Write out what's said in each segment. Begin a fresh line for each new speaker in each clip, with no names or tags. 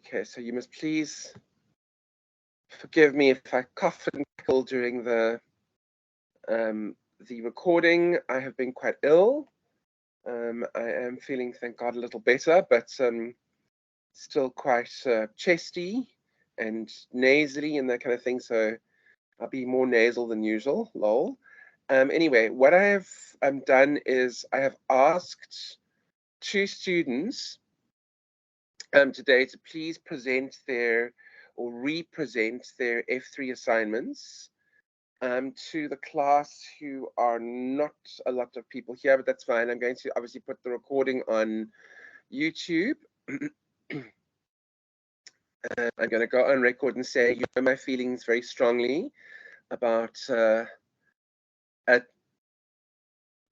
Okay, so you must please forgive me if I cough and cackle during the recording. I have been quite ill. I am feeling, thank God, a little better, but still quite chesty and nasally and that kind of thing. So I'll be more nasal than usual, lol. Anyway, what I have done is I have asked 2 students today to please present their or represent their F3 assignments to the class who are not a lot of people here, but that's fine. I'm going to obviously put the recording on YouTube. I'm going to go on record and say, you know, my feelings very strongly about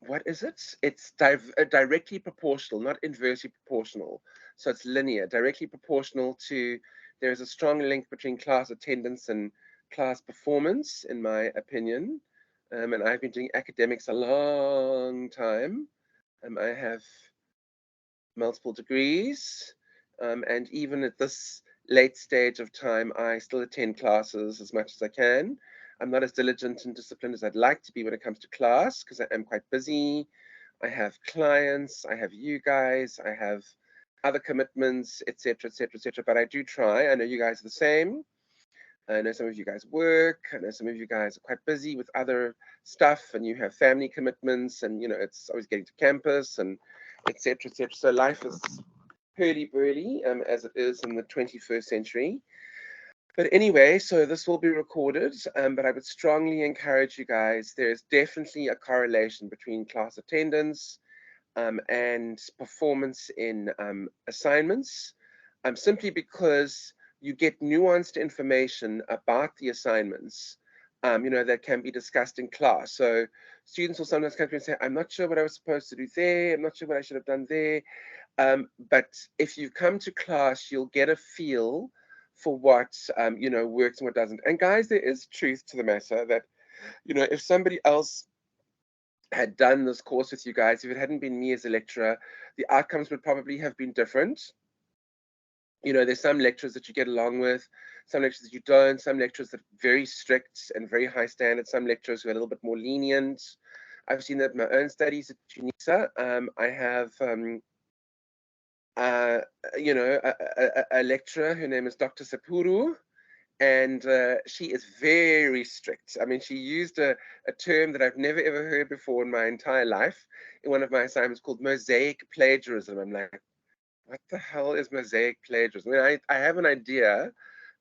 what is it? It's directly proportional, not inversely proportional. So it's linear, directly proportional to, there is a strong link between class attendance and class performance, in my opinion. And I've been doing academics a long time. I have multiple degrees. And even at this late stage of time, I still attend classes as much as I can. I'm not as diligent and disciplined as I'd like to be when it comes to class because I am quite busy. I have clients, I have you guys, I have other commitments, etc., etc., etc. But I do try. I know you guys are the same. I know some of you guys work. I know some of you guys are quite busy with other stuff, and you have family commitments, and you know it's always getting to campus and etc., etc. So life is hurly-burly, as it is in the 21st century. But anyway, so this will be recorded, but I would strongly encourage you guys, there's definitely a correlation between class attendance and performance in assignments, simply because you get nuanced information about the assignments, you know, that can be discussed in class. So students will sometimes come to me and say, I'm not sure what I was supposed to do there, I'm not sure what I should have done there. But if you come to class, you'll get a feel for what you know works and what doesn't. And guys, there is truth to the matter that, you know, if somebody else had done this course with you guys, if it hadn't been me as a lecturer, the outcomes would probably have been different. You know, there's some lecturers that you get along with, some lecturers that you don't, some lecturers that are very strict and very high standards, some lecturers who are a little bit more lenient. I've seen that in my own studies at UNISA. I have you know, a lecturer. Her name is Dr. Sapuru, and she is very strict. I mean, she used a term that I've never ever heard before in my entire life in one of my assignments called mosaic plagiarism. I'm like, what the hell is mosaic plagiarism? I mean, I have an idea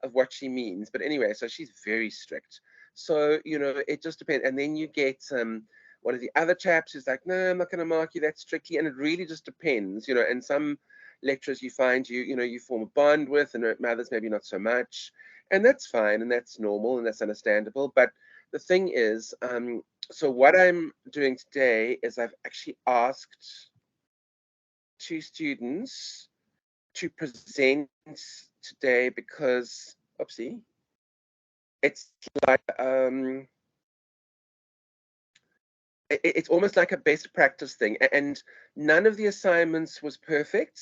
of what she means, but anyway, so she's very strict. So, you know, it just depends. And then you get one of the other chaps who's like, no, I'm not going to mark you that strictly. And it really just depends, you know, and some lecturers you find you know, you form a bond with, and others maybe not so much. And that's fine, and that's normal, and that's understandable. But the thing is, so what I'm doing today is I've actually asked 2 students to present today because, oopsie, it's like it's almost like a best practice thing, and none of the assignments was perfect.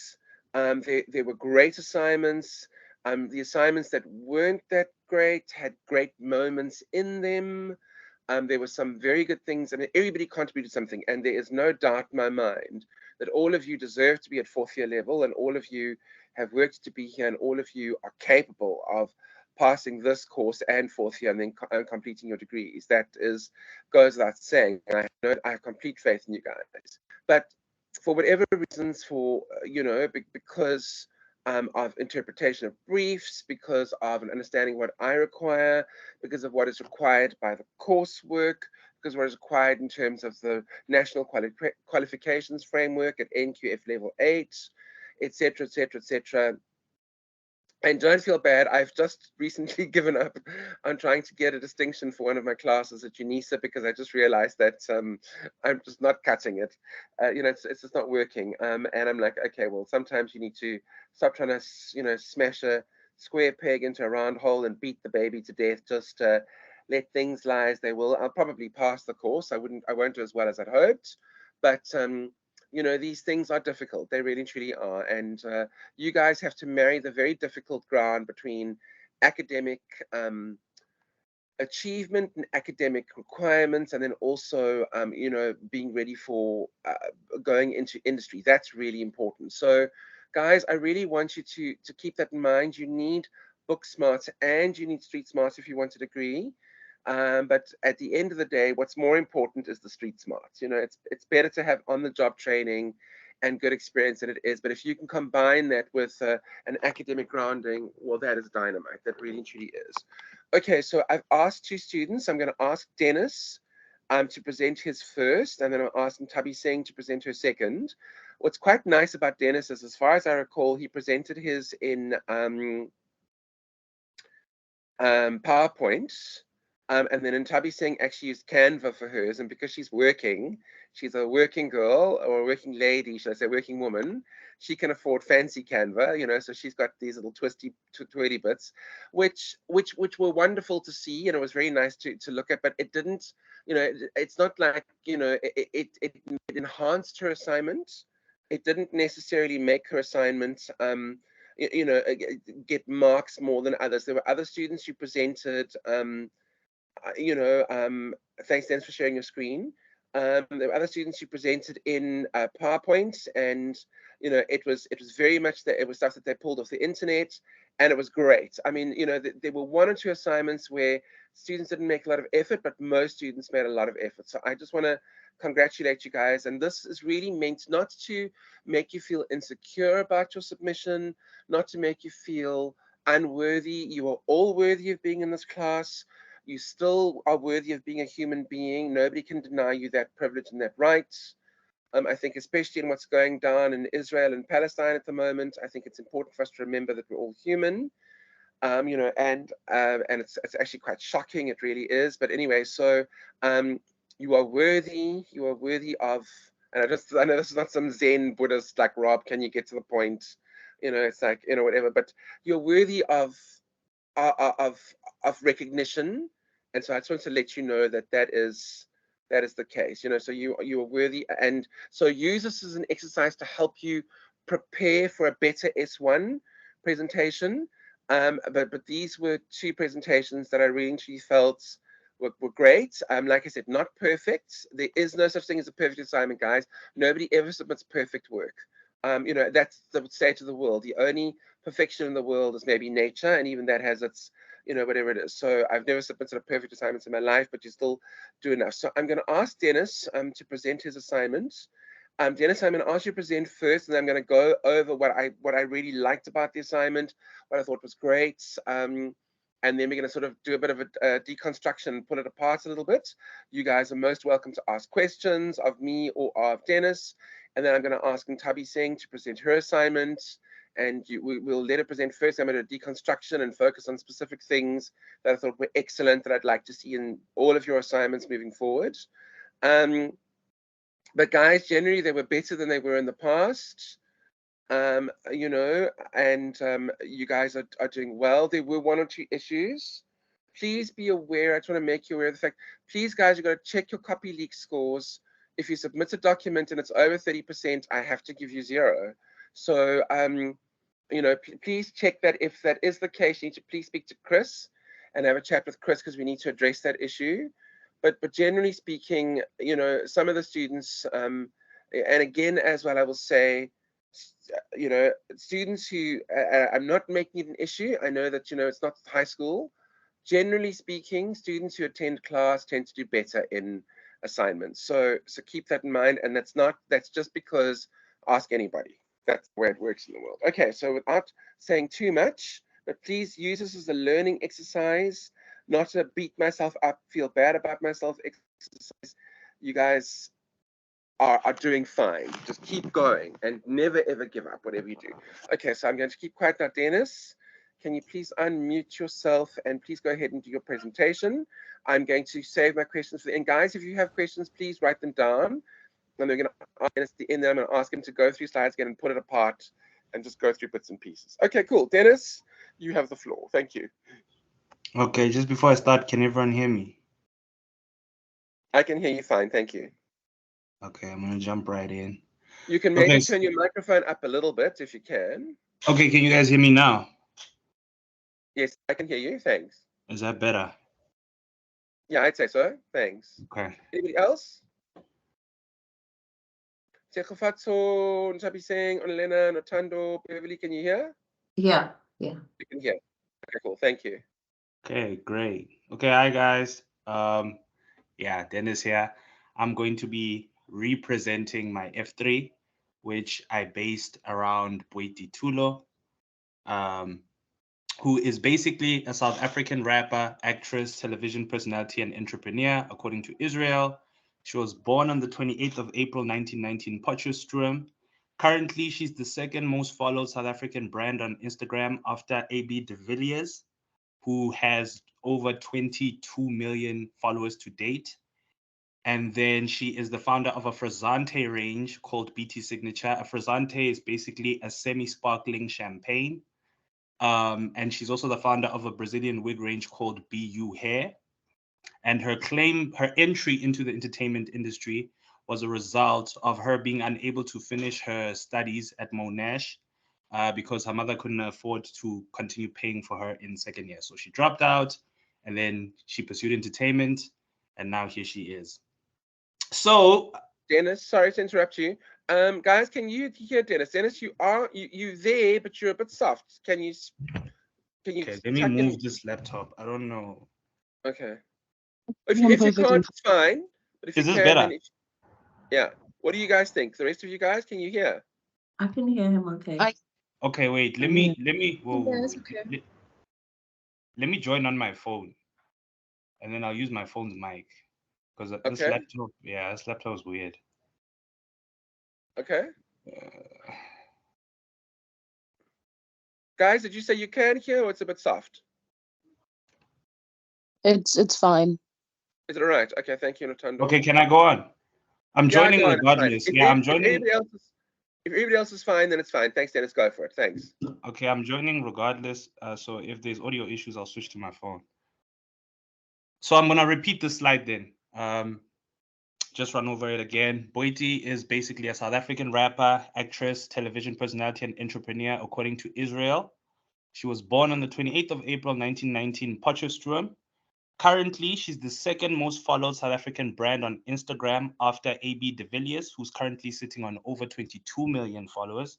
There were great assignments. The assignments that weren't that great had great moments in them. There were some very good things, and everybody contributed something. And there is no doubt in my mind that all of you deserve to be at 4th year level, and all of you have worked to be here, and all of you are capable of passing this course and 4th year, and then completing your degrees. That goes without saying. I have complete faith in you guys. But for whatever reasons, for you know, because of interpretation of briefs, because of an understanding of what I require, because of what is required by the coursework, because what is required in terms of the National Qualifications Framework at NQF Level 8, etc., etc., etc. And don't feel bad. I've just recently given up on trying to get a distinction for one of my classes at UNISA because I just realized that I'm just not cutting it. You know, it's just not working. And I'm like, okay, well, sometimes you need to stop trying to, you know, smash a square peg into a round hole and beat the baby to death. Just let things lie as they will. I'll probably pass the course. I won't do as well as I'd hoped, but You know, these things are difficult. They really, truly are. And you guys have to marry the very difficult ground between academic achievement and academic requirements, and then also, you know, being ready for going into industry. That's really important. So, guys, I really want you to keep that in mind. You need book smarts and you need street smarts if you want a degree. But at the end of the day, what's more important is the street smarts. You know, it's better to have on-the-job training and good experience than it is. But if you can combine that with an academic grounding, well, that is dynamite. That really truly is. Okay, so I've asked 2 students. I'm going to ask Dennis to present his first, and then I'm asking Tubby Singh to present her second. What's quite nice about Dennis is, as far as I recall, he presented his in PowerPoint. And then Tubby Singh actually used Canva for hers, and because she's a working girl, or a working lady, should I say, working woman, she can afford fancy Canva, you know, so she's got these little twirly bits, which were wonderful to see, and it was very nice to look at, but it didn't, you know, it's not like, you know, it enhanced her assignment. It didn't necessarily make her assignment you know, get marks more than others. There were other students who presented you know, thanks, Dennis, for sharing your screen. There were other students who presented in PowerPoint, and you know, it was very much that it was stuff that they pulled off the internet, and it was great. I mean, you know, there were 1 or 2 assignments where students didn't make a lot of effort, but most students made a lot of effort. So I just want to congratulate you guys, and this is really meant not to make you feel insecure about your submission, not to make you feel unworthy. You are all worthy of being in this class. You still are worthy of being a human being. Nobody can deny you that privilege and that right. I think especially in what's going down in Israel and Palestine at the moment, I think it's important for us to remember that we're all human. You know, and it's actually quite shocking. It really is. But anyway, so you are worthy. You are worthy of. And I know this is not some Zen Buddhist like, Rob, can you get to the point? You know, it's like, you know, whatever. But you're worthy of recognition, and so I just want to let you know that that is the case. You know, so you are worthy, and so use this as an exercise to help you prepare for a better S1 presentation. But these were 2 presentations that I really felt were great. Like I said, not perfect. There is no such thing as a perfect assignment, guys. Nobody ever submits perfect work. You know, that's the state of the world. The only perfection in the world is maybe nature, and even that has its, you know, whatever it is. So I've never submitted a perfect assignment in my life, but you still do enough. So I'm going to ask Dennis to present his assignment. Dennis, I'm going to ask you to present first, and then I'm going to go over what I really liked about the assignment, what I thought was great, and then we're going to sort of do a bit of a deconstruction, pull it apart a little bit. You guys are most welcome to ask questions of me or of Dennis, and then I'm going to ask Tubby Singh to present her assignment, and we'll let her present first. I'm going to do deconstruction and focus on specific things that I thought were excellent that I'd like to see in all of your assignments moving forward. But guys, generally they were better than they were in the past. You know, and you guys are doing well. There were 1 or 2 issues. Please be aware, I just want to make you aware of the fact, please guys, you've got to check your copy leak scores. If you submit a document and it's over 30%, I have to give you 0. So, you know, please check that. If that is the case, you need to please speak to Chris and have a chat with Chris, because we need to address that issue. But generally speaking, you know, some of the students, and again, as well, I will say, you know, students who, I'm not making it an issue. I know that, you know, it's not high school. Generally speaking, students who attend class tend to do better in assignments. So keep that in mind. And that's just because, ask anybody. That's where it works in the world. Okay, so without saying too much, but please use this as a learning exercise, not to beat myself up, feel bad about myself exercise. You guys are doing fine. Just keep going and never ever give up, whatever you do. Okay, so I'm going to keep quiet now. Dennis, can you please unmute yourself and please go ahead and do your presentation. I'm going to save my questions for the end. Guys, if you have questions, please write them down. And they're going to ask Dennis at the end. Then I'm going to ask him to go through slides again and put it apart and just go through bits and pieces. Okay, cool. Dennis, you have the floor. Thank you.
Okay, just before I start, can everyone hear me?
I can hear you fine. Thank you.
Okay, I'm going to jump right in.
You can maybe turn your microphone up a little bit if you can.
Okay, can you guys hear me now?
Yes, I can hear you. Thanks.
Is that better?
Yeah, I'd say so. Thanks.
Okay.
Anybody else? Tekofatso, Ntabiseng, Onlena, Notando, Beverly, can you hear?
Yeah.
You can hear. Okay, cool. Thank you.
Okay, great. Okay, hi guys. Yeah, Dennis here. I'm going to be representing my F3, which I based around Boiti Tulo, who is basically a South African rapper, actress, television personality, and entrepreneur, according to Israel. She was born on the 28th of April, 1990 in Potchefstroom. Currently, she's the second most followed South African brand on Instagram after AB de Villiers, who has over 22 million followers to date. And then she is the founder of a Frazzante range called BT Signature. A Frazzante is basically a semi-sparkling champagne. And she's also the founder of a Brazilian wig range called BU Hair. And her entry into the entertainment industry was a result of her being unable to finish her studies at Monash because her mother couldn't afford to continue paying for her in second year. So she dropped out and then she pursued entertainment, and now here she is. So,
Dennis, sorry to interrupt you. Guys, can you hear Dennis? Dennis, you there, but you're a bit soft. Can you?
Okay, let me move this laptop. I don't know.
Okay. If you can't, it's fine. But if
is
you
this
can,
better?
then yeah. What do you guys think? The rest of you guys, can you hear?
I can hear him. Okay.
Okay, wait. Let me. Whoa, okay. Let me join on my phone, and then I'll use my phone's mic because this laptop. Yeah, this laptop is weird.
Okay. Guys, did you say you can hear, or it's a bit soft?
It's fine.
Is it all right? Okay, thank you, Notando.
Okay, can I go on? I'm joining regardless. Yeah, I'm joining.
If everybody else is fine, then it's fine. Thanks, Dennis. Go for it. Thanks.
Okay, I'm joining regardless. So if there's audio issues, I'll switch to my phone. So I'm gonna repeat the slide then. Just run over it again. Boiti is basically a South African rapper, actress, television personality, and entrepreneur, according to Israel. She was born on the 28th of April, 1990 in Potchefstroom. Currently, she's the second most followed South African brand on Instagram after AB de Villiers, who's currently sitting on over 22 million followers.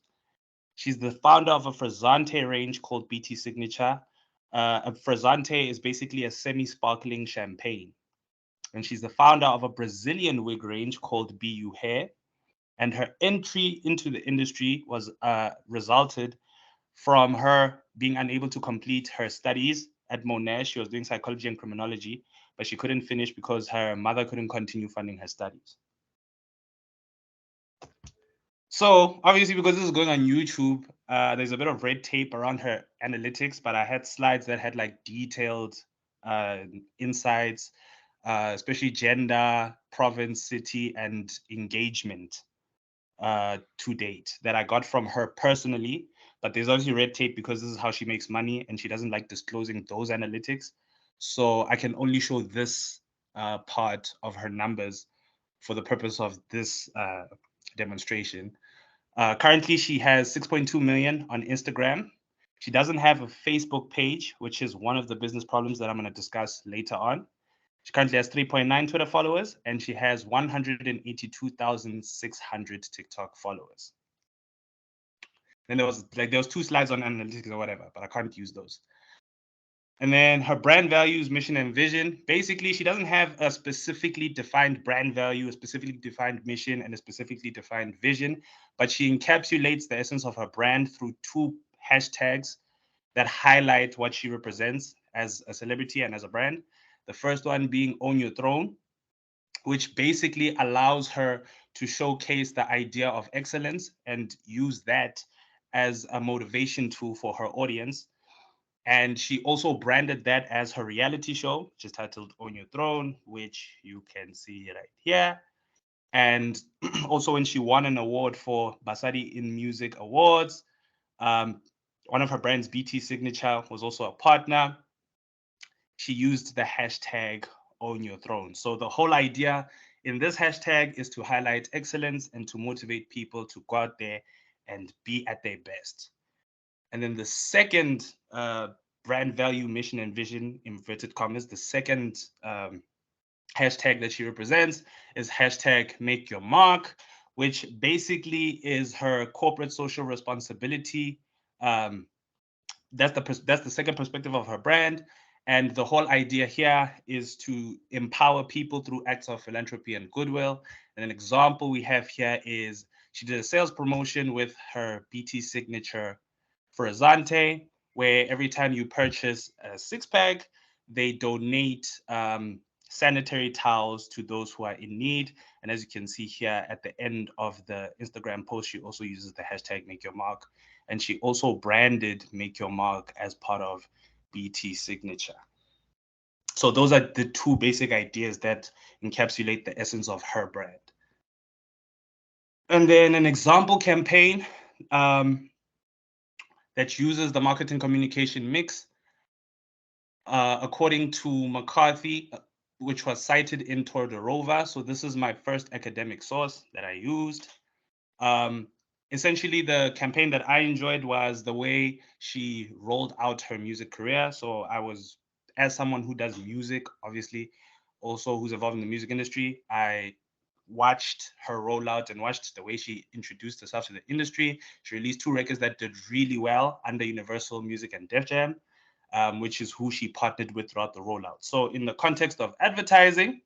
She's the founder of a Frazzante range called BT Signature. A Frazzante is basically a semi-sparkling champagne. And she's the founder of a Brazilian wig range called BU Hair. And her entry into the industry was resulted from her being unable to complete her studies at Monash. She was doing psychology and criminology, but she couldn't finish because her mother couldn't continue funding her studies. So obviously, because this is going on YouTube, there's a bit of red tape around her analytics, but I had slides that had like detailed insights, especially gender, province, city, and engagement to date that I got from her personally. But there's obviously red tape because this is how she makes money and she doesn't like disclosing those analytics. So I can only show this part of her numbers for the purpose of this demonstration. Currently, she has 6.2 million on Instagram. She doesn't have a Facebook page, which is one of the business problems that I'm going to discuss later on. She currently has 3.9 Twitter followers, and she has 182,600 TikTok followers. Then there was two slides on analytics or whatever, but I can't use those. And then her brand values, mission, and vision. Basically, she doesn't have a specifically defined brand value, a specifically defined mission, and a specifically defined vision, but she encapsulates the essence of her brand through 2 hashtags that highlight what she represents as a celebrity and as a brand. The first one being Own Your Throne, which basically allows her to showcase the idea of excellence and use that as a motivation tool for her audience. And she also branded that as her reality show, which is titled Own Your Throne, which you can see right here. And also when she won an award for Basadi in Music Awards, one of her brands, BT Signature, was also a partner. She used the hashtag Own Your Throne. So the whole idea in this hashtag is to highlight excellence and to motivate people to go out there and be at their best. And then the second brand value, mission, and vision, inverted commas, the second hashtag that she represents is hashtag make your mark, which basically is her corporate social responsibility. That's the second perspective of her brand. And the whole idea here is to empower people through acts of philanthropy and goodwill. And an example we have here is she did a sales promotion with her BT signature Frizzante, where every time you purchase a six-pack, they donate sanitary towels to those who are in need. And as you can see here at the end of the Instagram post, she also uses the hashtag Make Your Mark. And she also branded Make Your Mark as part of BT signature. So those are the two basic ideas that encapsulate the essence of her brand. And then an example campaign that uses the marketing communication mix, according to McCarthy, which was cited in Todorova. So this is my first academic source that I used. Essentially, the campaign that I enjoyed was the way she rolled out her music career. So I was, as someone who does music, obviously, also who's involved in the music industry, I watched her rollout and watched the way she introduced herself to the industry. She released 2 records that did really well under Universal Music and Def Jam, which is who she partnered with throughout the rollout. So in the context of advertising,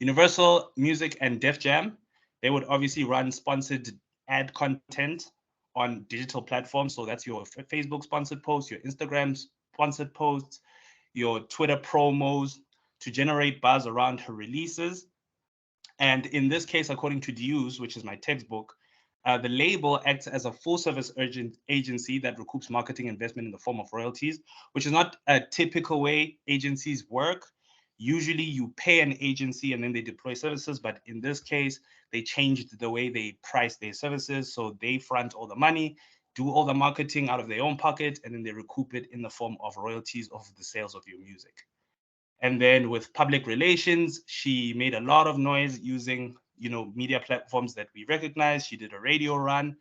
Universal Music and Def Jam, they would obviously run sponsored ad content on digital platforms. So that's your Facebook sponsored posts, your Instagram sponsored posts, your Twitter promos to generate buzz around her releases. And in this case, according to Deuse, which is my textbook, the label acts as a full-service agency that recoups marketing investment in the form of royalties, which is not a typical way agencies work. Usually you pay an agency and then they deploy services, but in this case, they changed the way they price their services. So they front all the money, do all the marketing out of their own pocket, and then they recoup it in the form of royalties of the sales of your music. And then with public relations, she made a lot of noise using, media platforms that we recognize. She did a radio run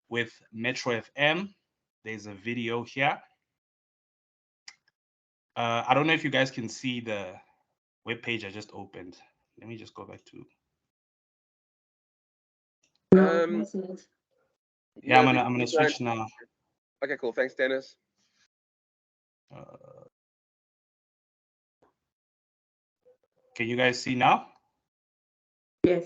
with Metro FM. There's a video here. I don't know if you guys can see the webpage I just opened. Let me just go back to. Yeah, I'm gonna switch now.
Okay, cool. Thanks, Dennis.
Can you guys see now?
Yes.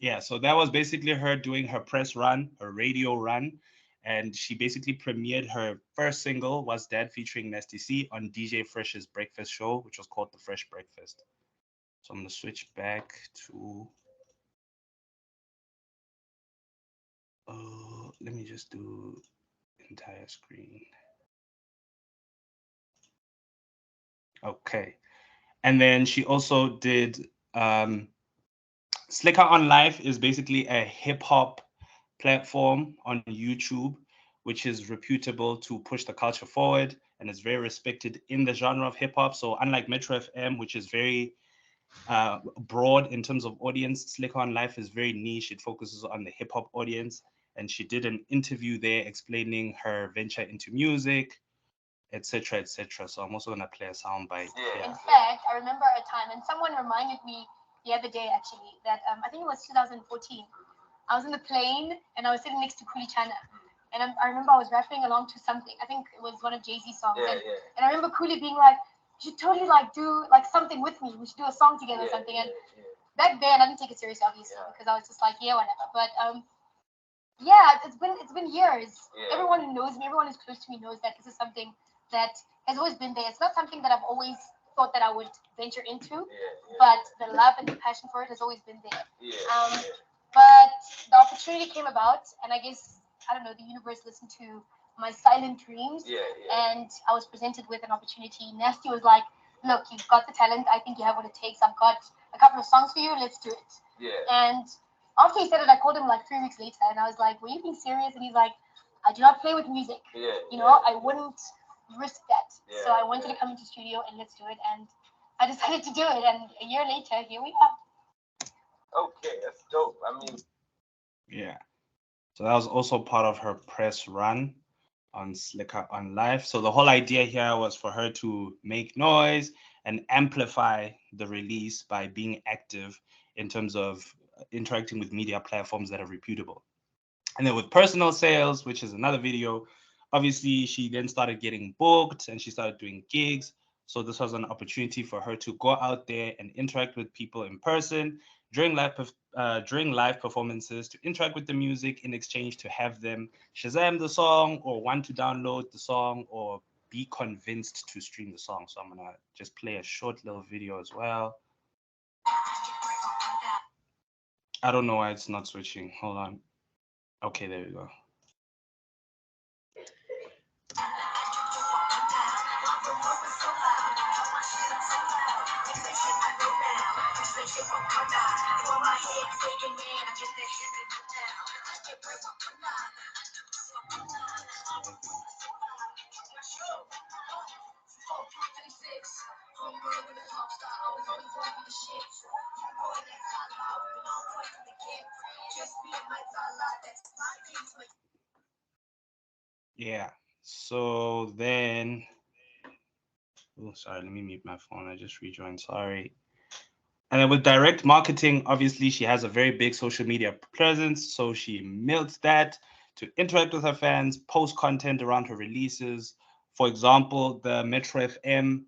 Yeah, so that was basically her doing her press run, her radio run, and she basically premiered her first single, Was Dead, featuring Nasty C on DJ Fresh's breakfast show, which was called The Fresh Breakfast. So I'm gonna switch back to, let me just do entire screen. Okay, and then she also did, Slicker on Life is basically a hip hop platform on YouTube, which is reputable to push the culture forward and is very respected in the genre of hip hop. So unlike Metro FM, which is very broad in terms of audience, Slicker on Life is very niche. It focuses on the hip hop audience. And she did an interview there explaining her venture into music, etc., etc. So I'm also gonna play a soundbite.
Yeah. In fact, I remember a time, and someone reminded me the other day actually that I think it was 2014. I was in the plane and I was sitting next to Kuli Chana, and I remember I was rapping along to something. I think it was one of Jay-Z's songs, and I remember Kuli being like, "You should totally do something with me. We should do a song together or something." And back then I didn't take it seriously, obviously, because I was just like, yeah, whatever. But yeah, it's been years. Everyone who knows me, everyone who's close to me knows that this is something that has always been there. It's not something that I've always thought that I would venture into, but the love and the passion for it has always been there. But the opportunity came about, and I guess, I don't know, the universe listened to my silent dreams, and I was presented with an opportunity. Nasty was like, look, you've got the talent. I think you have what it takes. I've got a couple of songs for you. Let's do it. And after he said it, I called him like 3 weeks later, and I was like, were you being serious? And he's like, I do not play with music. You know, I wouldn't risk that. So I wanted to come into studio and let's do it. And I decided to do it. And a year later, here we are.
Okay, that's dope. I mean,
Yeah. So that was also part of her press run on Slicker on Live. So the whole idea here was for her to make noise and amplify the release by being active in terms of interacting with media platforms that are reputable. And then with personal sales, which is another video, obviously she then started getting booked and she started doing gigs. So this was an opportunity for her to go out there and interact with people in person during live performances, to interact with the music in exchange to have them Shazam the song or want to download the song or be convinced to stream the song. So I'm gonna just play a short little video as well. I don't know why it's not switching. Hold on. Okay, there we go. Yeah, so then, oh, sorry, let me mute my phone. I just rejoined, sorry. And then with direct marketing, obviously she has a very big social media presence. So she milks that to interact with her fans, post content around her releases. For example, the Metro FM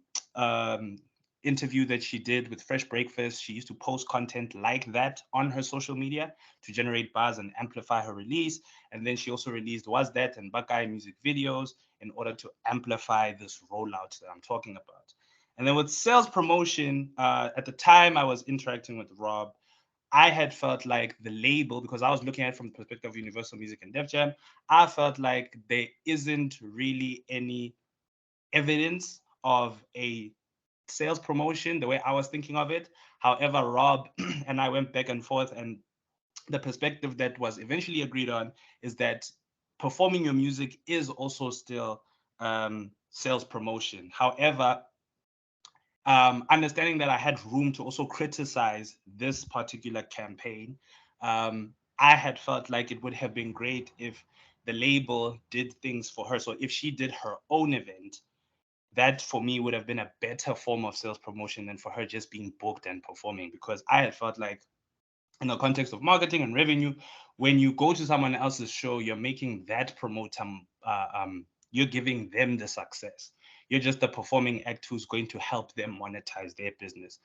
interview that she did with Fresh Breakfast, she used to post content like that on her social media to generate buzz and amplify her release. And then she also released Was That and Buckeye music videos in order to amplify this rollout that I'm talking about. And then with sales promotion, at the time I was interacting with Rob, I had felt like the label, because I was looking at it from the perspective of Universal Music and Def Jam, I felt like there isn't really any evidence of a sales promotion the way I was thinking of it. However, Rob and I went back and forth, and the perspective that was eventually agreed on is that performing your music is also still sales promotion. However, understanding that I had room to also criticize this particular campaign, I had felt like it would have been great if the label did things for her. So if she did her own event, that for me would have been a better form of sales promotion than for her just being booked and performing, because I had felt like in the context of marketing and revenue, when you go to someone else's show, you're making that promoter, you're giving them the success. You're just the performing act who's going to help them monetize their business.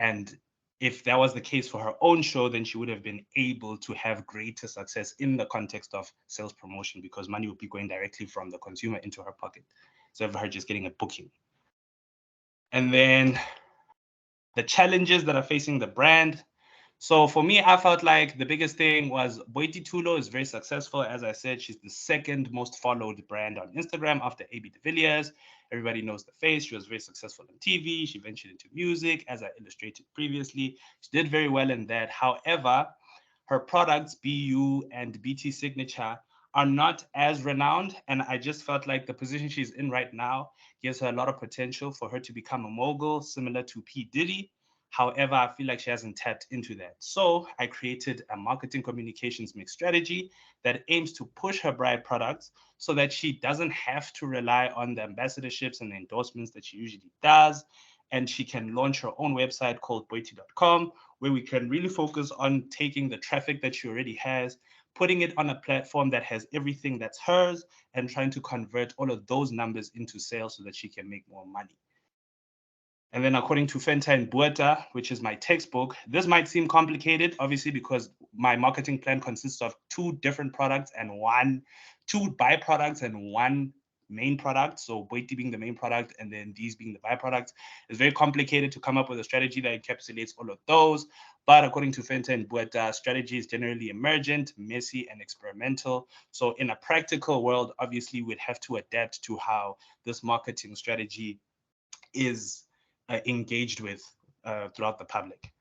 And if that was the case for her own show, then she would have been able to have greater success in the context of sales promotion, because money would be going directly from the consumer into her pocket, instead of her just getting a booking. And then the challenges that are facing the brand. So for me, I felt like the biggest thing was Boity Tulo is very successful. As I said, she's the second most followed brand on Instagram after AB de Villiers. Everybody knows the face. She was very successful on TV. She ventured into music, as I illustrated previously. She did very well in that. However, her products, BU and BT Signature, are not as renowned. And I just felt like the position she's in right now gives her a lot of potential for her to become a mogul, similar to P. Diddy. However, I feel like she hasn't tapped into that. So I created a marketing communications mix strategy that aims to push her bride products so that she doesn't have to rely on the ambassadorships and the endorsements that she usually does. And she can launch her own website called boity.com, where we can really focus on taking the traffic that she already has, putting it on a platform that has everything that's hers, and trying to convert all of those numbers into sales so that she can make more money. And then according to Fenta and Bueta, which is my textbook, this might seem complicated, obviously, because my marketing plan consists of two different products and two byproducts and one main products, so Boity being the main product and then these being the byproducts. It's very complicated to come up with a strategy that encapsulates all of those. But according to Venter and Botha, strategy is generally emergent, messy, and experimental. So in a practical world, obviously, we'd have to adapt to how this marketing strategy is engaged with throughout the public.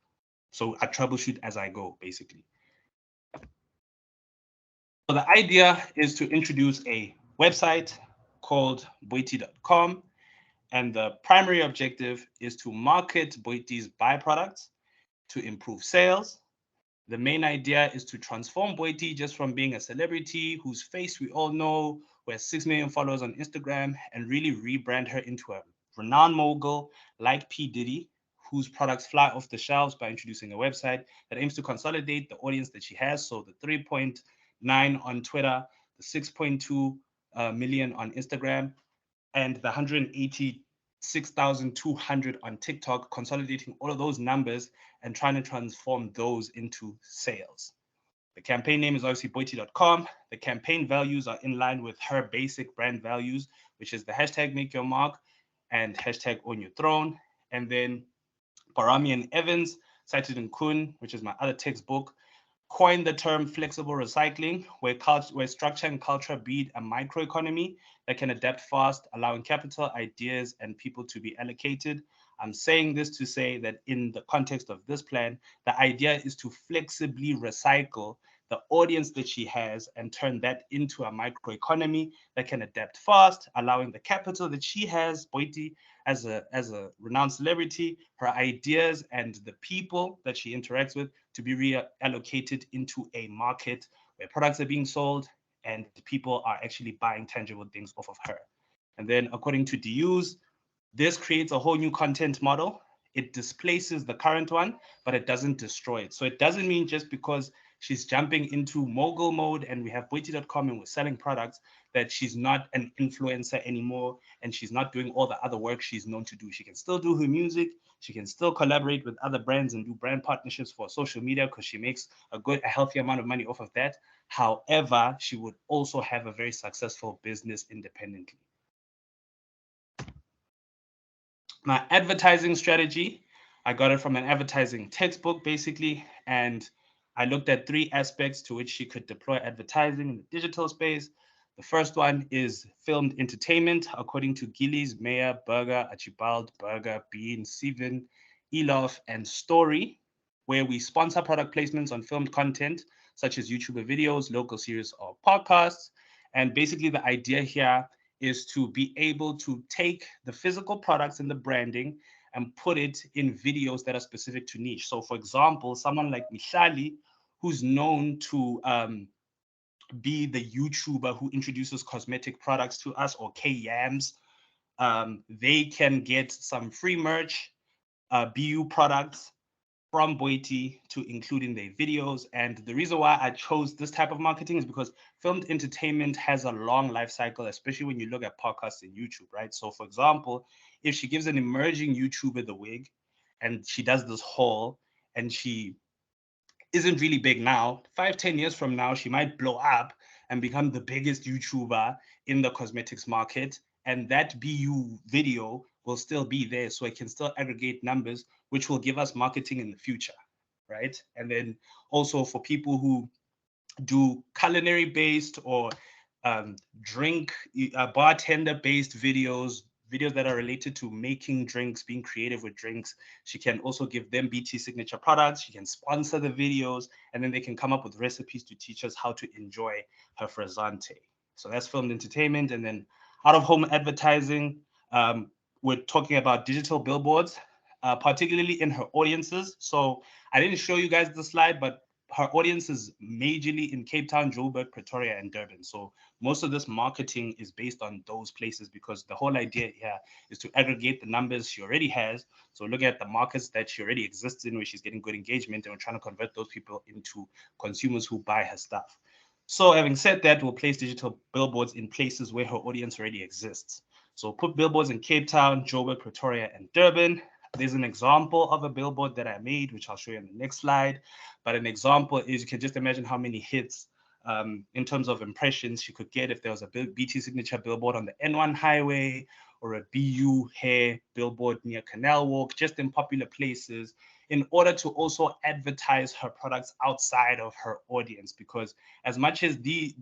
So I troubleshoot as I go, basically. So the idea is to introduce a website called boity.com, and the primary objective is to market Boity's byproducts to improve sales. The main idea is to transform Boity just from being a celebrity whose face we all know, who has 6 million followers on Instagram, and really rebrand her into a renowned mogul like P. Diddy, whose products fly off the shelves by introducing a website that aims to consolidate the audience that she has. So the 3.9 on Twitter, the 6.2 million on Instagram, and the 186,200 on TikTok, consolidating all of those numbers and trying to transform those into sales. The campaign name is obviously boity.com. The campaign values are in line with her basic brand values, which is the hashtag make your mark and hashtag own your throne. And then Barami and Evans, cited in Kuhn, which is my other textbook, coined the term flexible recycling, where structure and culture breed a microeconomy that can adapt fast, allowing capital, ideas, and people to be allocated. I'm saying this to say that in the context of this plan, the idea is to flexibly recycle the audience that she has and turn that into a microeconomy that can adapt fast, allowing the capital that she has, Boity, as a renowned celebrity, her ideas and the people that she interacts with to be reallocated into a market where products are being sold and people are actually buying tangible things off of her. And then according to Deuse, this creates a whole new content model. It displaces the current one, but it doesn't destroy it. So it doesn't mean just because she's jumping into mogul mode and we have boity.com and we're selling products that she's not an influencer anymore and she's not doing all the other work she's known to do. She can still do her music. She can still collaborate with other brands and do brand partnerships for social media because she makes a healthy amount of money off of that. However, she would also have a very successful business independently. My advertising strategy, I got it from an advertising textbook, basically, and I looked at 3 aspects to which she could deploy advertising in the digital space. The first one is filmed entertainment, according to Gillies, Meyer, Berger, Archibald, Berger, Bean, Steven, Elof, and Story, where we sponsor product placements on filmed content, such as YouTuber videos, local series, or podcasts. And basically the idea here is to be able to take the physical products and the branding and put it in videos that are specific to niche. So for example, someone like Mihlali, who's known to be the YouTuber who introduces cosmetic products to us, or K-Yams, they can get some free merch, BU products from Boity to include in their videos. And the reason why I chose this type of marketing is because filmed entertainment has a long life cycle, especially when you look at podcasts and YouTube, right? So for example, if she gives an emerging YouTuber the wig and she does this haul and she isn't really big now, 5-10 years from now, she might blow up and become the biggest YouTuber in the cosmetics market. And that BU video will still be there. So it can still aggregate numbers, which will give us marketing in the future, right? And then also for people who do culinary based or drink bartender based videos that are related to making drinks, being creative with drinks. She can also give them BT signature products. She can sponsor the videos, and then they can come up with recipes to teach us how to enjoy her frizzante. So that's filmed entertainment. And then out of home advertising, we're talking about digital billboards, particularly in her audiences. So I didn't show you guys the slide, but her audience is majorly in Cape Town, Joburg, Pretoria, and Durban. So most of this marketing is based on those places because the whole idea here is to aggregate the numbers she already has. So look at the markets that she already exists in where she's getting good engagement, and we're trying to convert those people into consumers who buy her stuff. So having said that, we'll place digital billboards in places where her audience already exists. So put billboards in Cape Town, Joburg, Pretoria, and Durban. There's an example of a billboard that I made, which I'll show you in the next slide. But an example is you can just imagine how many hits in terms of impressions she could get if there was a BT signature billboard on the N1 highway or a BU hair billboard near Canal Walk, just in popular places, in order to also advertise her products outside of her audience. Because as much as the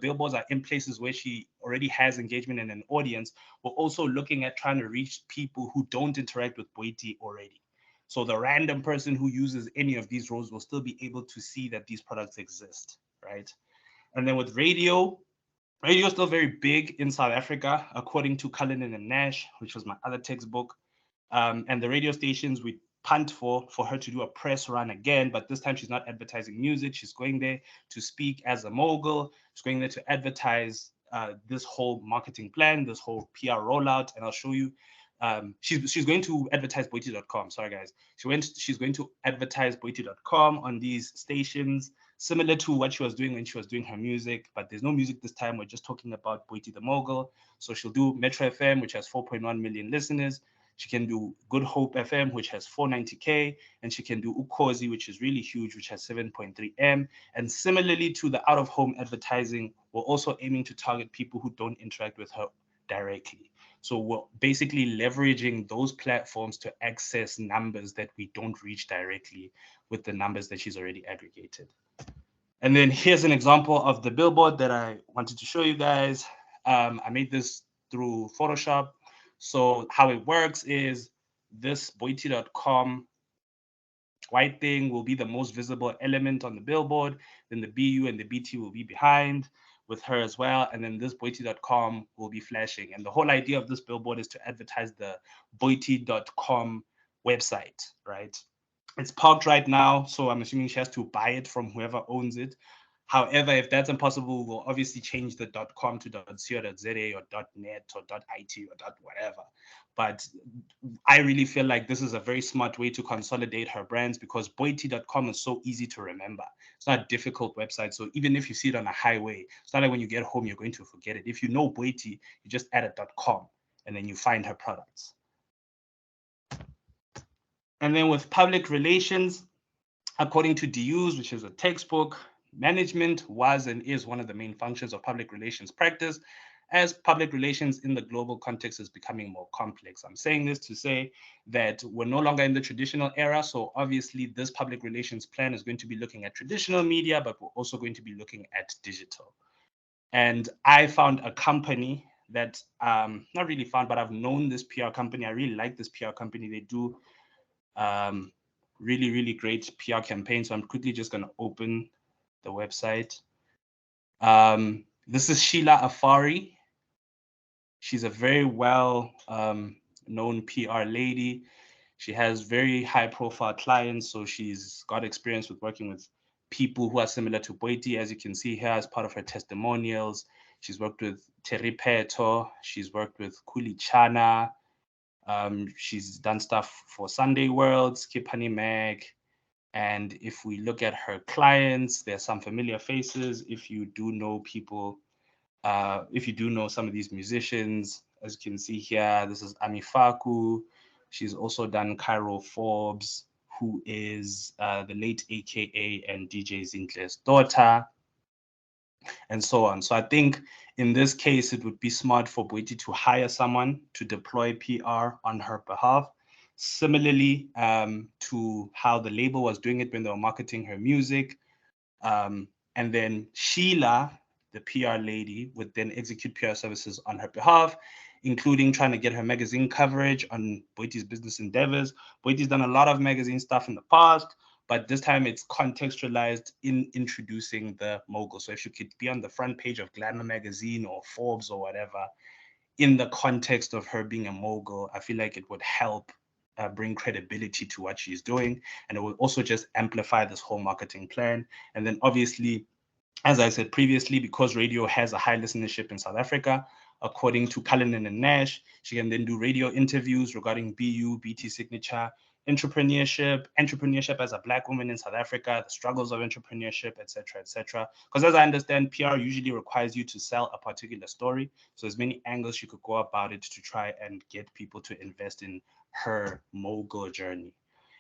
billboards are in places where she already has engagement and an audience, we're also looking at trying to reach people who don't interact with Boity already. So the random person who uses any of these roles will still be able to see that these products exist, right? And then with radio is still very big in South Africa, according to Cullinan and Nash, which was my other textbook. And the radio stations we punt for her to do a press run again, but this time she's not advertising music. She's going there to speak as a mogul. She's going there to advertise this whole marketing plan, this whole PR rollout, and I'll show you. She's going to advertise Boity.com. Sorry, guys. She's going to advertise Boity.com on these stations, similar to what she was doing when she was doing her music, but there's no music this time. We're just talking about Boity the Mogul. So she'll do Metro FM, which has 4.1 million listeners. She can do Good Hope FM, which has 490K, and she can do Ukhozi, which is really huge, which has 7.3 M. And similarly to the out-of-home advertising, we're also aiming to target people who don't interact with her directly. So we're basically leveraging those platforms to access numbers that we don't reach directly with the numbers that she's already aggregated. And then here's an example of the billboard that I wanted to show you guys. I made this through Photoshop. So how it works is this Boity.com white thing will be the most visible element on the billboard. Then the BU and the BT will be behind with her as well. And then this Boity.com will be flashing. And the whole idea of this billboard is to advertise the Boity.com website, right? It's parked right now, so I'm assuming she has to buy it from whoever owns it. However, if that's impossible, we'll obviously change the .com to .co.za or .net or .it or .whatever. But I really feel like this is a very smart way to consolidate her brands, because Boity.com is so easy to remember. It's not a difficult website. So even if you see it on a highway, it's not like when you get home, you're going to forget it. If you know Boity, you just add a .com and then you find her products. And then with public relations, according to DUs, which is a textbook, management was and is one of the main functions of public relations practice, as public relations in the global context is becoming more complex. I'm saying this to say that we're no longer in the traditional era. So obviously this public relations plan is going to be looking at traditional media, but we're also going to be looking at digital. And I found a company that, not really found, but I've known this PR company. I really like this PR company. They do really, really great PR campaigns. So I'm quickly just going to open the website. This is Sheila Afari. She's a very well known PR lady. She has very high profile clients. So she's got experience with working with people who are similar to Boity. As you can see here, as part of her testimonials, she's worked with Terry Peto. She's worked with Kuli Chana. She's done stuff for Sunday World, Skip Honey Mag. And if we look at her clients, there's some familiar faces. If you do know people, if you do know some of these musicians, as you can see here, this is Ami Faku. She's also done Cairo Forbes, who is the late AKA and DJ Zintle's daughter, and so on. So I think in this case, it would be smart for Boity to hire someone to deploy PR on her behalf. Similarly to how the label was doing it when they were marketing her music. And then Sheila, the PR lady, would then execute PR services on her behalf, including trying to get her magazine coverage on Boity's business endeavors. Boity's done a lot of magazine stuff in the past, but this time it's contextualized in introducing the mogul. So if she could be on the front page of Glamour magazine or Forbes or whatever, in the context of her being a mogul, I feel like it would help bring credibility to what she's doing. And it will also just amplify this whole marketing plan. And then obviously, as I said previously, because radio has a high listenership in South Africa, according to Cullinan and Nash, she can then do radio interviews regarding BU, BT signature, entrepreneurship as a Black woman in South Africa, the struggles of entrepreneurship, etc., etc. Because as I understand, PR usually requires you to sell a particular story. So there's many angles you could go about it to try and get people to invest in her mogul journey.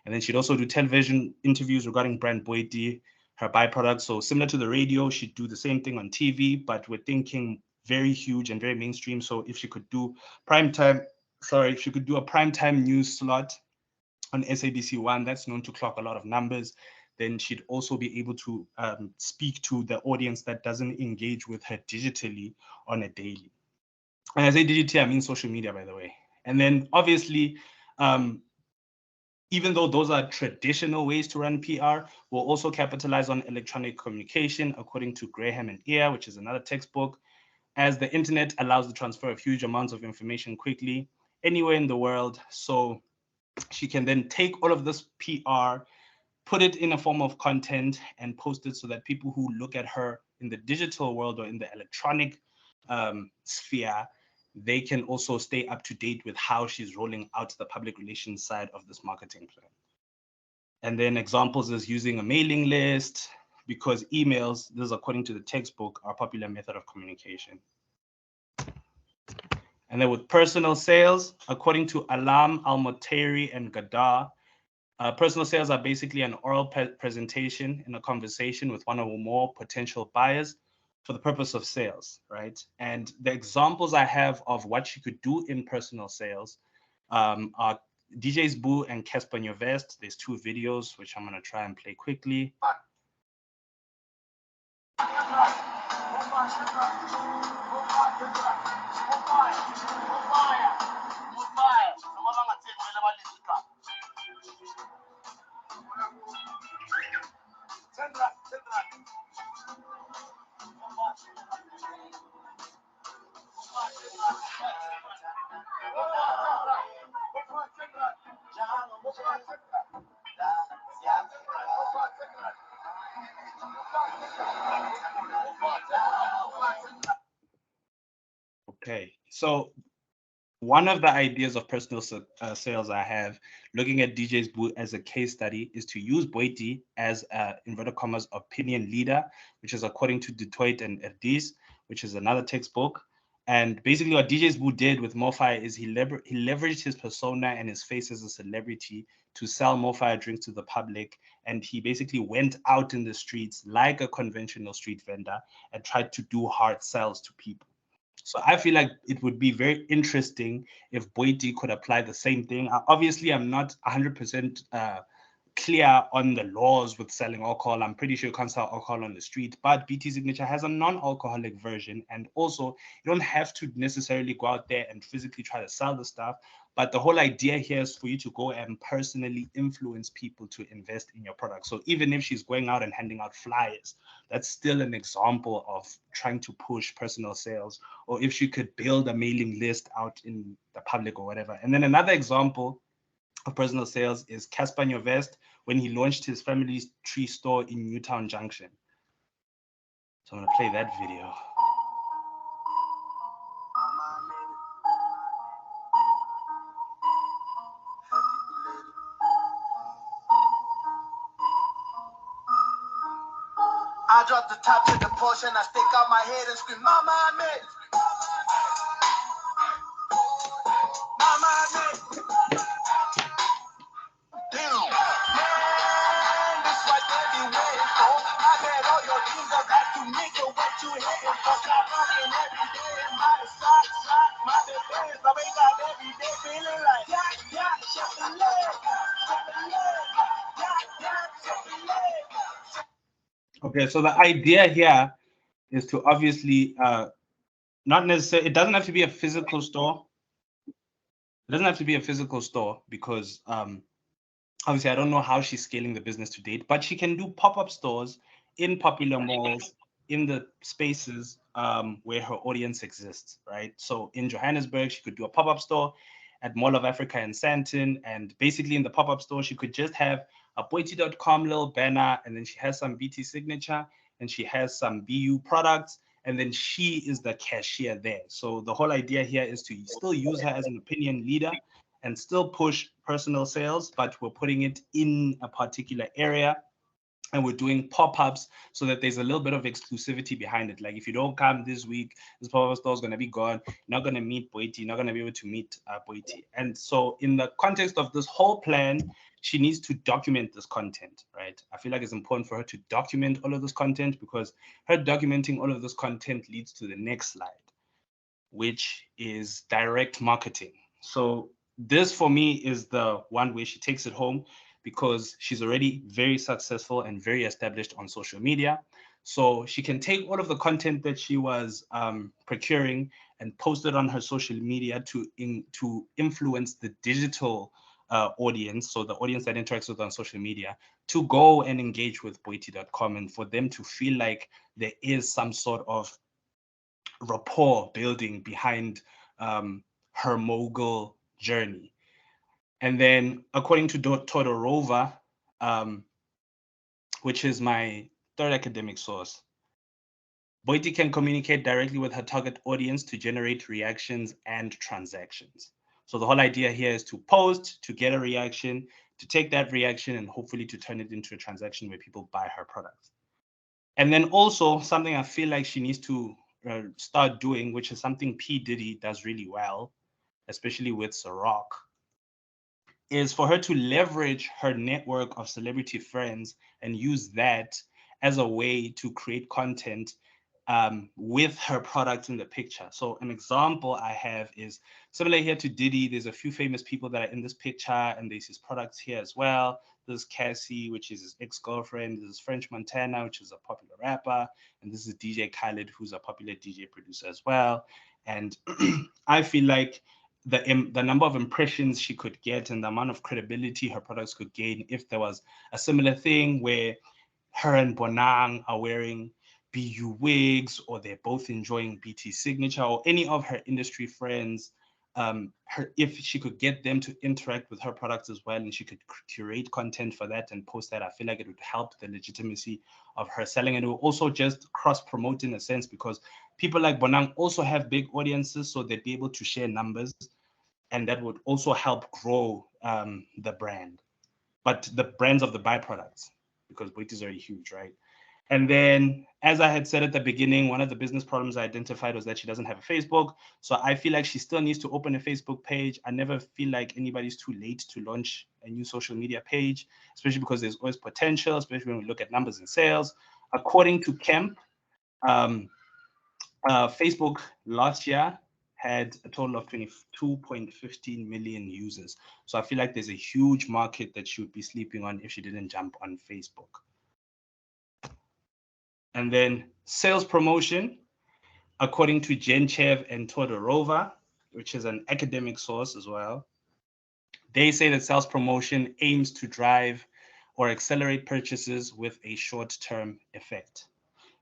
And then she'd also do television interviews regarding brand Boity, her byproduct. So similar to the radio, she'd do the same thing on TV, but we're thinking very huge and very mainstream. So if she could do if she could do a primetime news slot on SABC1, that's known to clock a lot of numbers, then she'd also be able to speak to the audience that doesn't engage with her digitally on a daily. And I say digitally, I mean social media, by the way. And then obviously, even though those are traditional ways to run PR, we'll also capitalize on electronic communication, according to Graham and Ear, which is another textbook, as the internet allows the transfer of huge amounts of information quickly anywhere in the world. So she can then take all of this PR, put it in a form of content and post it so that people who look at her in the digital world or in the electronic sphere, they can also stay up to date with how she's rolling out the public relations side of this marketing plan. And then examples is using a mailing list, because emails, this is according to the textbook, are a popular method of communication. And then with personal sales, according to Alam, Al-Moteri, and Gadar, personal sales are basically an oral presentation in a conversation with one or more potential buyers for the purpose of sales, right? And the examples I have of what you could do in personal sales are DJ's Boo and Casper Nyovest. There's 2 videos, which I'm gonna try and play quickly. Okay, so one of the ideas of personal sales I have, looking at DJ's Boo as a case study, is to use Boiti as inverted commas opinion leader, which is according to Detroit and Erdis, which is another textbook. And basically what DJ's Boo did with MoFi is he leveraged his persona and his face as a celebrity to sell MoFi drinks to the public. And he basically went out in the streets like a conventional street vendor and tried to do hard sells to people. So I feel like it would be very interesting if Boiti could apply the same thing. Obviously, I'm not 100% clear on the laws with selling alcohol. I'm pretty sure you can't sell alcohol on the street, but BT Signature has a non-alcoholic version. And also, you don't have to necessarily go out there and physically try to sell the stuff. But the whole idea here is for you to go and personally influence people to invest in your product. So even if she's going out and handing out flyers, that's still an example of trying to push personal sales. Or if she could build a mailing list out in the public or whatever. And then another example of personal sales is Casper Nyovest when he launched his family tree store in Newtown Junction. So I'm gonna play that video.
I drop the top to the portion, I stick out my head and scream, Mama, I made it. Mama, I made it. Damn. Man, this what they be waiting for. I bet all your dreams are back to nigga, what you hating for? Stop fucking every day in my side, my defense. I wake up every day feeling like, yeah, shut the leg, shut the leg.
Okay, so the idea here is to obviously not necessarily, it doesn't have to be a physical store. It doesn't have to be a physical store because obviously I don't know how she's scaling the business to date, but she can do pop-up stores in popular malls, in the spaces where her audience exists, right? So in Johannesburg, she could do a pop-up store at Mall of Africa in Sandton. And basically in the pop-up store, she could just have a Boiti.com little banner, and then she has some BT Signature, and she has some BU products, and then she is the cashier there. So the whole idea here is to still use her as an opinion leader and still push personal sales, but we're putting it in a particular area and we're doing pop-ups so that there's a little bit of exclusivity behind it. Like if you don't come this week, this pop-up store is going to be gone. You're not going to meet Boity. You're not going to be able to meet Boity. And so in the context of this whole plan, she needs to document this content, right? I feel like it's important for her to document all of this content, because her documenting all of this content leads to the next slide, which is direct marketing. So this for me is the one where she takes it home, because she's already very successful and very established on social media. So she can take all of the content that she was procuring and post it on her social media to influence the digital audience, so the audience that interacts with her on social media, to go and engage with Boity.com, and for them to feel like there is some sort of rapport building behind her mogul journey. And then, according to Todorova, which is my third academic source, Boity can communicate directly with her target audience to generate reactions and transactions. So the whole idea here is to post, to get a reaction, to take that reaction and hopefully to turn it into a transaction where people buy her products. And then also something I feel like she needs to start doing, which is something P. Diddy does really well, especially with Ciroc, is for her to leverage her network of celebrity friends and use that as a way to create content with her products in the picture. So an example I have is similar here to Diddy. There's a few famous people that are in this picture, and there's his products here as well. This is Cassie, which is his ex-girlfriend. This is French Montana, which is a popular rapper. And this is DJ Khaled, who's a popular DJ producer as well. And I feel like the number of impressions she could get and the amount of credibility her products could gain if there was a similar thing where her and Bonang are wearing BU wigs, or they're both enjoying BT Signature, or any of her industry friends, if she could get them to interact with her products as well, and she could curate content for that and post that, I feel like it would help the legitimacy of her selling. And it will also just cross-promote in a sense, because people like Bonang also have big audiences, so they'd be able to share numbers, and that would also help grow the brand, but the brands of the byproducts, because Boity is already huge, right? And then, as I had said at the beginning, one of the business problems I identified was that she doesn't have a Facebook. So I feel like she still needs to open a Facebook page. I never feel like anybody's too late to launch a new social media page, especially because there's always potential, especially when we look at numbers and sales. According to Kemp, Facebook last year had a total of 22.15 million users. So I feel like there's a huge market that she would be sleeping on if she didn't jump on Facebook. And then sales promotion, according to Genchev and Todorova, which is an academic source as well, they say that sales promotion aims to drive or accelerate purchases with a short-term effect.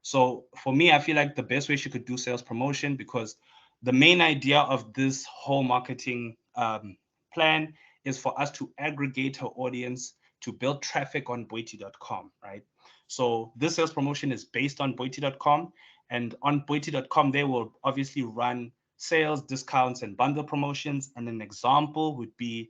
So for me, I feel like the best way she could do sales promotion, because the main idea of this whole marketing plan is for us to aggregate her audience to build traffic on Boity.com, right? So this sales promotion is based on Boity.com, and on Boity.com, they will obviously run sales, discounts, and bundle promotions. And an example would be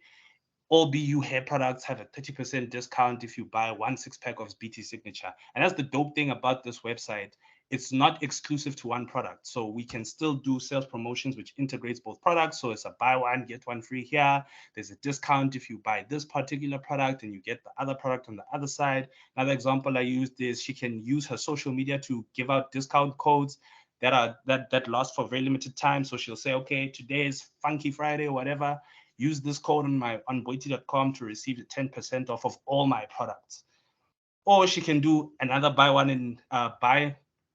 all BU hair products have a 30% discount if you buy 1 6-pack of BT Signature. And that's the dope thing about this website. It's not exclusive to one product. So we can still do sales promotions, which integrates both products. So it's a buy one, get one free here. There's a discount if you buy this particular product and you get the other product on the other side. Another example I used is she can use her social media to give out discount codes that last for very limited time. So she'll say, okay, today is Funky Friday or whatever. Use this code on Boity.com to receive 10% off of all my products. Or she can do another buy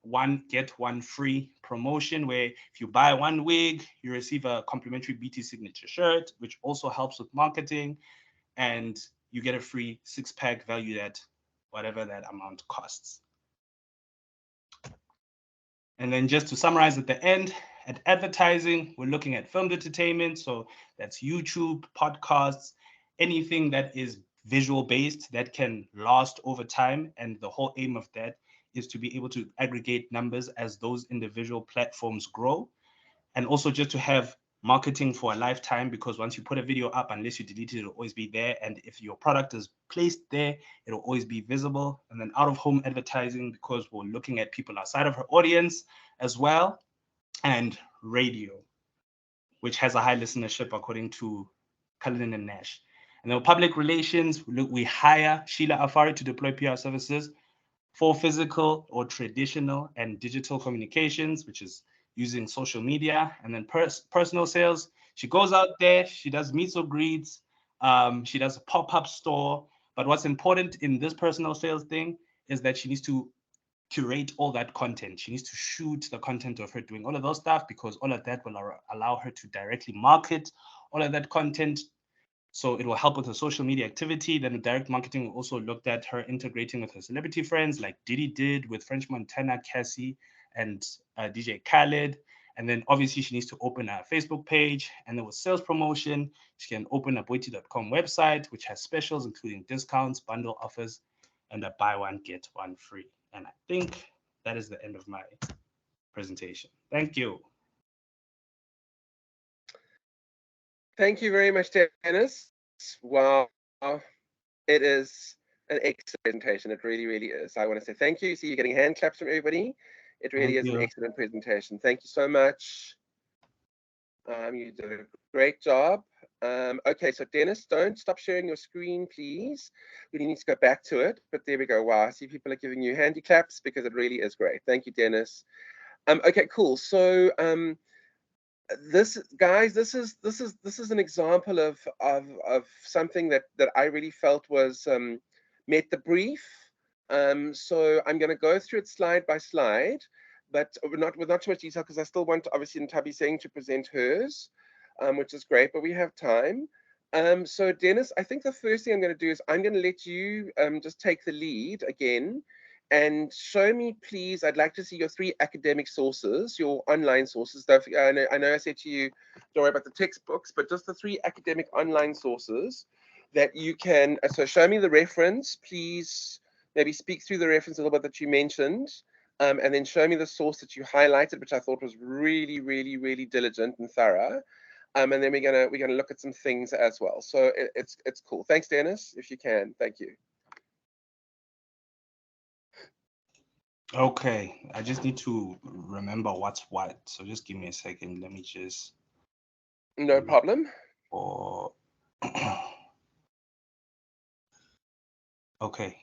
one, get one free promotion, where if you buy one wig, you receive a complimentary BT Signature shirt, which also helps with marketing, and you get a free 6-pack valued at whatever that amount costs. And then just to summarize at the end, at advertising, we're looking at filmed entertainment. So that's YouTube, podcasts, anything that is visual based that can last over time. And the whole aim of that is to be able to aggregate numbers as those individual platforms grow. And also just to have marketing for a lifetime, because once you put a video up, unless you delete it, it'll always be there. And if your product is placed there, it'll always be visible. And then out-of-home advertising, because we're looking at people outside of her audience as well. And radio, which has a high listenership according to Cullinan and Nash. And then public relations, we hire Sheila Afari to deploy PR services for physical or traditional and digital communications, which is using social media. And then personal sales, she goes out there, she does meets or greets, she does a pop-up store. But what's important in this personal sales thing is that she needs to curate all that content. She needs to shoot the content of her doing all of those stuff, because all of that will allow her to directly market all of that content. So it will help with her social media activity. Then the direct marketing also looked at her integrating with her celebrity friends, like Diddy did with French Montana, Cassie, and DJ Khaled. And then obviously she needs to open a Facebook page. And then with sales promotion, she can open a boity.com website, which has specials, including discounts, bundle offers, and a buy one, get one free. And I think that is the end of my presentation. Thank you.
Thank you very much, Dennis. Wow, it is an excellent presentation. It really, really is. I want to say thank you. See, you're getting hand claps from everybody. It really is an excellent presentation. Thank you so much. You did a great job. Okay, so Dennis, don't stop sharing your screen, please. We need to go back to it, but there we go. Wow, I see people are giving you handy claps because it really is great. Thank you, Dennis. Okay, cool. So this, guys, this is an example of something that I really felt was met the brief. So I'm going to go through it slide by slide, but with not too much detail, because I still want, obviously, Ntabi saying to present hers, which is great, but we have time. So Dennis, I think the first thing I'm going to do is I'm going to let you just take the lead again and show me, please. I'd like to see your 3 academic sources, your online sources. I know I said to you, don't worry about the textbooks, but just the 3 academic online sources that you can. So show me the reference, please. Maybe speak through the reference a little bit that you mentioned, and then show me the source that you highlighted, which I thought was really, really, really diligent and thorough. And then we're gonna look at some things as well. So it's cool. Thanks, Dennis, if you can. Thank you.
Okay, I just need to remember what's what. So just give me a second. Let me just.
No problem.
Okay.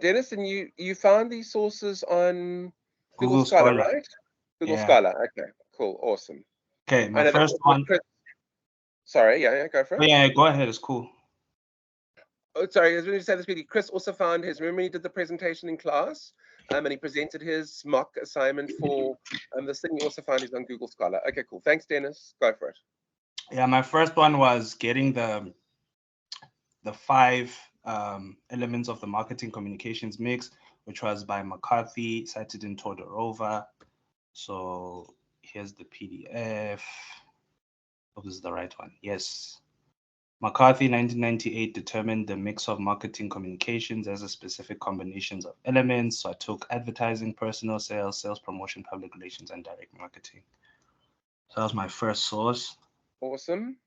Dennis, and you found these sources on
Google
Scholar,
Scholar,
right? Google
yeah.
Scholar. Okay, cool, awesome.
Okay, my first one.
Sorry, yeah, go for it.
Oh, yeah, go ahead. It's cool.
Oh, sorry, I was going to say this quickly. Chris also found his. Remember, he did the presentation in class, and he presented his mock assignment for this thing. He also found his on Google Scholar. Okay, cool. Thanks, Dennis. Go for it.
Yeah, my first one was getting the 5 elements of the marketing communications mix, which was by McCarthy, cited in Todorova. So here's the PDF. Hope this is the right one. Yes. McCarthy, 1998, determined the mix of marketing communications as a specific combinations of elements. So I took advertising, personal sales, sales promotion, public relations, and direct marketing. So that was my first source.
Awesome.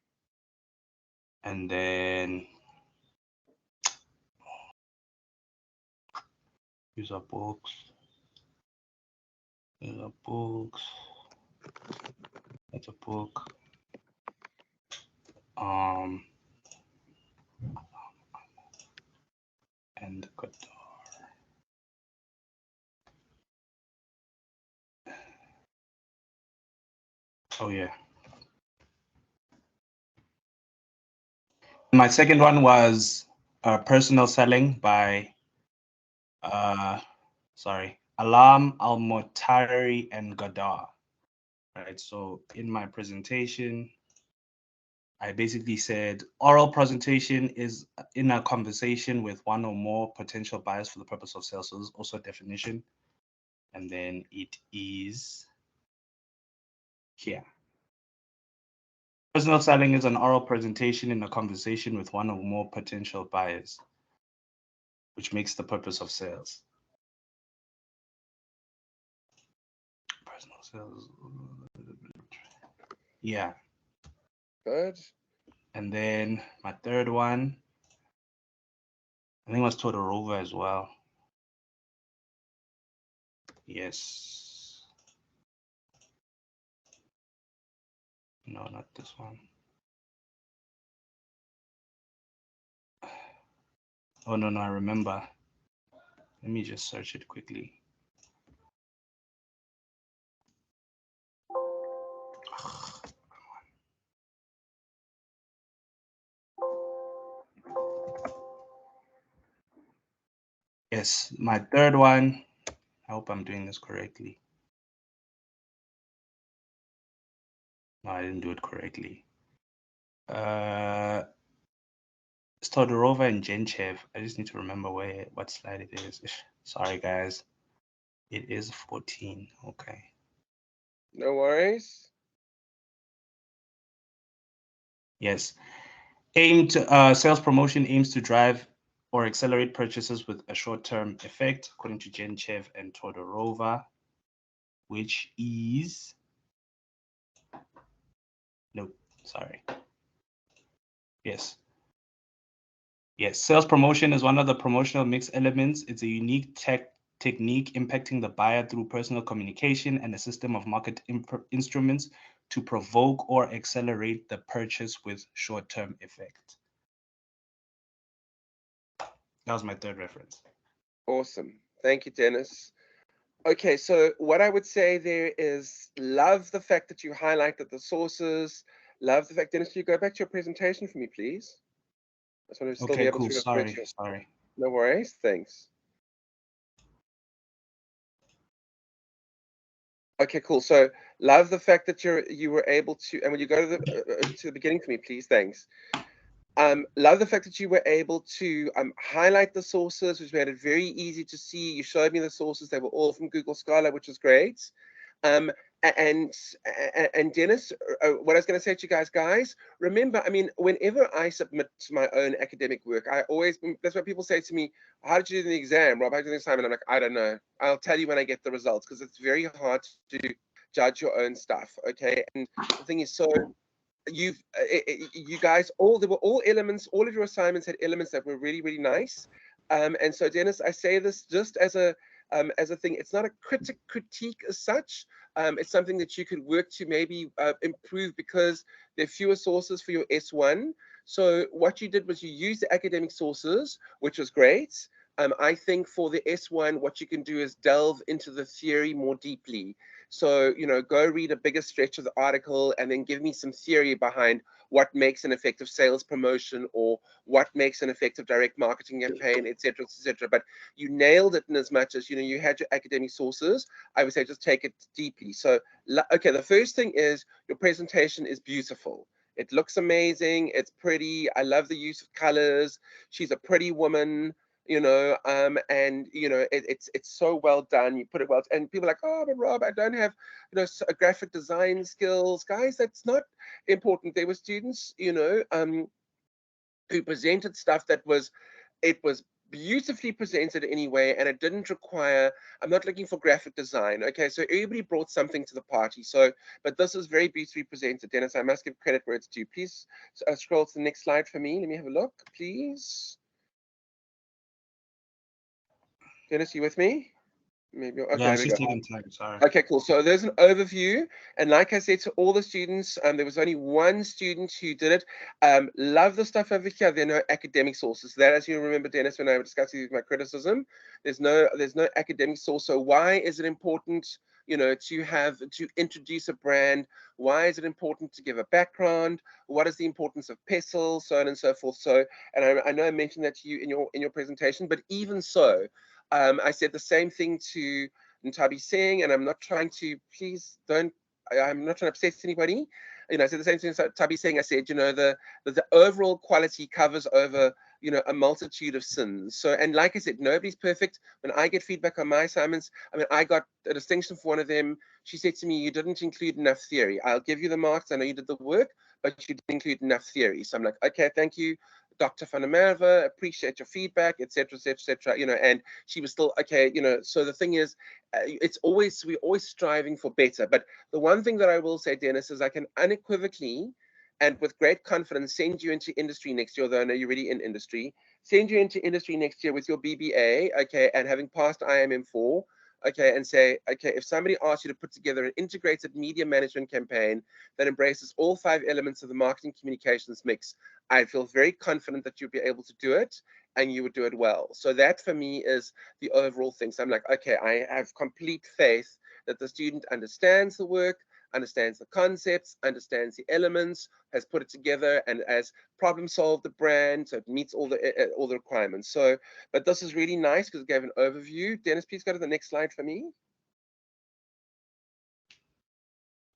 And then these are books. These are books. That's a book. And Godard. Oh yeah. My second one was Personal Selling by Alam, Al-Motari, and Godard. Right. So in my presentation, I basically said oral presentation is in a conversation with one or more potential buyers for the purpose of sales. So this is also a definition. And then it is here. Personal selling is an oral presentation in a conversation with one or more potential buyers, which makes the purpose of sales. Personal sales. Yeah.
Good.
And then my third one, I think it was Todorova as well. Yes. No, not this one. Oh, no, I remember. Let me just search it quickly. Yes, my third one. I hope I'm doing this correctly. No, I didn't do it correctly. Todorova and Genchev. I just need to remember what slide it is. Sorry, guys. It is 14. Okay.
No worries.
Yes. Sales promotion aims to drive or accelerate purchases with a short-term effect, according to Genchev and Todorova, which is sorry. Yes. Sales promotion is one of the promotional mix elements. It's a unique technique impacting the buyer through personal communication and a system of market instruments to provoke or accelerate the purchase with short-term effect. That was my third reference.
Awesome. Thank you, Dennis. Okay, so what I would say there is love the fact that you highlighted the sources. Love the fact, Dennis, can you go back to your presentation for me, please? I just want to still be
Okay,
able
cool.
to
Sorry.
No worries. Thanks. Okay, cool. So love the fact that you were able to, and when you go to the beginning for me, please. Thanks. Love the fact that you were able to highlight the sources, which made it very easy to see. You showed me the sources; they were all from Google Scholar, which was great. And Dennis, what I was going to say to you guys, remember, I mean, whenever I submit my own academic work, that's what people say to me, how did you do the exam, Rob? How did you do the assignment? I'm like, I don't know. I'll tell you when I get the results, because it's very hard to judge your own stuff, okay? And the thing is, so you guys, there were all elements, all of your assignments had elements that were really, really nice. And so, Dennis, I say this just as a thing. It's not a critique as such. It's something that you could work to maybe improve, because there are fewer sources for your S1. So what you did was you used the academic sources, which was great. I think for the S1, what you can do is delve into the theory more deeply. So, go read a bigger stretch of the article and then give me some theory behind what makes an effective sales promotion, or what makes an effective direct marketing campaign, etc., etc. But you nailed it in as much as, you had your academic sources. I would say just take it deeply. So, okay, the first thing is your presentation is beautiful. It looks amazing. It's pretty. I love the use of colors. She's a pretty woman. And it's so well done. You put it well, and people are like, oh, but Rob, I don't have a graphic design skills. Guys, that's not important. There were students who presented stuff that was beautifully presented anyway, and it didn't require, I'm not looking for graphic design. Okay, so everybody brought something to the party. So, but this is very beautifully presented. Dennis, I must give credit where it's due. Please scroll to the next slide for me. Let me have a look, please. Dennis, you with me? Maybe. Okay,
Yeah,
there we
she's
go.
taking time. Sorry.
Okay, cool. So there's an overview, and like I said to all the students, there was only one student who did it. Love the stuff over here. There are no academic sources. That, as you remember, Dennis, when I was discussing my criticism, there's no academic source. So why is it important, to introduce a brand? Why is it important to give a background? What is the importance of PESTLE, so on and so forth? So, and I know I mentioned that to you in your presentation, but even so. I said the same thing to Ntabi Singh, and I'm not trying to, I'm not trying to upset anybody. I said the same thing Tabi's saying. I said, the overall quality covers over, a multitude of sins. So, and like I said, nobody's perfect. When I get feedback on my assignments, I mean, I got a distinction for one of them. She said to me, you didn't include enough theory. I'll give you the marks. I know you did the work, but you didn't include enough theory. So I'm like, okay, thank you, Dr. van der Merwe, appreciate your feedback, etc., etc., etc. And she was still okay, so the thing is, we're always striving for better. But the one thing that I will say, Dennis, is I can unequivocally and with great confidence send you into industry next year, although I know you're already in industry, send you into industry next year with your BBA, okay, and having passed IMM4, okay, and say, okay, if somebody asks you to put together an integrated media management campaign that embraces all 5 elements of the marketing communications mix, I feel very confident that you'll be able to do it, and you would do it well. So that for me is the overall thing. So I'm like, okay, I have complete faith that the student understands the work, understands the concepts, understands the elements, has put it together, and has problem solved the brand, so it meets all the requirements. So, but this is really nice because it gave an overview. Dennis, please go to the next slide for me.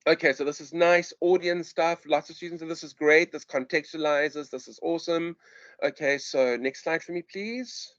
Okay, so this is nice audience stuff. Lots of students, and this is great. This contextualizes. This is awesome. Okay, so next slide for me, please.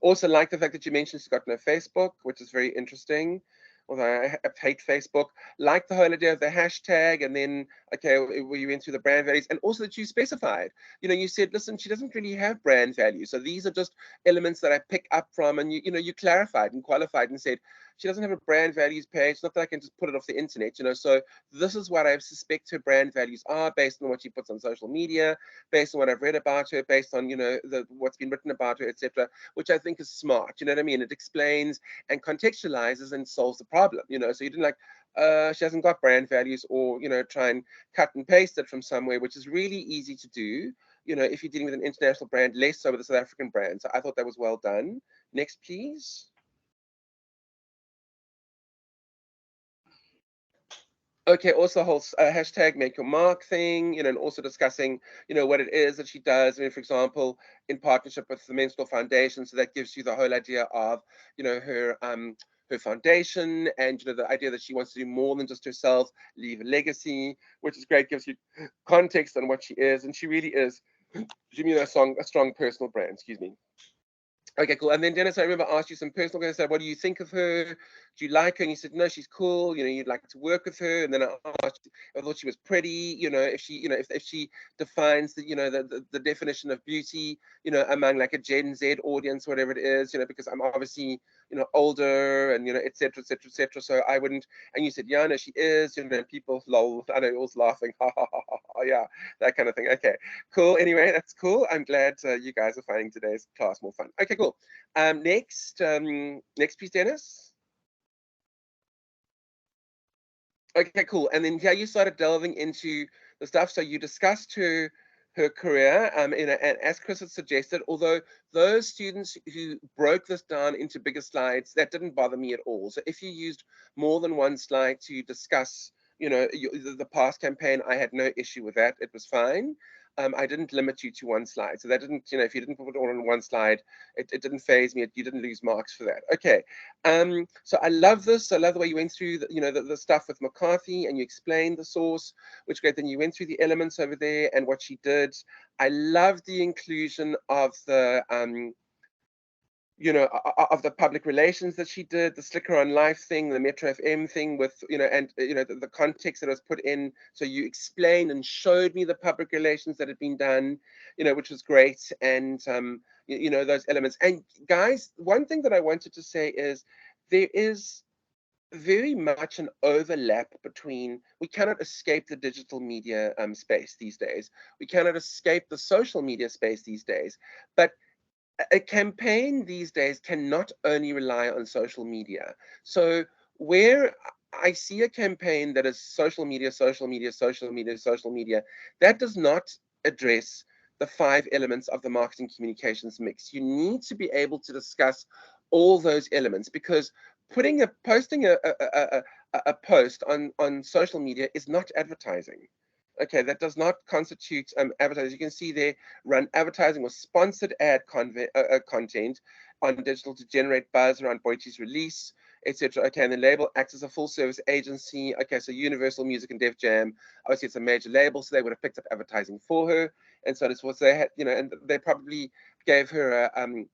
Also like the fact that you mentioned she's got no Facebook, which is very interesting. Although I hate Facebook, like the whole idea of the hashtag, and then, okay, we went through the brand values, and also that you specified, you said, listen, she doesn't really have brand values. So these are just elements that I pick up from, and you clarified and qualified and said, she doesn't have a brand values page. It's not that I can just put it off the internet, so this is what I suspect her brand values are based on what she puts on social media, based on what I've read about her, based on, what's been written about her, etc., which I think is smart. You know what I mean? It explains and contextualizes and solves the problem, so you didn't like, she hasn't got brand values, or, try and cut and paste it from somewhere, which is really easy to do, if you're dealing with an international brand, less so with a South African brand. So I thought that was well done. Next, please. Okay, also whole hashtag make your mark thing, and also discussing, what it is that she does. I mean, for example, in partnership with the Menstrual Foundation, so that gives you the whole idea of, her foundation, and the idea that she wants to do more than just herself, leave a legacy, which is great, gives you context on what she is, and she really is, a strong personal brand. Excuse me. Okay, cool. And then Dennis, I remember I asked you some personal questions. I said, what do you think of her? Do you like her? And you said, no, she's cool. You'd like to work with her. And then I asked, I thought she was pretty. If she, if she defines the, the definition of beauty, among like a Gen Z audience, whatever it is, because I'm obviously, older, and et cetera, et cetera, et cetera. So I wouldn't. And you said, yeah, no, she is. People, lol. I know you're all laughing. Ha ha ha ha. Yeah, that kind of thing. Okay, cool. Anyway, that's cool. I'm glad you guys are finding today's class more fun. Okay, cool. Next piece, Dennis. Okay, cool. And then you started delving into the stuff. So you discussed her career, and as Chris had suggested, although those students who broke this down into bigger slides, that didn't bother me at all. So if you used more than one slide to discuss, the past campaign, I had no issue with that. It was fine. I didn't limit you to one slide. So that didn't, if you didn't put it all on one slide, it didn't phase me. You didn't lose marks for that. Okay. So I love this. I love the way you went through the stuff with McCarthy, and you explained the source, which great. Then you went through the elements over there and what she did. I love the inclusion of the of the public relations that she did, the Slicker on Life thing, the Metro FM thing, with and the context that was put in. So you explained and showed me the public relations that had been done, which was great, and those elements. And guys, one thing that I wanted to say is there is very much an overlap between, we cannot escape the digital media space these days. We cannot escape the social media space these days, but a campaign these days can not only rely on social media. So where I see a campaign that is social media, social media, social media, social media, that does not address the 5 elements of the marketing communications mix. You need to be able to discuss all those elements, because posting a post on social media is not advertising. Okay, that does not constitute advertising. You can see there, run advertising or sponsored ad content on digital to generate buzz around Boiti's release, etc. Okay, and the label acts as a full service agency. Okay, so Universal Music and Def Jam, obviously it's a major label, so they would have picked up advertising for her, and so this was they had, you know, and they probably gave her an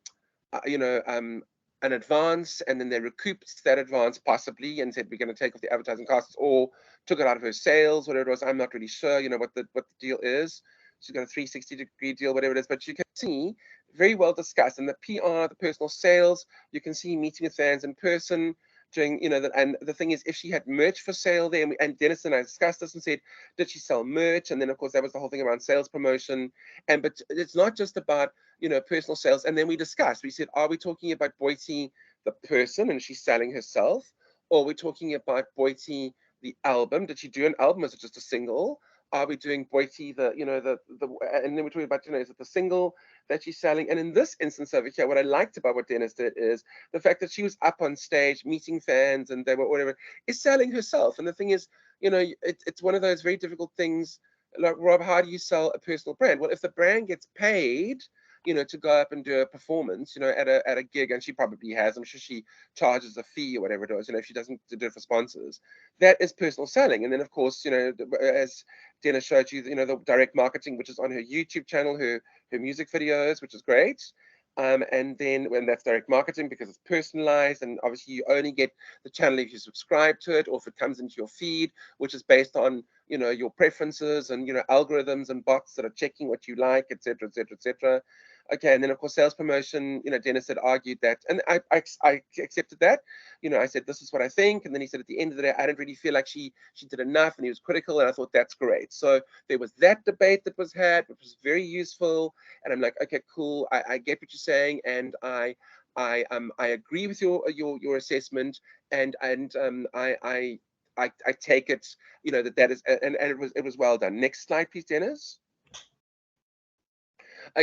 advance, and then they recouped that advance possibly and said we're going to take off the advertising costs, or took it out of her sales, whatever it was. I'm not really sure, you know, what the deal is. She's got a 360-degree deal, whatever it is, but you can see very well discussed. And the PR, the personal sales, you can see meeting with fans in person, doing, you know, and the thing is, if she had merch for sale there, and Dennis and I discussed this and said, did she sell merch? And then of course that was the whole thing around sales promotion. But it's not just about, you know, personal sales. And then we discussed, we said, are we talking about Boity the person and she's selling herself, or are we talking about Boity the album? Did she do an album? Is it just a single? Are we doing Boity the, you know, and then we're talking about, you know, is it the single that she's selling? And in this instance over here, what I liked about what Dennis did is the fact that she was up on stage meeting fans and they were whatever, is selling herself. And the thing is, you know, it's one of those very difficult things. Like, Rob, how do you sell a personal brand? Well, if the brand gets paid, you know, to go up and do a performance, you know, at a gig, and she probably has, I'm sure she charges a fee or whatever it is, you know, if she doesn't do it for sponsors, that is personal selling. And then of course, you know, as Dennis showed you, you know, the direct marketing, which is on her YouTube channel, her music videos, which is great. And then when that's direct marketing, because it's personalized, and obviously you only get the channel if you subscribe to it, or if it comes into your feed, which is based on, you know, your preferences and, you know, algorithms and bots that are checking what you like, etc., etc., etc. Okay, and then of course sales promotion, you know, Dennis had argued that, and I accepted that. You know, I said this is what I think, and then he said at the end of the day I didn't really feel like she did enough, and he was critical, and I thought that's great. So there was that debate that was had, which was very useful, and I'm like, okay, cool, I get what you're saying, and I agree with your assessment, and I take it, you know, that is, and it was well done. Next slide, please, Dennis.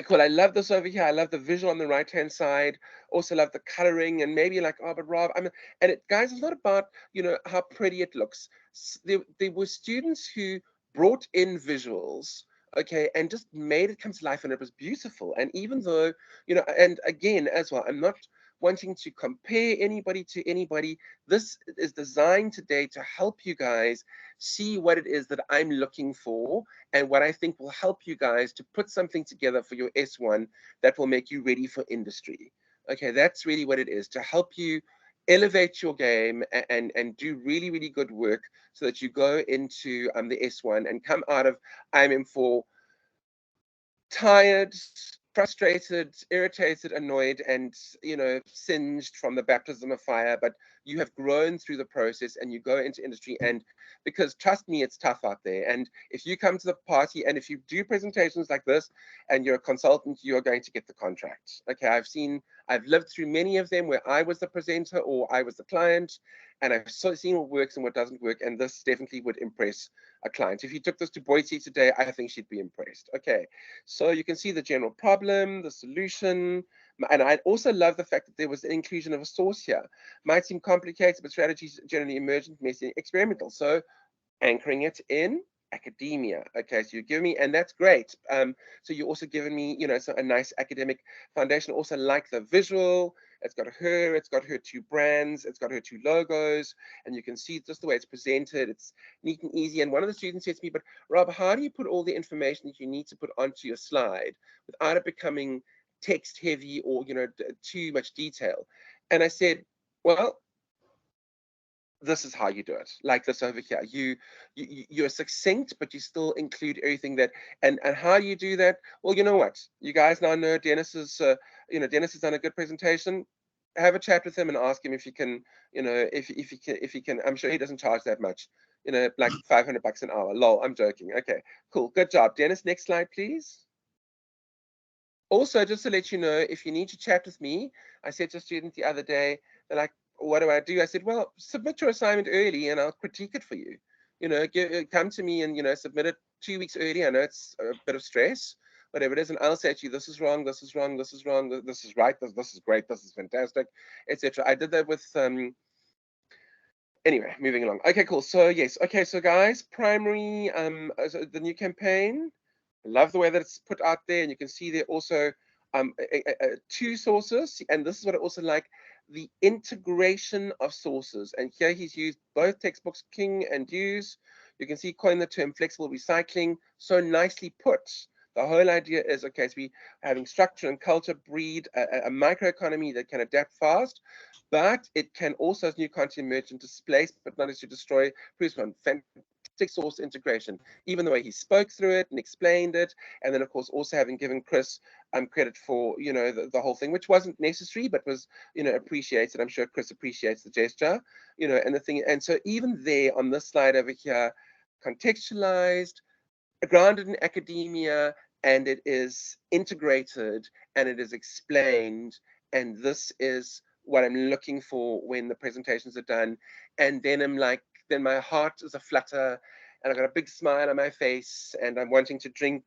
Cool. I love this over here. I love the visual on the right-hand side. Also love the coloring, and maybe like, oh, but Rob, and it, guys, it's not about, you know, how pretty it looks. There were students who brought in visuals, okay, and just made it come to life, and it was beautiful. And even though, you know, and again, as well, I'm not wanting to compare anybody to anybody. This is designed today to help you guys see what it is that I'm looking for, and what I think will help you guys to put something together for your S1 that will make you ready for industry. Okay, that's really what it is, to help you elevate your game and do really, really good work so that you go into the S1 and come out of IMM4 tired, frustrated, irritated, annoyed, and, you know, singed from the baptism of fire. But you have grown through the process, and you go into industry, and because trust me, it's tough out there. And if you come to the party and if you do presentations like this and you're a consultant, you are going to get the contract. Okay, I've lived through many of them where I was the presenter or I was the client, and I've seen what works and what doesn't work, and this definitely would impress a client. If you took this to Boity today, I think she'd be impressed. Okay, so you can see the general problem, the solution, and I also love the fact that there was an inclusion of a source here. Might seem complicated, but strategies generally emergent, messy, experimental. So anchoring it in academia. Okay, so you give me, and that's great. So you also given me, you know, so a nice academic foundation. Also like the visual. It's got her two brands, it's got her two logos, and you can see just the way it's presented. It's neat and easy. And one of the students said to me, but Rob, how do you put all the information that you need to put onto your slide without it becoming text heavy or, you know, too much detail? And I said, well, this is how you do it, like this over here. You're succinct, but you still include everything that, and how you do that. Well, you know what, you guys now know Dennis is, you know, Dennis has done a good presentation. Have a chat with him and ask him if he can, you know, if he can. I'm sure he doesn't charge that much, you know, like $500 an hour. Lol, I'm joking. Okay, cool, good job, Dennis. Next slide, please. Also, just to let you know, if you need to chat with me, I said to a student the other day, they're like, what do I do? I said, well, submit your assignment early and I'll critique it for you. You know, come to me and, you know, submit it 2 weeks early. I know it's a bit of stress, whatever it is, and I'll say to you, this is wrong, this is wrong, this is wrong, this is right, this is great, this is fantastic, etc. I did that with, anyway, moving along. Okay, cool. So yes, okay, so guys, primary, so the new campaign, I love the way that it's put out there, and you can see there also 2 sources, and this is what I also like. the integration of sources. And here he's used both textbooks, King and Hughes. You can see coin the term flexible recycling, so nicely put. The whole idea is, okay, so we having structure and culture breed a microeconomy that can adapt fast, but it can also, as new content emerge, and displace, but not as to destroy. Previous one, fantastic source integration, even the way he spoke through it and explained it, and then of course also having given Chris credit for, you know, the whole thing, which wasn't necessary, but was, you know, appreciated. I'm sure Chris appreciates the gesture, you know, and the thing, and so even there on this slide over here, contextualized, grounded in academia, and it is integrated and it is explained, and this is what I'm looking for when the presentations are done. And then I'm like, then my heart is a flutter and I've got a big smile on my face and I'm wanting to drink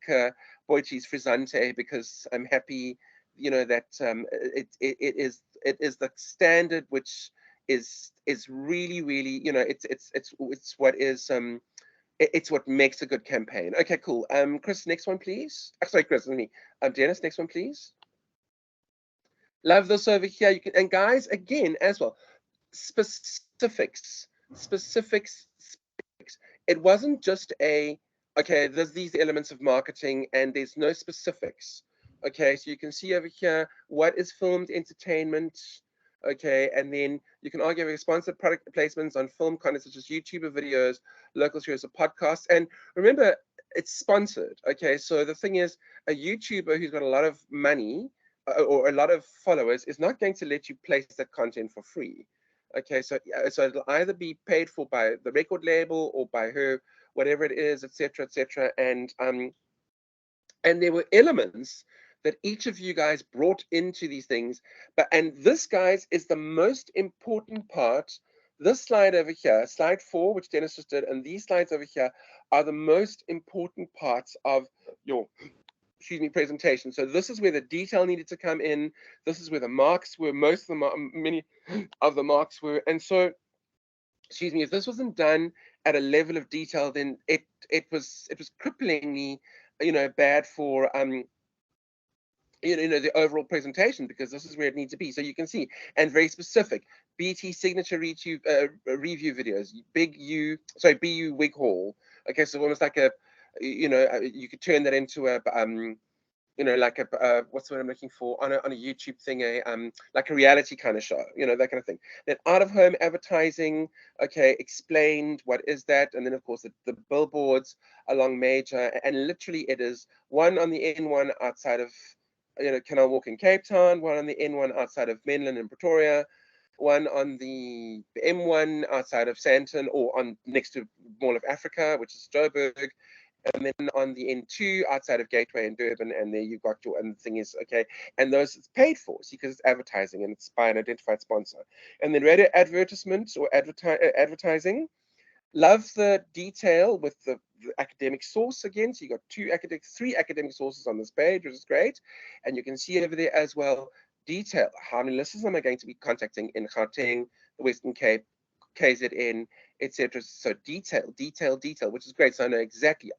Boity's Frizzante because I'm happy, you know, that it is the standard which is really, really, you know, it's what is it's what makes a good campaign. Okay, cool. Chris, next one, please. Sorry, Chris, me. Dennis, next one, please. Love this over here. You can, and guys, again, as well, specifics. It wasn't just a, okay, there's these elements of marketing and there's no specifics. Okay, so you can see over here, what is filmed entertainment? Okay, and then you can argue with sponsored product placements on film content such as YouTuber videos, local shows, or podcasts. And remember, it's sponsored. Okay, so the thing is, a YouTuber who's got a lot of money or a lot of followers is not going to let you place that content for free. Okay, so it'll either be paid for by the record label or by her, whatever it is, etc., etc. And there were elements that each of you guys brought into these things. And this, guys, is the most important part. This slide over here, slide 4, which Dennis just did, and these slides over here are the most important parts of your, excuse me, presentation. So this is where the detail needed to come in. This is where the marks were, many of the marks were. And so, excuse me, if this wasn't done at a level of detail, then it was cripplingly, you know, bad for you know, the overall presentation, because this is where it needs to be. So you can see, and very specific, BT signature review videos, BU wig haul. Okay, so almost like a, you know, you could turn that into a you know, like a what's the word I'm looking for, on a YouTube thing, like a reality kind of show, you know, that kind of thing. Then out of home advertising, okay, explained what is that, and then of course the billboards along major, and literally it is one on the N1 outside of, you know, Canal Walk in Cape Town, one on the N1 outside of Menlyn in Pretoria, one on the M1 outside of Sandton, or on next to Mall of Africa, which is Joburg, and then on the N2 outside of Gateway in Durban, and there you got your, and the thing is, okay, and those it's paid for, see, because it's advertising and it's by an identified sponsor. And then radio advertisements or advertising. Love the detail with the academic source again. So you got three academic sources on this page, which is great. And you can see over there as well, detail. How many listeners am I going to be contacting in Gauteng, the Western Cape, KZN, etc. So detail, which is great. So I know exactly,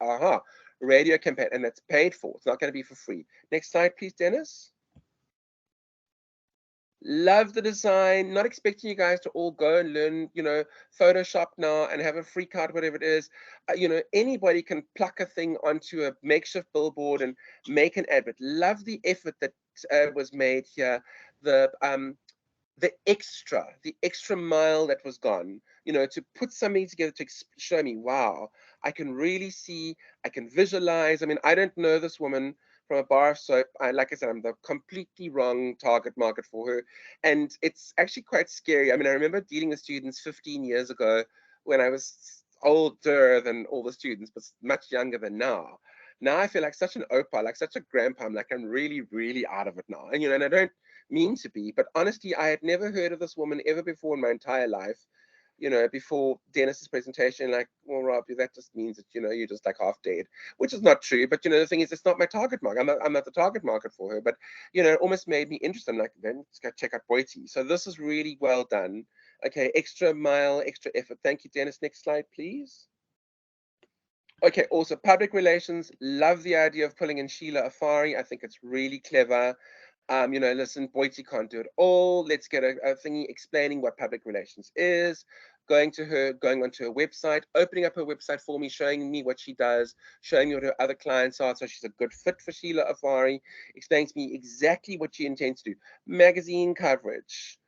radio campaign, and that's paid for. It's not going to be for free. Next slide, please, Dennis. Love the design. Not expecting you guys to all go and learn, you know, Photoshop now and have a freak out, whatever it is. You know, anybody can pluck a thing onto a makeshift billboard and make an advert. Love the effort that was made here. The extra mile that was gone, you know, to put something together to show me, wow, I can really see, I can visualize. I mean, I don't know this woman from a bar of soap. Like I said, I'm the completely wrong target market for her. And it's actually quite scary. I mean, I remember dealing with students 15 years ago when I was older than all the students, but much younger than now. Now I feel like such an opa, like such a grandpa. I'm like, I'm really, really out of it now. And, you know, and I don't mean to be, but honestly, I had never heard of this woman ever before in my entire life. You know, before Dennis's presentation, like, well, Rob, that just means that, you know, you're just like half dead, which is not true. But, you know, the thing is, it's not my target market. I'm not the target market for her. But, you know, it almost made me interested. I'm like, then let's go check out Boity. So this is really well done. Okay, extra mile, extra effort. Thank you, Dennis. Next slide, please. Okay, also public relations. Love the idea of pulling in Sheila Afari. I think it's really clever. You know, listen, Boiti can't do it all. Let's get a thingy explaining what public relations is. Going onto her website, opening up her website for me, showing me what she does, showing me what her other clients are, so she's a good fit for Sheila Afari, explains to me exactly what she intends to do. Magazine coverage,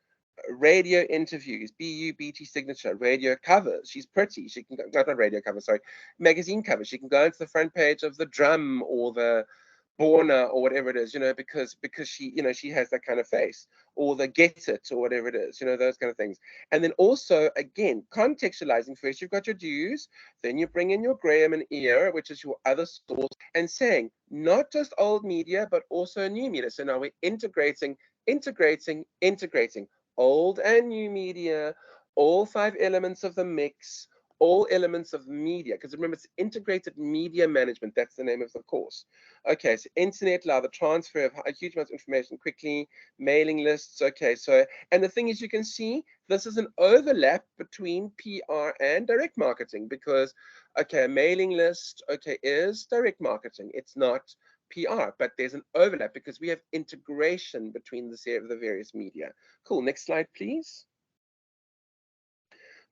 radio interviews, BT signature, radio covers. She's pretty. She can go, not radio cover, sorry, magazine covers. She can go into the front page of the Drum or the Borna or whatever it is, you know, because she, you know, she has that kind of face, or the Get It or whatever it is, you know, those kind of things. And then also, again, contextualizing. First, you've got your dues, then you bring in your Graham and Ear, which is your other source, and saying not just old media, but also new media. So now we're integrating old and new media, all 5 elements of the mix, all elements of media, because remember, it's integrated media management. That's the name of the course. Okay, so internet, allow the transfer of a huge amount of information quickly, mailing lists. Okay, so, and the thing is, you can see this is an overlap between PR and direct marketing, because, okay, a mailing list, okay, is direct marketing. It's not PR, but there's an overlap because we have integration between the various media. Cool, next slide, please.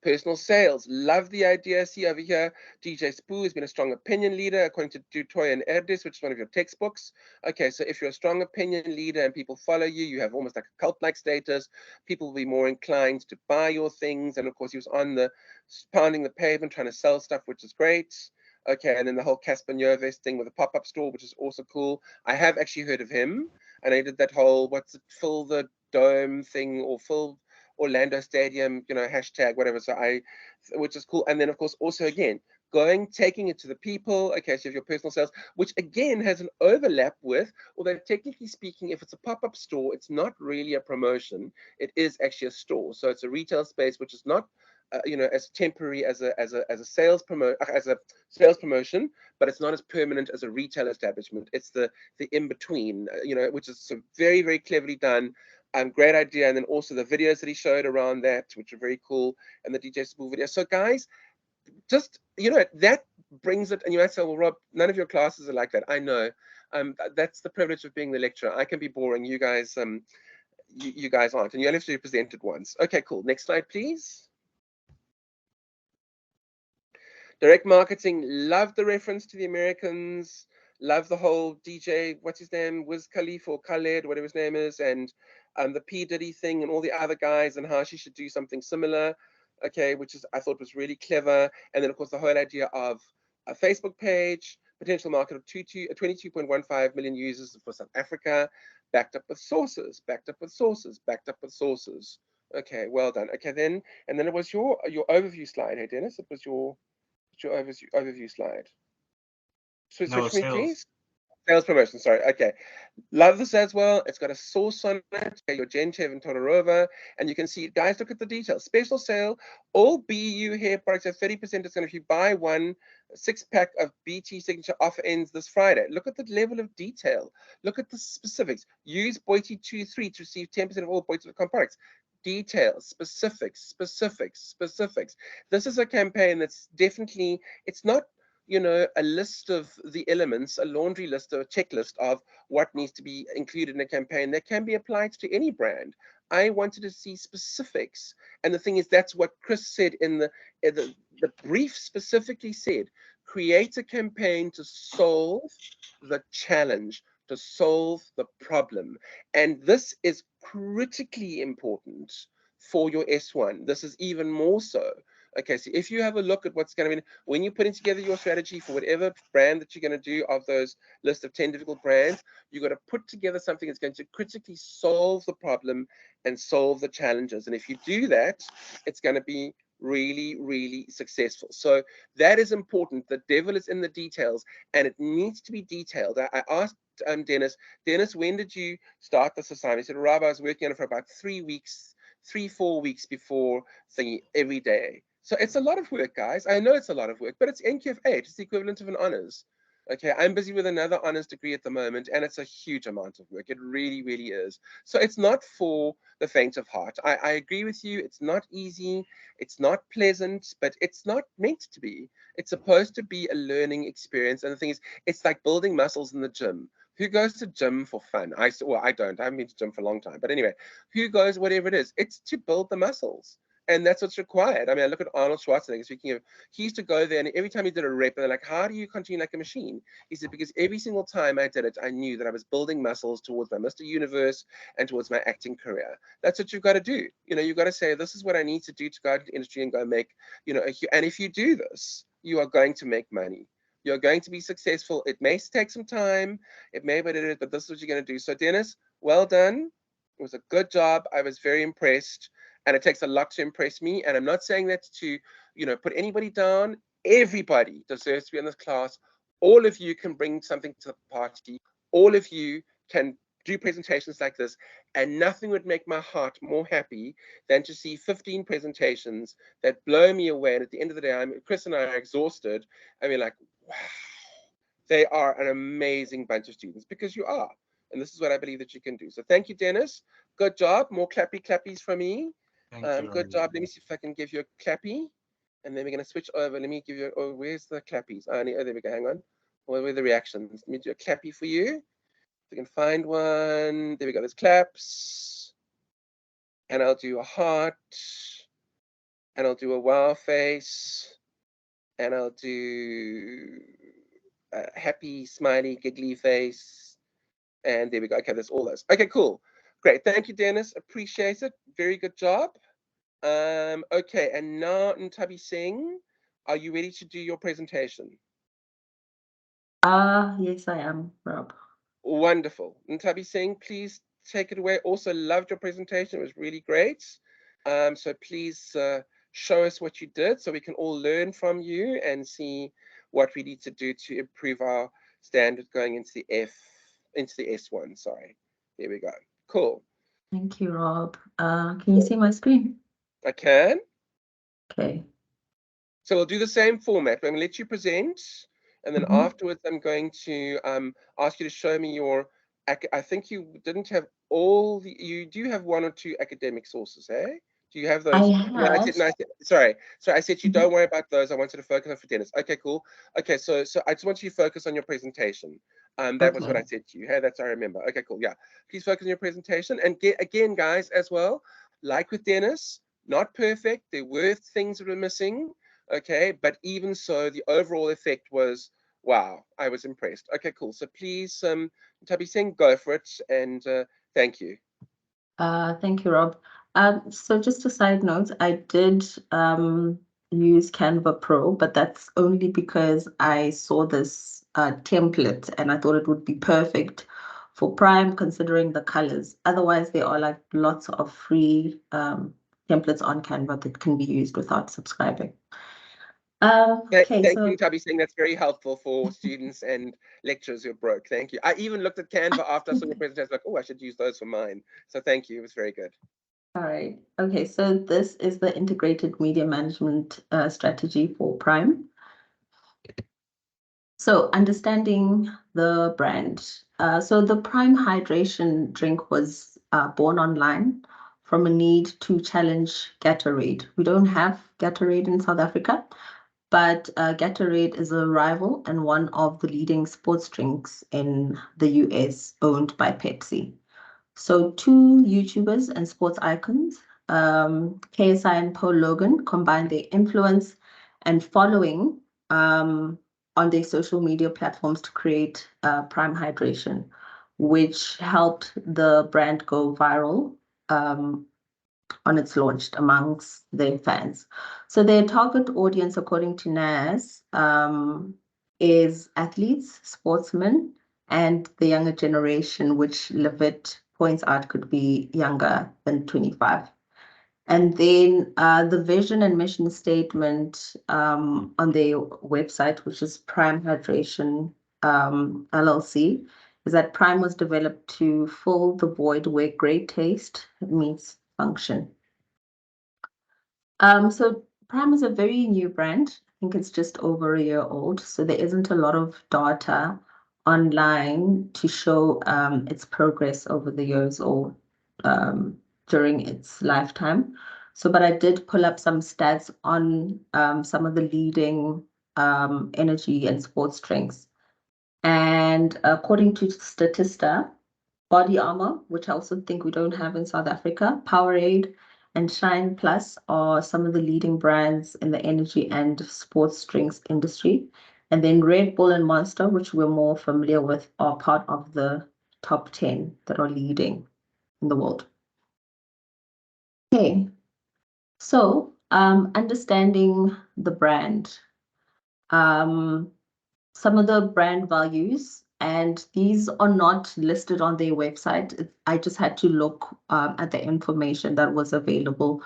Personal sales, love the idea. See over here, DJ Spoo has been a strong opinion leader, according to Dutoy and Erdis, which is one of your textbooks. Okay, so if you're a strong opinion leader and people follow you, you have almost like a cult-like status. People will be more inclined to buy your things. And of course, he was on the pounding the pavement, trying to sell stuff, which is great. Okay, and then the whole Casper Njoves thing with a pop-up store, which is also cool. I have actually heard of him, and I did that whole, fill the dome thing, or fill Orlando Stadium, you know, hashtag, whatever. So which is cool. And then of course, also again, taking it to the people. Okay, so you have your personal sales, which again has an overlap with, although technically speaking, if it's a pop-up store, it's not really a promotion. It is actually a store. So it's a retail space, which is not, you know, as temporary as a sales promotion, but it's not as permanent as a retail establishment. It's the in between, you know, which is so very, very cleverly done. Great idea. And then also the videos that he showed around that, which are very cool, and the DJ Spool video. So guys, just, you know, that brings it. And you might say, well, Rob, none of your classes are like that. I know. That's the privilege of being the lecturer. I can be boring. You guys, you guys aren't, and you only have to be presented once. Okay, cool. Next slide, please. Direct marketing, love the reference to the Americans, love the whole DJ, what's his name, Wiz Khalifa or Khaled, whatever his name is, and the P. Diddy thing and all the other guys, and how she should do something similar, okay, which is, I thought was really clever. And then of course the whole idea of a Facebook page, potential market of 22.15 million users for South Africa, backed up with sources. Okay, well done. Okay, then, and then it was your overview slide. Hey, Dennis, it was your overview slide. Switch
No,
me,
sales.
please. Sales promotion, sorry. Okay. Love this as well. It's got a source on it. Okay, your Genchev and Todorova. And you can see, guys, look at the details. Special sale. All BU hair products at 30% discount if you buy one 6-pack of BT signature offer ends this Friday. Look at the level of detail. Look at the specifics. Use Boiti23 to receive 10% of all Boiti.com products. Details, specifics. This is a campaign that's definitely, it's not, you know, a list of the elements, a laundry list or a checklist of what needs to be included in a campaign that can be applied to any brand. I wanted to see specifics. And the thing is, that's what Chris said in the brief specifically said, create a campaign to solve the challenge, to solve the problem. And this is critically important for your S1. This is even more so. Okay, so if you have a look at what's going to be, when you're putting together your strategy for whatever brand that you're going to do of those list of 10 difficult brands, you've got to put together something that's going to critically solve the problem and solve the challenges. And if you do that, it's going to be really, really successful. So that is important. The devil is in the details, and it needs to be detailed. I asked Dennis, when did you start this assignment? He said, Rob, I was working on it for about 3 weeks, 4 weeks before thingy every day. So it's a lot of work, guys. I know it's a lot of work, but it's NQF 8. It's the equivalent of an honors. Okay, I'm busy with another honors degree at the moment, and it's a huge amount of work. It really, really is. So it's not for the faint of heart. I agree with you. It's not easy. It's not pleasant, but it's not meant to be. It's supposed to be a learning experience. And the thing is, it's like building muscles in the gym. Who goes to gym for fun? Well, I don't. I haven't been to gym for a long time. But anyway, who goes, whatever it is, it's to build the muscles. And that's what's required. I mean, I look at Arnold Schwarzenegger, speaking of, he used to go there and every time he did a rep, and they're like, how do you continue like a machine? He said, because every single time I did it, I knew that I was building muscles towards my Mr. Universe and towards my acting career. That's what you've got to do. You know, you've got to say, this is what I need to do to go into the industry and go make, you know, and if you do this, you are going to make money. You're going to be successful. It may take some time. It may, but this is what you're going to do. So Dennis, well done. It was a good job. I was very impressed. And it takes a lot to impress me. And I'm not saying that to, you know, put anybody down. Everybody deserves to be in this class. All of you can bring something to the party. All of you can do presentations like this. And nothing would make my heart more happy than to see 15 presentations that blow me away. And at the end of the day, Chris and I are exhausted. I mean, like, wow, they are an amazing bunch of students, because you are. And this is what I believe that you can do. So thank you, Dennis. Good job. More clappies from me. Good job. Let me see if I can give you a clappy. And then we're going to switch over. Let me give you, oh, where's the clappies? Oh, there we go. Hang on. Where are the reactions? Let me do a clappy for you. If we can find one. There we go. There's claps. And I'll do a heart. And I'll do a wow face. And I'll do a happy, smiley, giggly face. And there we go. Okay, that's all those. Okay, cool. Great. Thank you, Dennis. Appreciate it. Very good job. Okay, and now Ntabi Singh, are you ready to do your presentation?
Yes, I am, Rob.
Wonderful. Ntabi Singh, please take it away. Also loved your presentation. It was really great. So please show us what you did so we can all learn from you and see what we need to do to improve our standard going into the S1, sorry. There we go. Cool.
Thank you, Rob. Can you see my screen?
I can.
Okay.
So we'll do the same format. I'm going to let you present, and then afterwards I'm going to ask you to show me your, I think you didn't have all the, you do have one or two academic sources, eh? Do you have those?
I have.
No, sorry, I said you don't worry about those. I wanted to focus on for Dennis. Okay, cool. Okay, so I just want you to focus on your presentation. That was what I said to you. Hey, that's I remember. Okay, cool. Yeah, please focus on your presentation. And again, guys, as well, like with Dennis, not perfect. There were things that were missing. Okay, but even so, the overall effect was, wow, I was impressed. Okay, cool. So please, Ntabi Singh, go for it, and thank you.
Thank you, Rob. So just a side note, I did use Canva Pro, but that's only because I saw this template and I thought it would be perfect for Prime, considering the colors. Otherwise, there are like lots of free templates on Canva that can be used without subscribing.
Thank you, Ntabi Singh. That's very helpful for students and lecturers who are broke. Thank you. I even looked at Canva after I saw your presentation, like, oh, I should use those for mine. So thank you. It was very good.
All right. Okay, so this is the integrated media management strategy for Prime. So understanding the brand. So the Prime hydration drink was born online from a need to challenge Gatorade. We don't have Gatorade in South Africa, but Gatorade is a rival and one of the leading sports drinks in the US, owned by Pepsi. So two YouTubers and sports icons, KSI and Paul Logan, combined their influence and following on their social media platforms to create Prime Hydration, which helped the brand go viral on its launch amongst their fans. So their target audience, according to NAS, is athletes, sportsmen, and the younger generation, which Levitt points out could be younger than 25. And then the vision and mission statement on their website, which is Prime Hydration LLC, is that Prime was developed to fill the void where great taste meets function. So Prime is a very new brand. I think it's just over a year old, so there isn't a lot of data online to show its progress over the years or during its lifetime. So, but I did pull up some stats on some of the leading energy and sports drinks. And according to Statista, Body Armor, which I also think we don't have in South Africa, Powerade, and Shine Plus are some of the leading brands in the energy and sports drinks industry. And then Red Bull and Monster, which we're more familiar with, are part of the top 10 that are leading in the world. Okay, so understanding the brand. Some of the brand values, and these are not listed on their website. I just had to look at the information that was available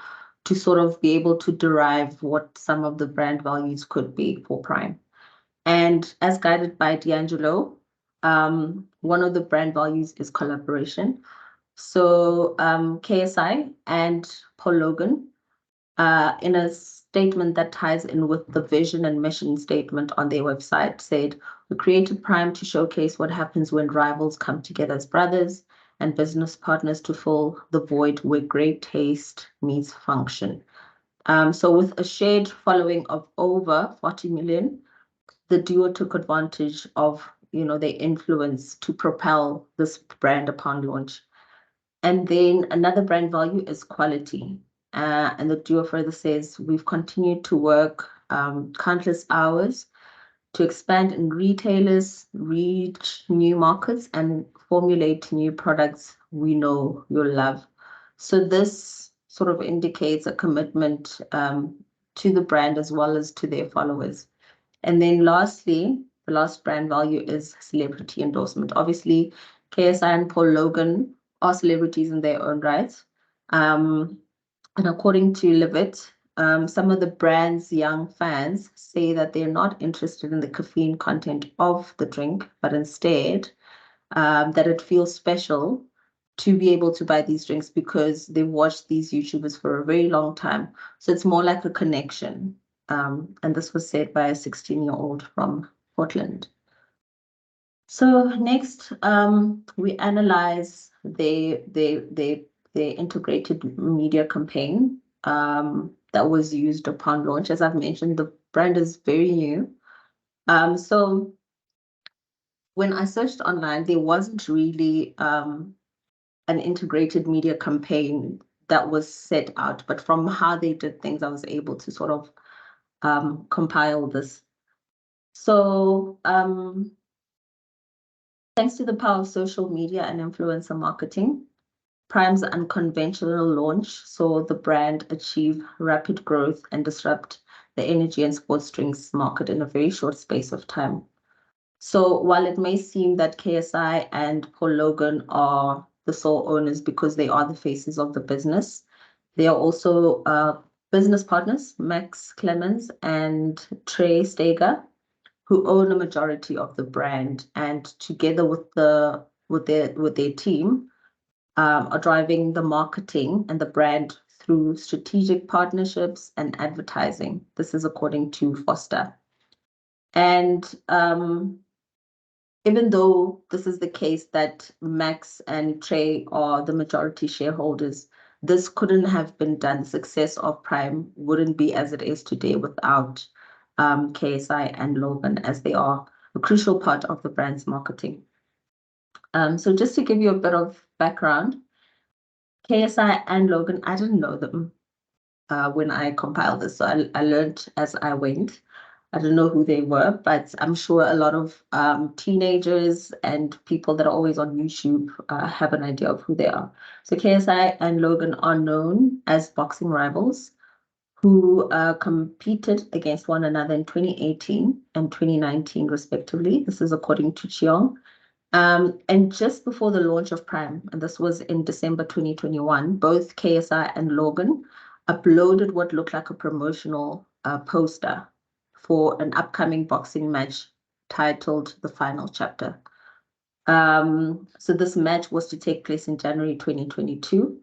to sort of be able to derive what some of the brand values could be for Prime. And as guided by D'Angelo, one of the brand values is collaboration. So KSI and Paul Logan, in a statement that ties in with the vision and mission statement on their website, said, "We created Prime to showcase what happens when rivals come together as brothers and business partners to fill the void where great taste meets function." So with a shared following of over 40 million, the duo took advantage of their influence to propel this brand upon launch. And then another brand value is quality. And the duo further says, "We've continued to work countless hours to expand in retailers, reach new markets, and formulate new products we know you'll love." So this sort of indicates a commitment to the brand as well as to their followers. And then lastly, the last brand value is celebrity endorsement. Obviously, KSI and Paul Logan are celebrities in their own right. And according to Levitt, some of the brand's young fans say that they're not interested in the caffeine content of the drink, but instead that it feels special to be able to buy these drinks because they've watched these YouTubers for a very long time. So it's more like a connection. And this was said by a 16-year-old from Portland. So next, we analyze the integrated media campaign that was used upon launch. As I've mentioned, the brand is very new. So when I searched online, there wasn't really an integrated media campaign that was set out, but from how they did things, I was able to sort of compile this. So thanks to the power of social media and influencer marketing, Prime's unconventional launch saw the brand achieve rapid growth and disrupt the energy and sports drinks market in a very short space of time. So while it may seem that KSI and Paul Logan are the sole owners because they are the faces of the business, they are also business partners, Max Clemens and Trey Steger, who own a majority of the brand, and together with their team, are driving the marketing and the brand through strategic partnerships and advertising. This is according to Foster. And even though this is the case that Max and Trey are the majority shareholders, this couldn't have been done. The success of Prime wouldn't be as it is today without KSI and Logan, as they are a crucial part of the brand's marketing. So just to give you a bit of background, KSI and Logan, I didn't know them when I compiled this, so I learned as I went. I don't know who they were, but I'm sure a lot of teenagers and people that are always on YouTube have an idea of who they are. So KSI and Logan are known as boxing rivals who competed against one another in 2018 and 2019, respectively. This is according to Cheong. And just before the launch of Prime, and this was in December 2021, both KSI and Logan uploaded what looked like a promotional poster for an upcoming boxing match titled The Final Chapter. So this match was to take place in January 2022,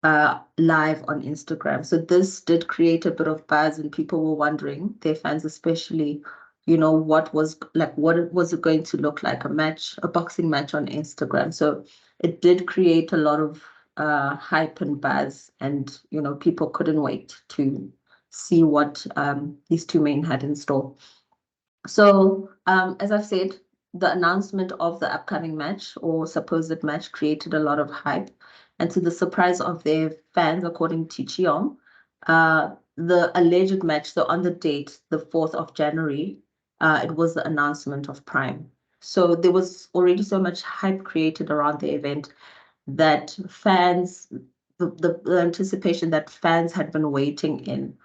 live on Instagram. So this did create a bit of buzz, and people were wondering, their fans especially, what was it going to look like, a boxing match on Instagram. So it did create a lot of hype and buzz, and people couldn't wait to see what these two men had in store. So as I've said, the announcement of the upcoming match or supposed match created a lot of hype. And to the surprise of their fans, according to Cheom, the alleged match, so on the date, the 4th of January, it was the announcement of Prime. So there was already so much hype created around the event that fans, the anticipation that fans had been waiting in,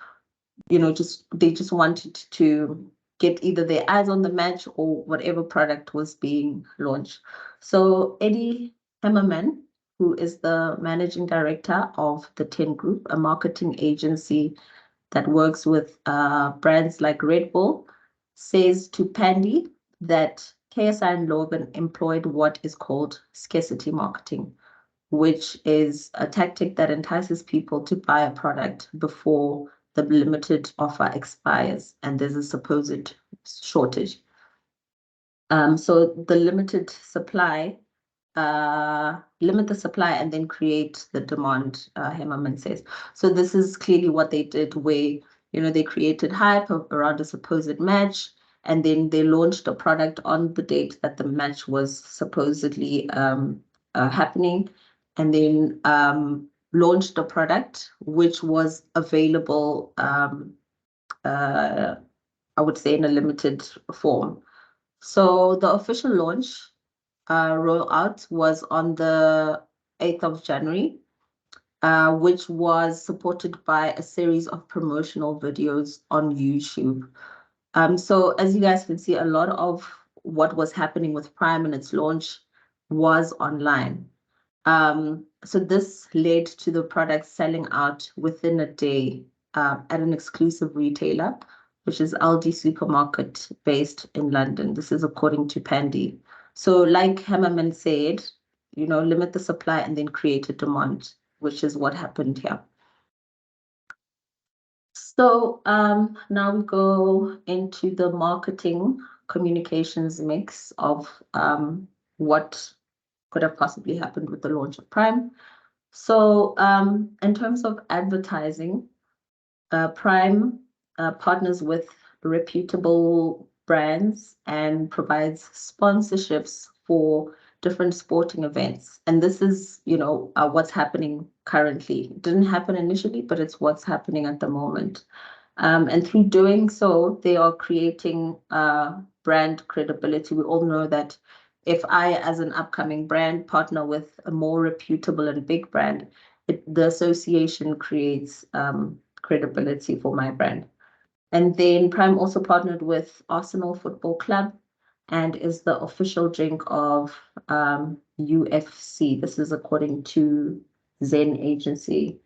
they just wanted to get either their eyes on the match or whatever product was being launched. So Eddie Hammerman, who is the managing director of the 10 Group, a marketing agency that works with brands like Red Bull, says to Pandy that KSI and Logan employed what is called scarcity marketing, which is a tactic that entices people to buy a product before the limited offer expires and there's a supposed shortage. So the limited supply, limit the supply and then create the demand, Hammerman says. So this is clearly what they did, where they created hype around a supposed match, and then they launched a product on the date that the match was supposedly happening, and then launched a product which was available, I would say, in a limited form. So the official launch rollout was on the 8th of January, which was supported by a series of promotional videos on YouTube. So as you guys can see, a lot of what was happening with Prime and its launch was online. So this led to the product selling out within a day at an exclusive retailer, which is Aldi Supermarket based in London. This is according to Pandy. So like Hammerman said, limit the supply and then create a demand, which is what happened here. So now we go into the marketing communications mix of what could have possibly happened with the launch of Prime. So in terms of advertising, Prime partners with reputable brands and provides sponsorships for different sporting events. And this is, what's happening currently. It didn't happen initially, but it's what's happening at the moment. And through doing so, they are creating brand credibility. We all know that if I, as an upcoming brand, partner with a more reputable and big brand, the association creates credibility for my brand. And then Prime also partnered with Arsenal Football Club and is the official drink of UFC. This is according to Zen Agency.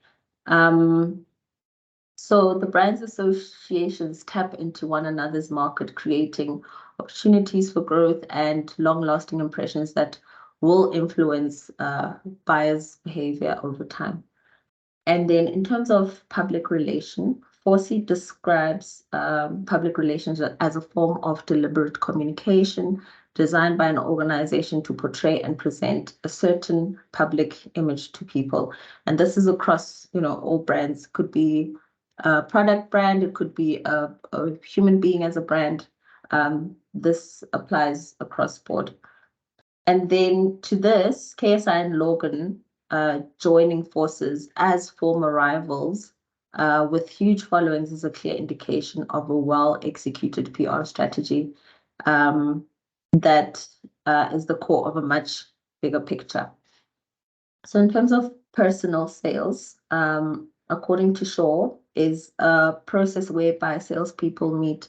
So the brands associations tap into one another's market, creating opportunities for growth and long-lasting impressions that will influence buyers' behavior over time. And then in terms of public relation, FOSI describes public relations as a form of deliberate communication designed by an organization to portray and present a certain public image to people. And this is across, all brands. Could be a product brand, it could be a human being as a brand. This applies across board. And then to this, KSI and Logan joining forces as former rivals with huge followings is a clear indication of a well-executed PR strategy that is the core of a much bigger picture. So in terms of personal sales, according to Shaw, is a process whereby salespeople meet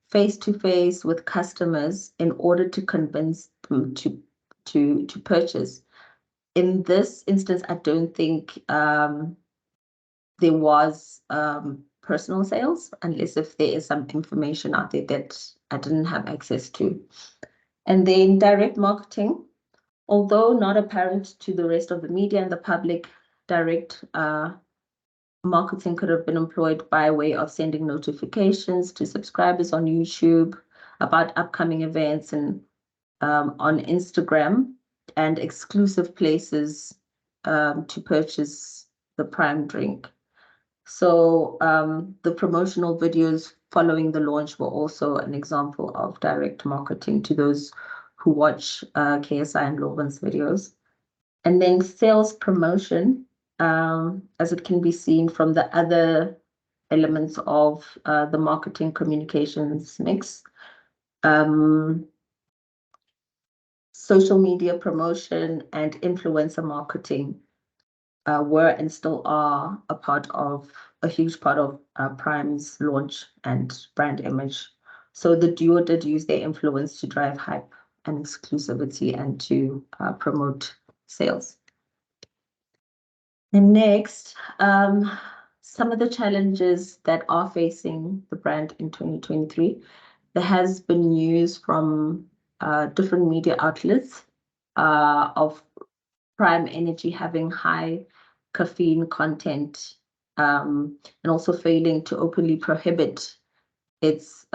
face-to-face with customers in order to convince them to purchase. In this instance, I don't think there was personal sales, unless if there is some information out there that I didn't have access to. And then direct marketing, although not apparent to the rest of the media and the public, direct marketing could have been employed by way of sending notifications to subscribers on YouTube about upcoming events and on Instagram, and exclusive places to purchase the Prime drink. So the promotional videos following the launch were also an example of direct marketing to those who watch KSI and Logan's videos. And then sales promotion, as it can be seen from the other elements of the marketing communications mix. Social media promotion and influencer marketing were and still are a huge part of Prime's launch and brand image. So the duo did use their influence to drive hype and exclusivity and to promote sales. And next, some of the challenges that are facing the brand in 2023. There has been news from different media outlets of Prime Energy having high caffeine content and also failing to openly prohibit its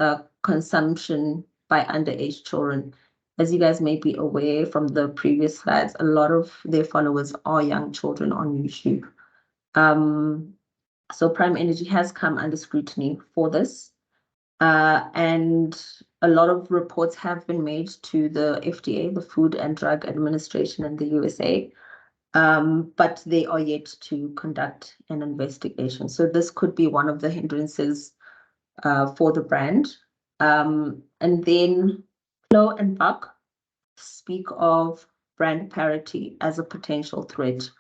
consumption by underage children. As you guys may be aware from the previous slides, a lot of their followers are young children on YouTube. So Prime Energy has come under scrutiny for this. And a lot of reports have been made to the FDA, the Food and Drug Administration in the USA, but they are yet to conduct an investigation. So this could be one of the hindrances for the brand. And then Flo and Buck speak of brand parity as a potential threat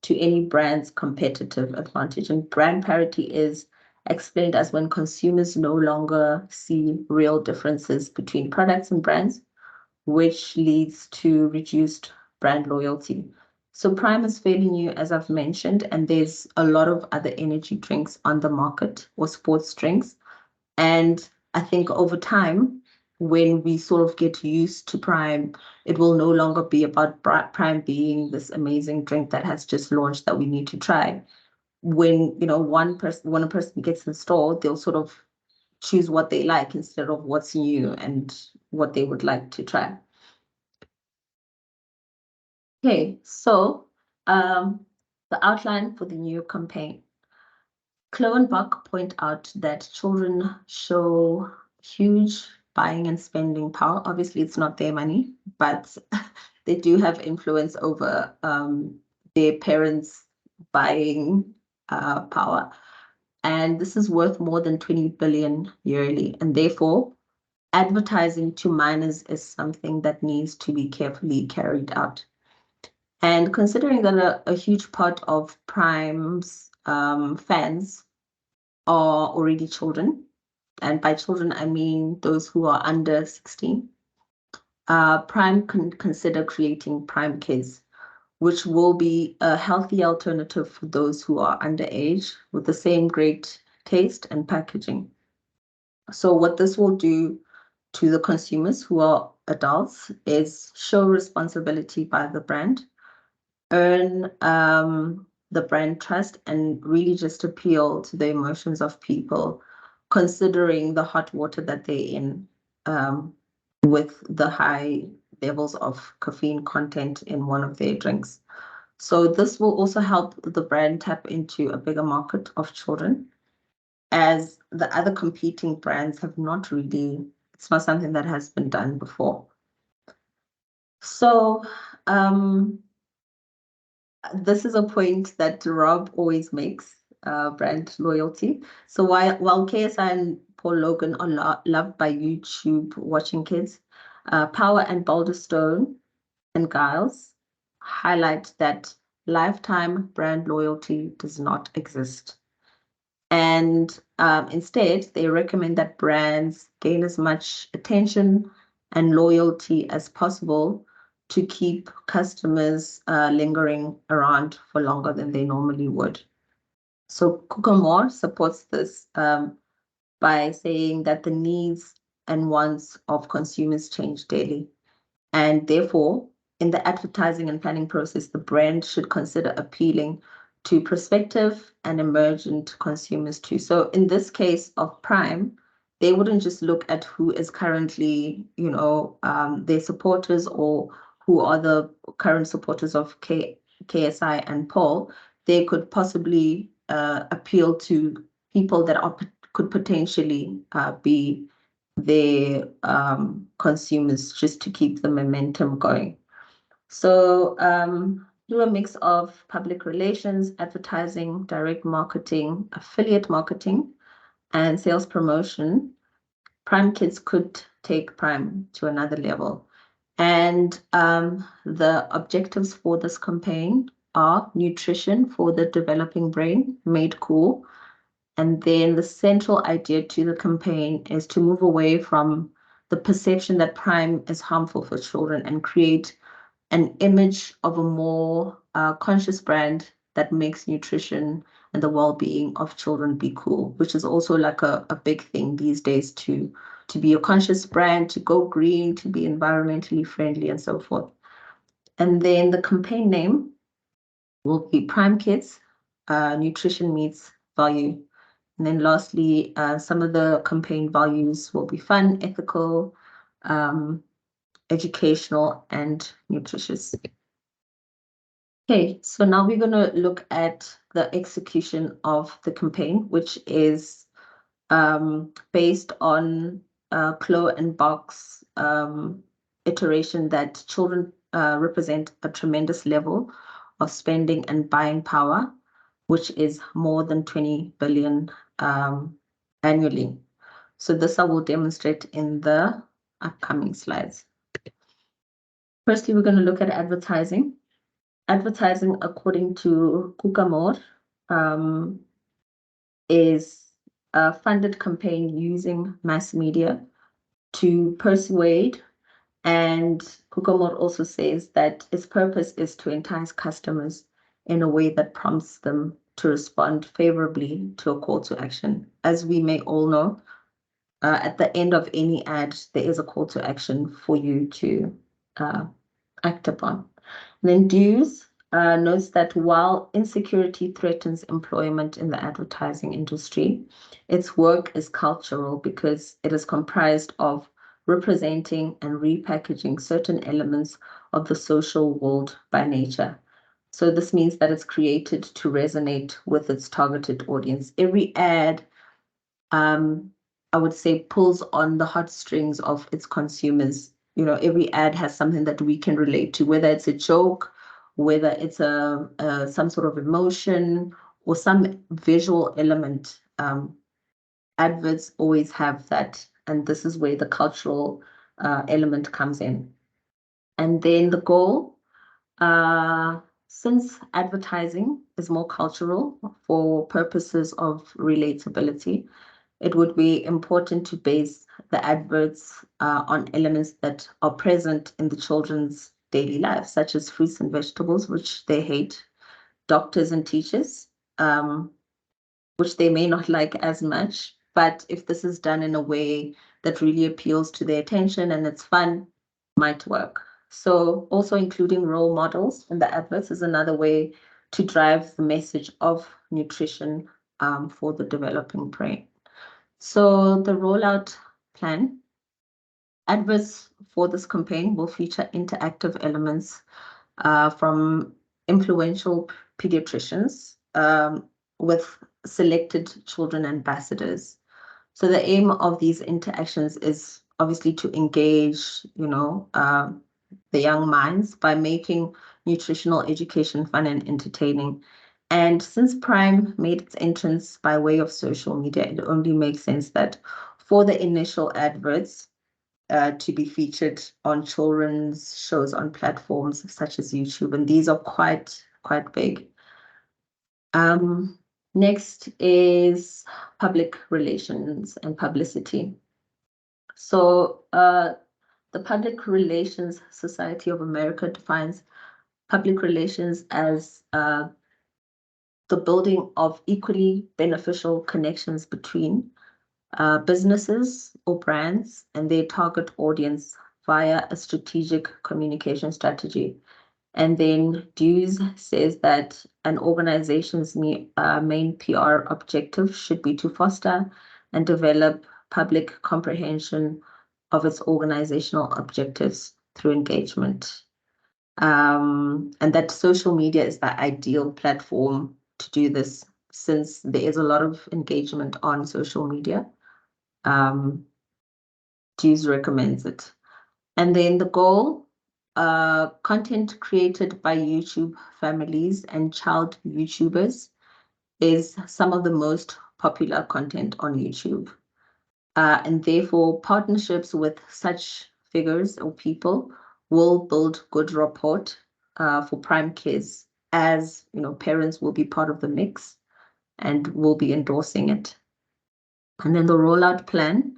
to any brand's competitive advantage. And brand parity is explained as when consumers no longer see real differences between products and brands, which leads to reduced brand loyalty. So Prime is fairly new, as I've mentioned, and there's a lot of other energy drinks on the market or sports drinks. And I think over time, when we sort of get used to Prime, it will no longer be about Prime being this amazing drink that has just launched that we need to try. When when a person gets installed, they'll sort of choose what they like instead of what's new and what they would like to try. Okay, so the outline for the new campaign. Chloe and Buck point out that children show huge buying and spending power. Obviously, it's not their money, but they do have influence over their parents' buying power. And this is worth more than 20 billion yearly. And therefore, advertising to minors is something that needs to be carefully carried out. And considering that a huge part of Prime's fans are already children, and by children, I mean those who are under 16, Prime can consider creating Prime Kids, which will be a healthy alternative for those who are underage with the same great taste and packaging. So what this will do to the consumers who are adults is show responsibility by the brand, earn the brand trust, and really just appeal to the emotions of people, considering the hot water that they're in with the high levels of caffeine content in one of their drinks. So this will also help the brand tap into a bigger market of children, as the other competing brands have not really, it's not something that has been done before. So this is a point that Rob always makes, brand loyalty. So while KSI and Paul Logan are loved by YouTube watching kids, Power and Boulder Stone and Giles highlight that lifetime brand loyalty does not exist. And instead, they recommend that brands gain as much attention and loyalty as possible to keep customers lingering around for longer than they normally would. So Kokomore supports this by saying that the needs and wants of consumers change daily. And therefore, in the advertising and planning process, the brand should consider appealing to prospective and emergent consumers too. So in this case of Prime, they wouldn't just look at who is currently, their supporters or who are the current supporters of KSI and Paul. They could possibly appeal to people that could potentially be their consumers, just to keep the momentum going. So through a mix of public relations, advertising, direct marketing, affiliate marketing, and sales promotion, Prime Kids could take Prime to another level. And the objectives for this campaign are nutrition for the developing brain, made cool. And then the central idea to the campaign is to move away from the perception that Prime is harmful for children and create an image of a more conscious brand that makes nutrition and the well-being of children be cool, which is also like a big thing these days, to be a conscious brand, to go green, to be environmentally friendly, and so forth. And then the campaign name will be Prime Kids, Nutrition Meets Value. And then lastly, some of the campaign values will be fun, ethical, educational, and nutritious. Okay, so now we're going to look at the execution of the campaign, which is based on Clo and Box iteration that children represent a tremendous level of spending and buying power, which is more than 20 billion annually. So this I will demonstrate in the upcoming slides. Firstly, we're going to look at advertising. Advertising, according to Kukamor, is a funded campaign using mass media to persuade. And Kukamor also says that its purpose is to entice customers in a way that prompts them to respond favorably to a call to action. As we may all know, at the end of any ad, there is a call to action for you to act upon. And then Dews notes that while insecurity threatens employment in the advertising industry, its work is cultural because it is comprised of representing and repackaging certain elements of the social world by nature. So this means that it's created to resonate with its targeted audience. Every ad, I would say, pulls on the heartstrings of its consumers. You know, every ad has something that we can relate to, whether it's a joke, whether it's some sort of emotion or some visual element. Adverts always have that, and this is where the cultural element comes in. And then the goal, since advertising is more cultural for purposes of relatability, it would be important to base the adverts on elements that are present in the children's daily lives, such as fruits and vegetables, which they hate, doctors and teachers, which they may not like as much. But if this is done in a way that really appeals to their attention and it's fun, might work. So also including role models in the adverts is another way to drive the message of nutrition for the developing brain. So the rollout plan, adverts for this campaign will feature interactive elements from influential pediatricians with selected children ambassadors. So the aim of these interactions is obviously to engage, the young minds by making nutritional education fun and entertaining. And since Prime made its entrance by way of social media, it only makes sense that for the initial adverts to be featured on children's shows on platforms such as YouTube, and these are quite big. Next is public relations and publicity. So the Public Relations Society of America defines public relations as the building of equally beneficial connections between businesses or brands and their target audience via a strategic communication strategy. And then Dews says that an organization's main PR objective should be to foster and develop public comprehension of its organizational objectives through engagement. And that social media is the ideal platform to do this, since there is a lot of engagement on social media. Jeeves recommends it. And then the goal, content created by YouTube families and child YouTubers is some of the most popular content on YouTube. And therefore, partnerships with such figures or people will build good rapport for prime kids, as you know, parents will be part of the mix and will be endorsing it. And then the rollout plan,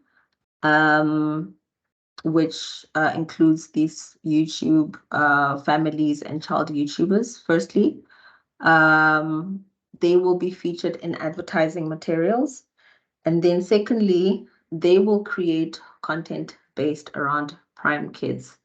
which includes these YouTube families and child YouTubers. Firstly, they will be featured in advertising materials. And then secondly, they will create content based around prime kids.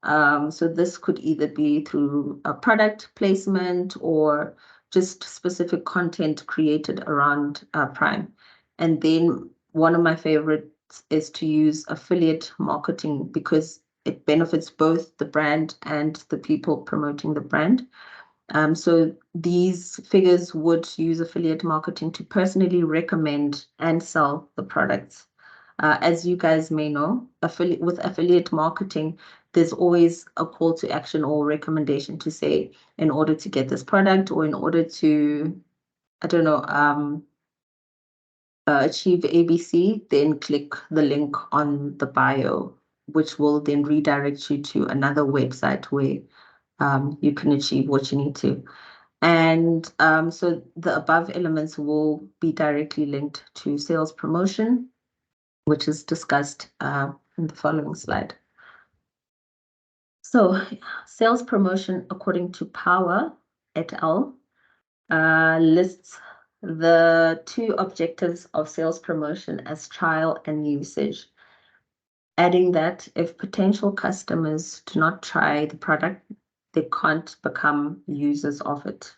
So this could either be through a product placement or just specific content created around prime. And then one of my favorites is to use affiliate marketing because it benefits both the brand and the people promoting the brand. So these figures would use affiliate marketing to personally recommend and sell the products. As you guys may know, with affiliate marketing, there's always a call to action or recommendation to say, in order to get this product or in order to, I don't know, achieve ABC, then click the link on the bio, which will then redirect you to another website where you can achieve what you need to. And so the above elements will be directly linked to sales promotion, which is discussed in the following slide. So sales promotion, according to Power et al., lists the two objectives of sales promotion as trial and usage, adding that if potential customers do not try the product, they can't become users of it.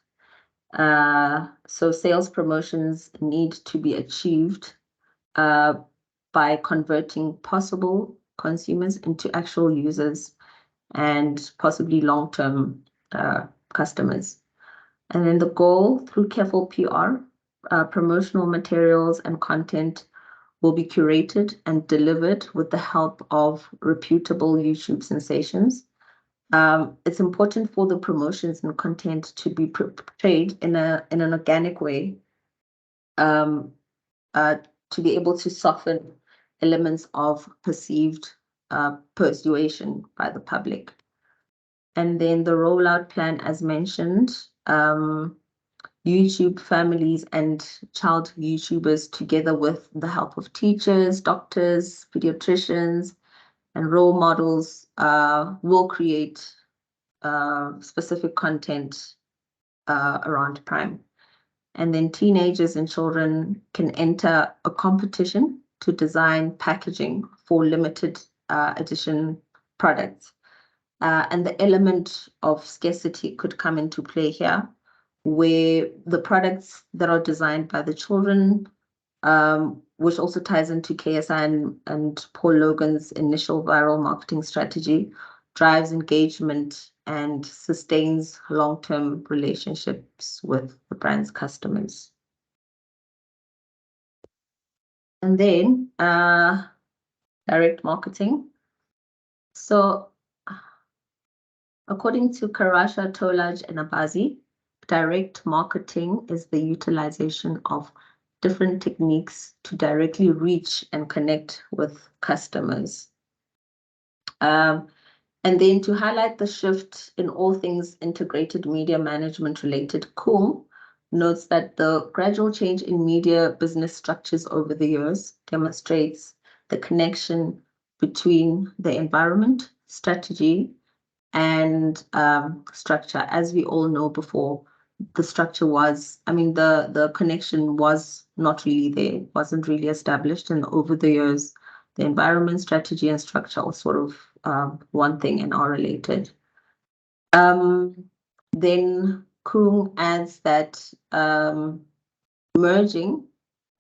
So sales promotions need to be achieved by converting possible consumers into actual users and possibly long-term customers. And then the goal, through careful PR, promotional materials and content will be curated and delivered with the help of reputable YouTube sensations. It's important for the promotions and content to be portrayed in an organic way, to be able to soften elements of perceived persuasion by the public. And then the rollout plan, as mentioned, YouTube families and child YouTubers, together with the help of teachers, doctors, pediatricians, and role models, will create specific content around prime. And then teenagers and children can enter a competition to design packaging for limited edition products. And the element of scarcity could come into play here, where the products that are designed by the children, which also ties into KSI and Paul Logan's initial viral marketing strategy, drives engagement and sustains long-term relationships with the brand's customers. And then direct marketing. So according to Karasha, Tolaj, and Abazi, direct marketing is the utilization of different techniques to directly reach and connect with customers. And then to highlight the shift in all things integrated media management related, Kung notes that the gradual change in media business structures over the years demonstrates the connection between the environment, strategy, and structure. As we all know before, the structure was, the connection was not really there, wasn't really established. And over the years, the environment, strategy, and structure are sort of one thing and are related. Then Kung adds that merging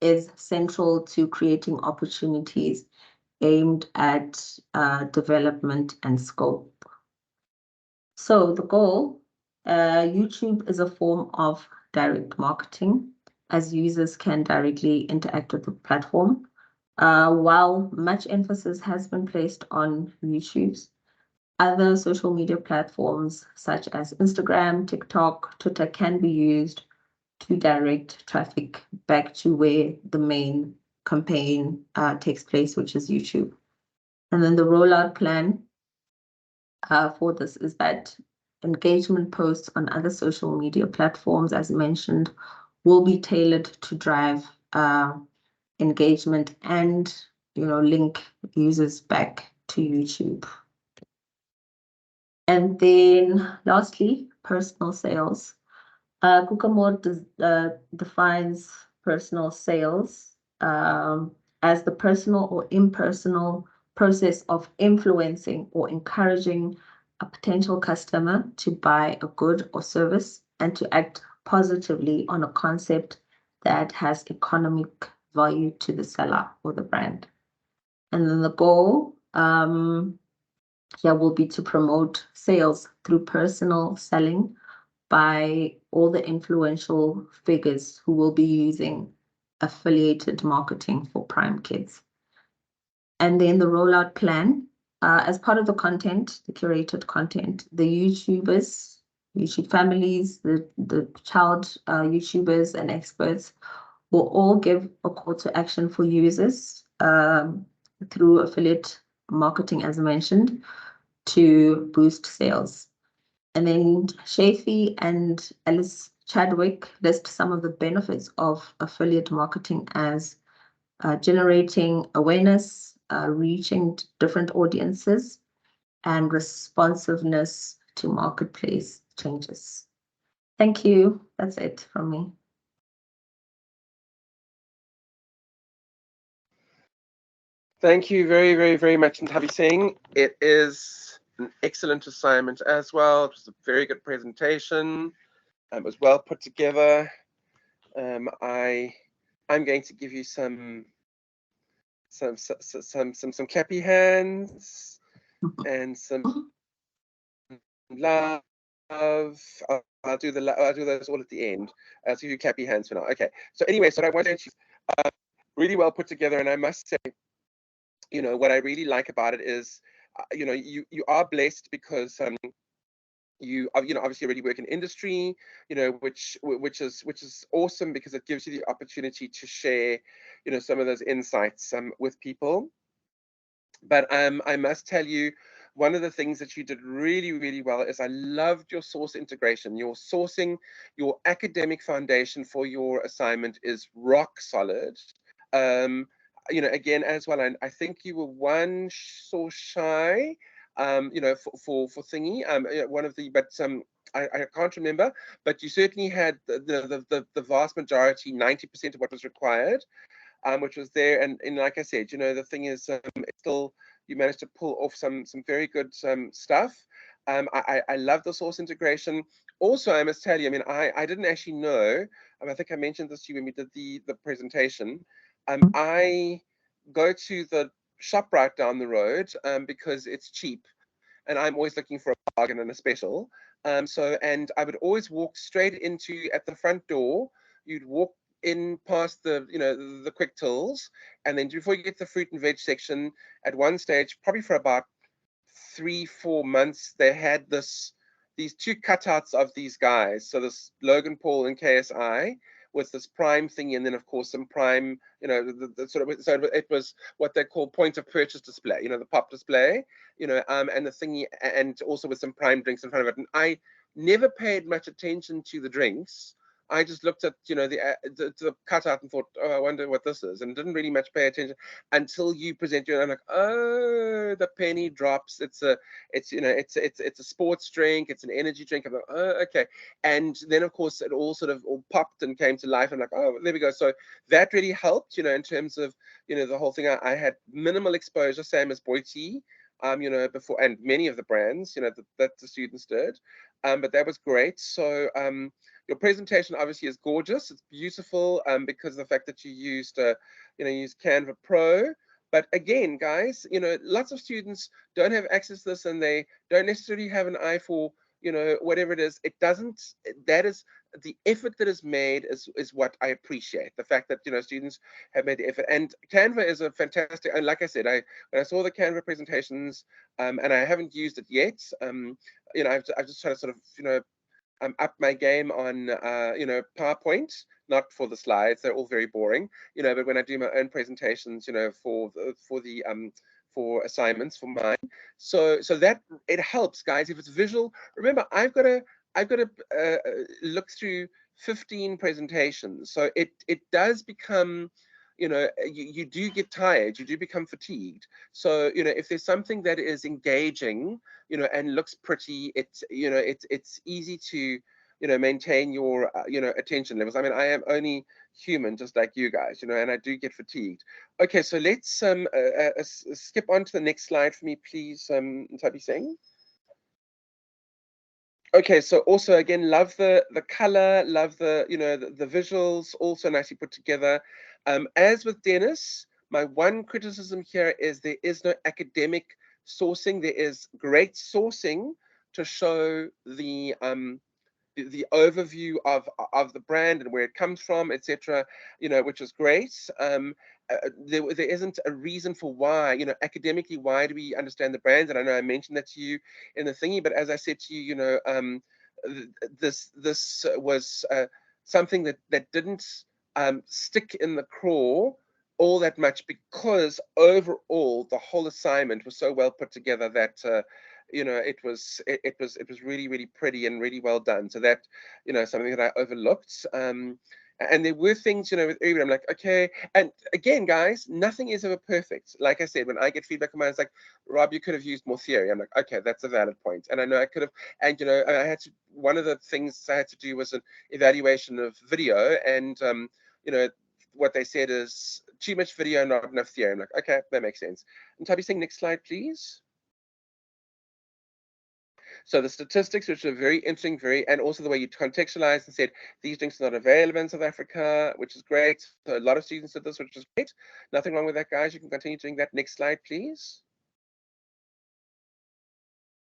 is central to creating opportunities aimed at development and scope. So the goal, YouTube is a form of direct marketing, as users can directly interact with the platform While much emphasis has been placed on YouTube's, other social media platforms such as Instagram, TikTok, Twitter can be used to direct traffic back to where the main campaign takes place, which is YouTube. And then the rollout plan for this is that engagement posts on other social media platforms, as mentioned, will be tailored to drive engagement and link users back to YouTube. And then lastly, personal sales. Kukamore defines personal sales as the personal or impersonal process of influencing or encouraging a potential customer to buy a good or service and to act positively on a concept that has economic value to the seller or the brand. And then the goal here will be to promote sales through personal selling by all the influential figures who will be using affiliated marketing for Prime Kids. And then the rollout plan, as part of the content, the curated content, the YouTubers, YouTube families, the child YouTubers and experts will all give a call to action for users through affiliate marketing, as mentioned, to boost sales. And then Shafi and Alice Chadwick list some of the benefits of affiliate marketing as generating awareness, reaching different audiences, and responsiveness to marketplace changes. Thank you. That's it from me.
Thank you very, very, very much, Nthabi Singh. It is an excellent assignment as well. It was a very good presentation. It was well put together. I'm going to give you some clappy hands and some love. I'll do those all at the end. So you clappy hands for now. Okay. So anyway, so I want to really well put together, and I must say, what I really like about it is, you are blessed because you obviously already work in industry, which is awesome because it gives you the opportunity to share, some of those insights with people. But I must tell you, one of the things that you did really, really well is I loved your source integration. Your sourcing, your academic foundation for your assignment is rock solid. Again, as well, I think you were one source shy, for thingy, one of the, but I can't remember, but you certainly had the vast majority, 90% of what was required, which was there. And like I said, the thing is, it's still, you managed to pull off some very good stuff. I love the source integration. Also, I must tell you, I didn't actually know, I think I mentioned this to you when we did the presentation. I go to the shop right down the road because it's cheap, and I'm always looking for a bargain and a special. And I would always walk straight into, at the front door, you'd walk in past the quick tills, and then before you get to the fruit and veg section, at one stage, probably for about 3-4 months, they had these two cutouts of these guys. So this Logan Paul and KSI with this Prime thing, and then of course some Prime, the sort of, so it was what they call point of purchase display, the pop display, and the thingy, and also with some Prime drinks in front of it. And I never paid much attention to the drinks. I just looked at the cutout and thought, oh, I wonder what this is, and didn't really much pay attention until you present your, and I'm like, oh, the penny drops. It's a sports drink, it's an energy drink. I'm like, oh, okay. And then of course it all sort of all popped and came to life. I'm like, oh, there we go. So that really helped, in terms of the whole thing. I had minimal exposure, same as Boiti, before, and many of the brands, that the students did. But that was great. So your presentation obviously is gorgeous. It's beautiful because of the fact that you used, used Canva Pro. But again, guys, lots of students don't have access to this, and they don't necessarily have an eye for, whatever it is. It doesn't. That is the effort that is made is what I appreciate. The fact that, you know, students have made the effort. And Canva is a fantastic, and like I said, when I saw the Canva presentations, and I haven't used it yet, you know, I've just tried to sort of, you know, up my game on, you know, PowerPoint, not for the slides, they're all very boring, you know, but when I do my own presentations, you know, for assignments for mine. So that it helps, guys. If it's visual, remember, I've got to look through 15 presentations. So it does become, you know, you do get tired, you do become fatigued. So, you know, if there's something that is engaging, you know, and looks pretty, it's, you know, it's easy to, you know, maintain your, you know, attention levels. I mean, I am only human, just like you guys, you know, and I do get fatigued. Okay, so let's skip on to the next slide for me, please, Thabi Singh. Okay, so also again, love the color, love the, you know, the visuals, also nicely put together. As with Dennis, my one criticism here is there is no academic sourcing. There is great sourcing to show the overview of the brand and where it comes from, etc., you know, which is great. There isn't a reason for why, you know, academically, why do we understand the brands? And I know I mentioned that to you in the thingy, but as I said to you, you know, this was something that didn't stick in the craw all that much, because overall the whole assignment was so well put together that you know, it was really, really pretty and really well done. So that, you know, something that I overlooked. And there were things, you know, with Uber, I'm like, okay. And again, guys, nothing is ever perfect. Like I said, when I get feedback on mine, it's like, Rob, you could have used more theory. I'm like, okay, that's a valid point. And I know I could have, and, you know, I had to, one of the things I had to do was an evaluation of video. And, you know, what they said is too much video, not enough theory. I'm like, okay, that makes sense. And Thabi Singh, next slide, please. So the statistics, which are very interesting, and also the way you contextualized and said these drinks are not available in South Africa, which is great. So a lot of students did this, which is great. Nothing wrong with that, guys. You can continue doing that. Next slide, please.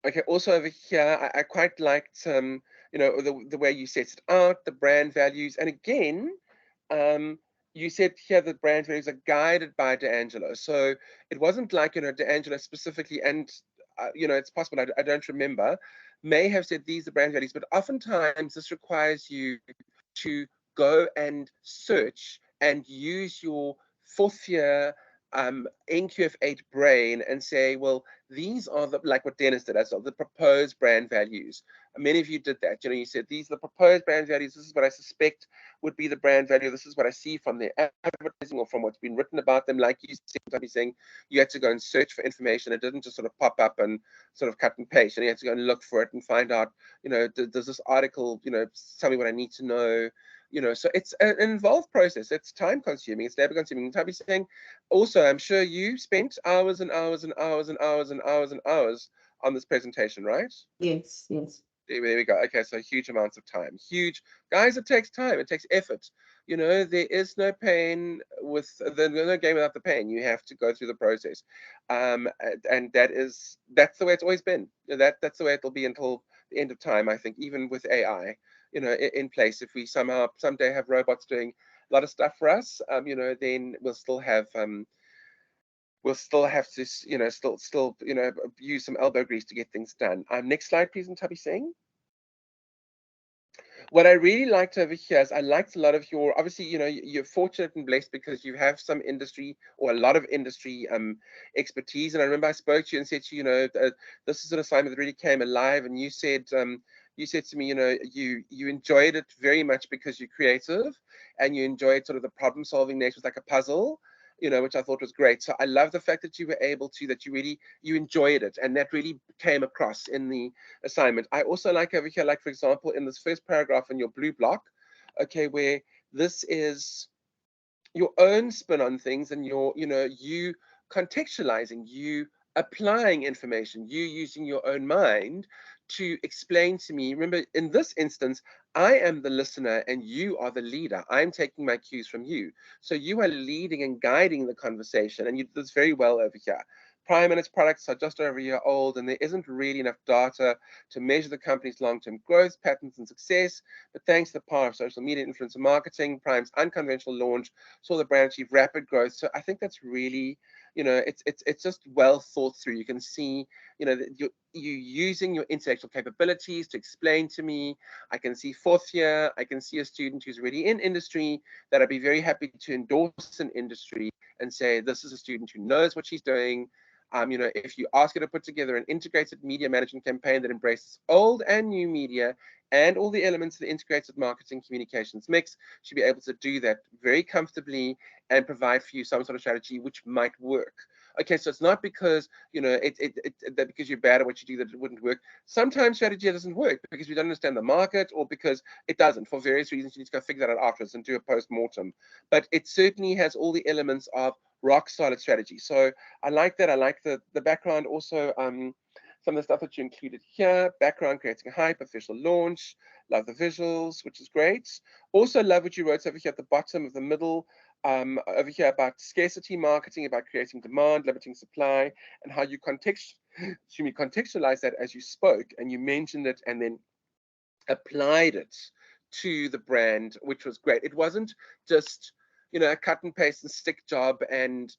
Okay, also over here, I quite liked, you know, the way you set it out, the brand values. And again, you said here that brand values are guided by D'Angelo. So it wasn't like, you know, D'Angelo specifically, and you know, it's possible, I don't remember, may have said these are brand values, but oftentimes this requires you to go and search and use your fourth year NQF8 brain and say, well, these are the, like what Dennis did, the proposed brand values. Many of you did that. You know, you said these are the proposed brand values. This is what I suspect would be the brand value. This is what I see from their advertising or from what's been written about them. Like you said, saying you had to go and search for information. It didn't just sort of pop up and sort of cut and paste. And you had to go and look for it and find out, you know, does this article, you know, tell me what I need to know? You know, so it's an involved process. It's time consuming. It's labor consuming. Thabi Singh, also, I'm sure you spent hours and hours and hours and hours and hours and hours on this presentation, right?
Yes, yes.
There we go. Okay, so huge amounts of time. Huge, guys. It takes time. It takes effort. You know, there is no pain with no gain without the pain. You have to go through the process, and that's the way it's always been. That's the way it'll be until the end of time. I think, even with AI, you know, in place. If we someday have robots doing a lot of stuff for us, you know, then we'll still have to, you know, still, you know, use some elbow grease to get things done. Next slide, please, and Thabi Singh. What I really liked over here is I liked a lot of your, obviously, you know, you're fortunate and blessed because you have some industry or a lot of industry expertise. And I remember I spoke to you and said to you, you know, this is an assignment that really came alive. And you said to me, you know, you enjoyed it very much because you're creative and you enjoyed sort of the problem solving nature, like a puzzle, you know, which I thought was great. So I love the fact that you were able to, that you enjoyed it, and that really came across in the assignment. I also like over here, like for example, in this first paragraph in your blue block, okay, where this is your own spin on things and you contextualizing, you applying information, you using your own mind to explain to me. Remember, in this instance, I am the listener and you are the leader. I'm taking my cues from you. So you are leading and guiding the conversation, and you did this very well over here. Prime and its products are just over a year old, and there isn't really enough data to measure the company's long-term growth patterns and success. But thanks to the power of social media influencer marketing, Prime's unconventional launch saw the brand achieve rapid growth. So I think that's really, it's just well thought through. You can see, that you using your intellectual capabilities to explain to me. I can see fourth year. I can see a student who's already in industry that I'd be very happy to endorse an industry and say, this is a student who knows what she's doing. If you ask her to put together an integrated media management campaign that embraces old and new media and all the elements of the integrated marketing communications mix, she'll be able to do that very comfortably and provide for you some sort of strategy which might work. Okay, so it's not because that because you're bad at what you do that it wouldn't work. Sometimes strategy doesn't work because we don't understand the market, or because it doesn't for various reasons. You need to go figure that out afterwards and do a post-mortem. But it certainly has all the elements of rock solid strategy. So I like that. I like the background also. Some of the stuff that you included here, background, creating a hype, official launch, love the visuals, which is great. Also love what you wrote over here at the bottom of the middle, over here about scarcity marketing, about creating demand, limiting supply, and how you contextualize that as you spoke, and you mentioned it and then applied it to the brand, which was great. It wasn't just, a cut and paste and stick job, and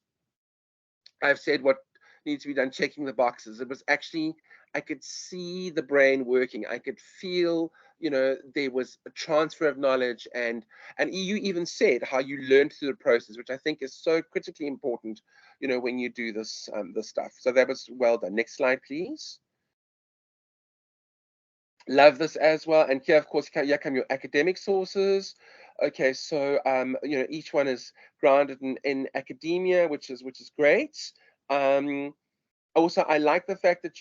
I've said what needs to be done, checking the boxes. It was actually, I could see the brain working. I could feel, there was a transfer of knowledge, and you even said how you learned through the process, which I think is so critically important, when you do this stuff. So that was well done. Next slide, please. Love this as well. And here, of course, here come your academic sources. Okay, so each one is grounded in academia, which is great. Also, I like the fact that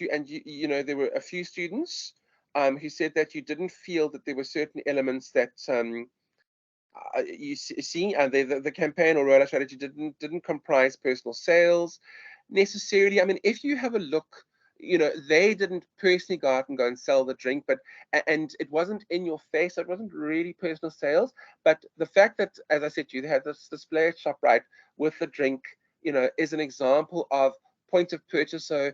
there were a few students who said that you didn't feel that there were certain elements that you see, the campaign or rollout strategy didn't comprise personal sales necessarily. I mean, if you have a look, they didn't personally go out and go and sell the drink, and it wasn't in your face, so it wasn't really personal sales. But the fact that, as I said to you, they had this display at ShopRite with the drink, is an example of point of purchase. So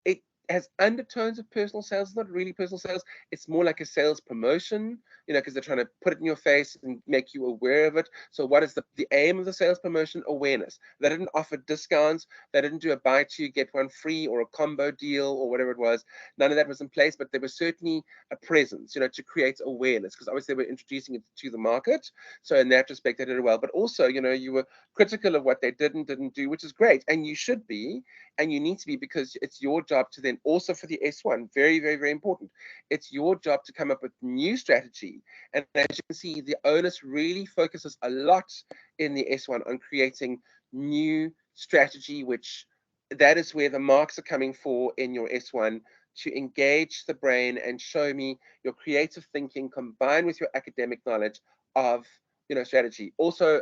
it has undertones of personal sales. It's not really personal sales. It's more like a sales promotion, because they're trying to put it in your face and make you aware of it. So what is the aim of the sales promotion? Awareness. They didn't offer discounts. They didn't do a buy two, get one free or a combo deal or whatever it was. None of that was in place, but there was certainly a presence, to create awareness, because obviously they were introducing it to the market. So in that respect, they did it well. But also, you were critical of what they didn't do, which is great. And you should be, and you need to be, because it's your job to then also for the S1, very, very, very important. It's your job to come up with new strategy. And as you can see, the onus really focuses a lot in the S1 on creating new strategy, which that is where the marks are coming for in your S1, to engage the brain and show me your creative thinking combined with your academic knowledge of strategy. Also,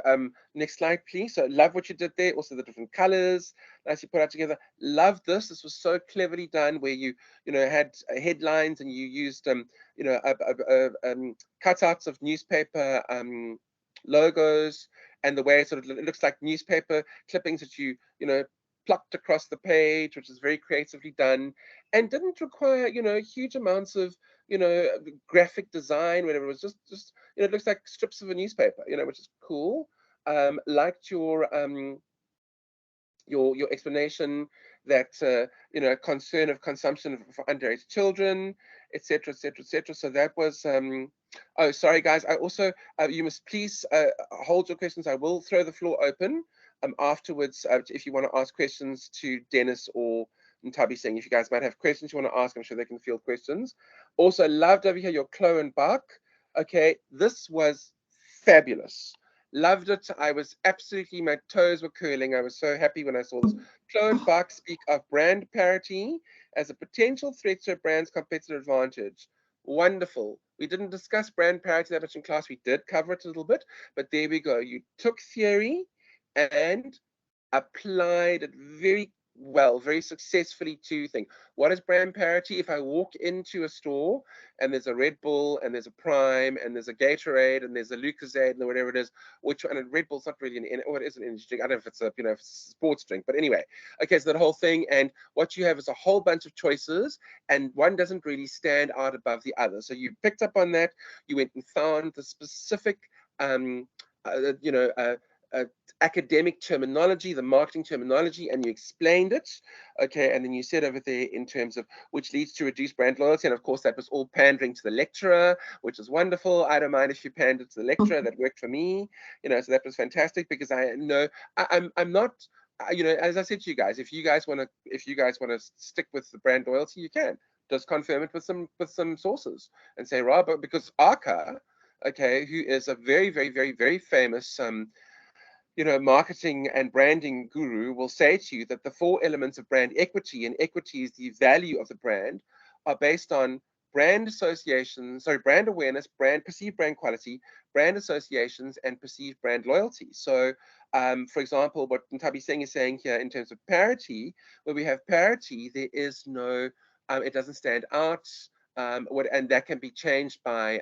next slide, please. So love what you did there. Also the different colors, nicely put out together. Love this. This was so cleverly done, where you had headlines and you used cutouts of newspaper logos, and the way it looks like newspaper clippings that you plucked across the page, which is very creatively done, and didn't require huge amounts of graphic design, whatever. It was just it looks like strips of a newspaper, which is cool. Liked your explanation that concern of consumption for underage children, etc., etc., etc. So that was oh, sorry guys, I also you must please hold your questions. I will throw the floor open afterwards if you want to ask questions to Dennis or Ntabi Singh. If you guys might have questions you want to ask, I'm sure they can field questions. Also loved over here your Chloe and Buck. Okay, this was fabulous. Loved it. I was absolutely, my toes were curling. I was so happy when I saw this. Chloe and Buck speak of brand parity as a potential threat to a brand's competitive advantage. Wonderful. We didn't discuss brand parity that much in class. We did cover it a little bit, but there we go. You took theory and applied it very well, very successfully two things. What is brand parity? If I walk into a store and there's a Red Bull and there's a Prime and there's a Gatorade and there's a Lucozade and whatever it is, which one? And Red Bull's not really or it is an energy drink. I don't know if it's a, if it's a sports drink, but anyway, okay, so that whole thing. And what you have is a whole bunch of choices, and one doesn't really stand out above the other. So you picked up on that. You went and found the specific, academic terminology, the marketing terminology, and you explained it, okay, and then you said over there in terms of which leads to reduced brand loyalty, and of course that was all pandering to the lecturer, which is wonderful. I don't mind if you pandered to the lecturer. That worked for me, so that was fantastic, because I know I'm not, as I said to you guys, if you guys want to stick with the brand loyalty, you can just confirm it with some sources and say, Rob, because Arca, okay, who is a very, very, very, very famous marketing and branding guru, will say to you that the 4 elements of brand equity, and equity is the value of the brand, are based on brand associations, brand awareness, perceived brand quality, brand associations, and perceived brand loyalty. So, for example, what Ntabi's saying here in terms of parity, where we have parity, there is no, it doesn't stand out, and that can be changed by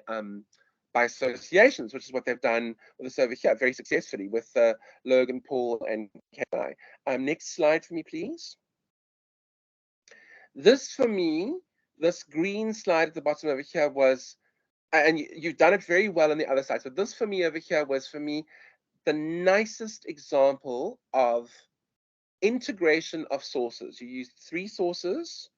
associations, which is what they've done with this over here very successfully with Logan Paul and KI. Next slide for me, please. This for me, this green slide at the bottom over here was, and you've done it very well on the other side. So this for me over here was, for me, the nicest example of integration of sources. You used 3 sources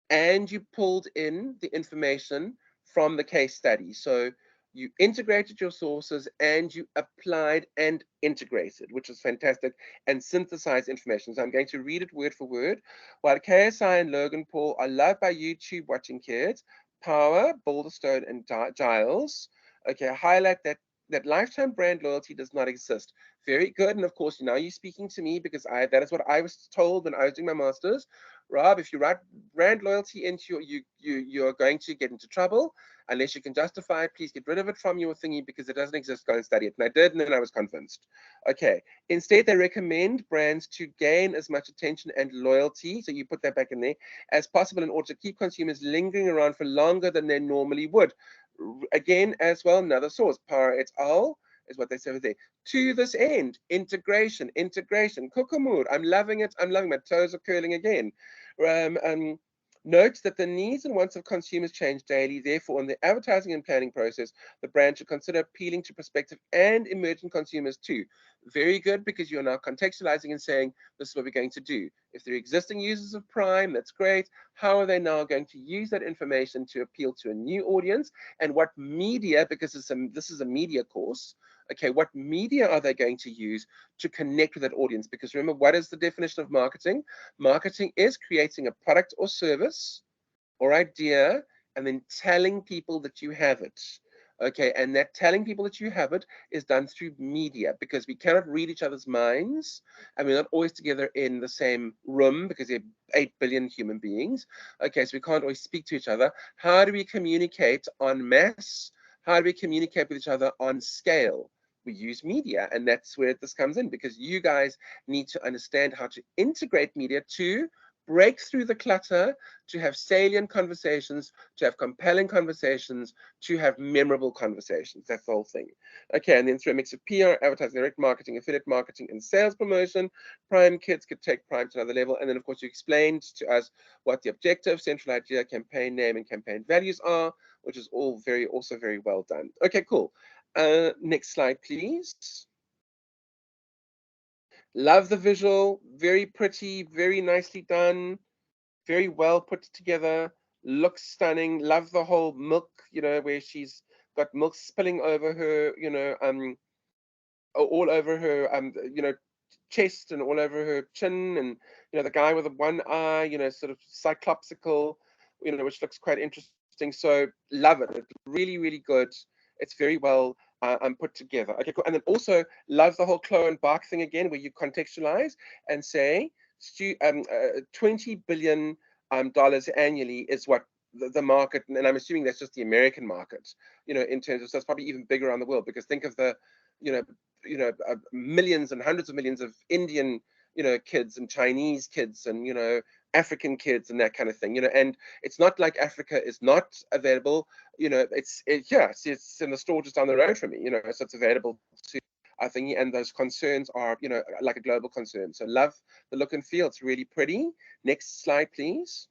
and you pulled in the information from the case study. So you integrated your sources and you applied and integrated, which is fantastic, and synthesized information. So I'm going to read it word for word. While KSI and Logan Paul are loved by YouTube watching kids, Power, Boulderstone, and Giles, okay, highlight that lifetime brand loyalty does not exist. Very good. And of course, now you're speaking to me, because that is what I was told when I was doing my master's. Rob, if you write brand loyalty into you're going to get into trouble unless you can justify it. Please get rid of it from your thingy, because it doesn't exist. Go and study it. And I did, and then I was convinced. Okay. Instead, they recommend brands to gain as much attention and loyalty, so you put that back in there, as possible, in order to keep consumers lingering around for longer than they normally would. Again, as well, another source, Power et al. Is what they say over there. To this end, integration, Kukumur. I'm loving it. My toes are curling again. Note that the needs and wants of consumers change daily. Therefore, in the advertising and planning process, the brand should consider appealing to prospective and emerging consumers too. Very good, because you're now contextualizing and saying, this is what we're going to do. If they're existing users of Prime, that's great. How are they now going to use that information to appeal to a new audience? And what media, because this is a media course, okay, what media are they going to use to connect with that audience? Because remember, what is the definition of marketing? Marketing is creating a product or service or idea and then telling people that you have it. Okay, and that telling people that you have it is done through media, because we cannot read each other's minds, and we're not always together in the same room, because there are 8 billion human beings. Okay, so we can't always speak to each other. How do we communicate en masse? How do we communicate with each other on scale? We use media, and that's where this comes in, because you guys need to understand how to integrate media to break through the clutter, to have salient conversations, to have compelling conversations, to have memorable conversations. That's the whole thing. Okay, and then through a mix of PR, advertising, direct marketing, affiliate marketing, and sales promotion, Prime Kids could take Prime to another level. And then, of course, you explained to us what the objective, central idea, campaign name, and campaign values are, which is all also very well done. Okay, cool. Next slide, please. Love the visual, very pretty, very nicely done, very well put together, looks stunning. Love the whole milk, where she's got milk spilling over her, all over her, chest and all over her chin, and the guy with the one eye, sort of cyclopsical, which looks quite interesting. So love it. It's really, really good. It's very well put together. Okay, cool. And then also love the whole Chloe and Bark thing again, where you contextualize and say $20 billion annually is what the market, and I'm assuming that's just the American market, in terms of, so it's probably even bigger around the world, because think of the, millions and hundreds of millions of Indian, kids and Chinese kids and, African kids and that kind of thing, and it's not like Africa is not available, it's in the store just down the road from me, so it's available to I think, and those concerns are, like a global concern. So love the look and feel. It's really pretty. Next slide, please.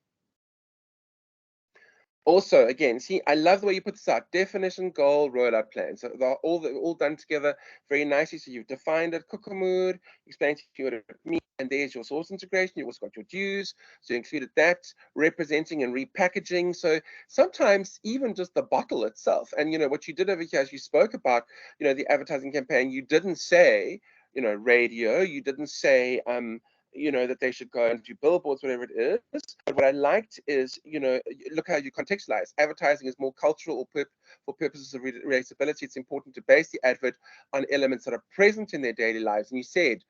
Also, again, see, I love the way you put this out. Definition, goal, rollout plan. So they're all done together very nicely. So you've defined it, Cookamood, explained to you what it means, and there's your source integration. You also got your dues. So you included that, representing and repackaging. So sometimes even just the bottle itself. And, what you did over here, as you spoke about, the advertising campaign, you didn't say, radio, you didn't say, that they should go and do billboards, whatever it is. But what I liked is, look how you contextualize. Advertising is more cultural or for purposes of relatability. It's important to base the advert on elements that are present in their daily lives. And you said,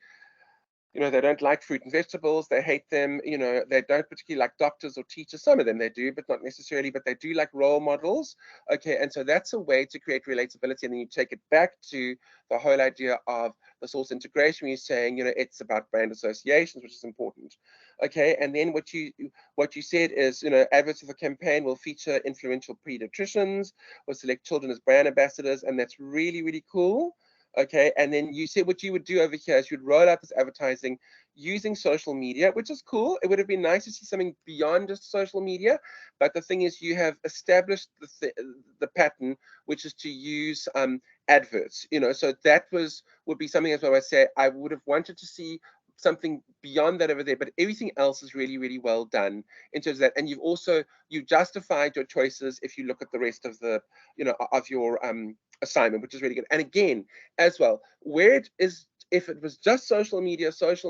they don't like fruit and vegetables. They hate them. They don't particularly like doctors or teachers. Some of them they do, but not necessarily. But they do like role models. Okay, and so that's a way to create relatability. And then you take it back to the whole idea of the source integration. You're saying, it's about brand associations, which is important. Okay, and then what you said is, adverts of the campaign will feature influential pediatricians or select children as brand ambassadors, and that's really, really cool. Okay, and then you said what you would do over here is you'd roll out this advertising using social media, which is cool. It would have been nice to see something beyond just social media, but the thing is, you have established the pattern, which is to use adverts. So that would be something as well. I say I would have wanted to see something beyond that over there, but everything else is really, really well done in terms of that. And you've justified your choices if you look at the rest of the of your assignment, which is really good. And again, as well, if it was just social media, that's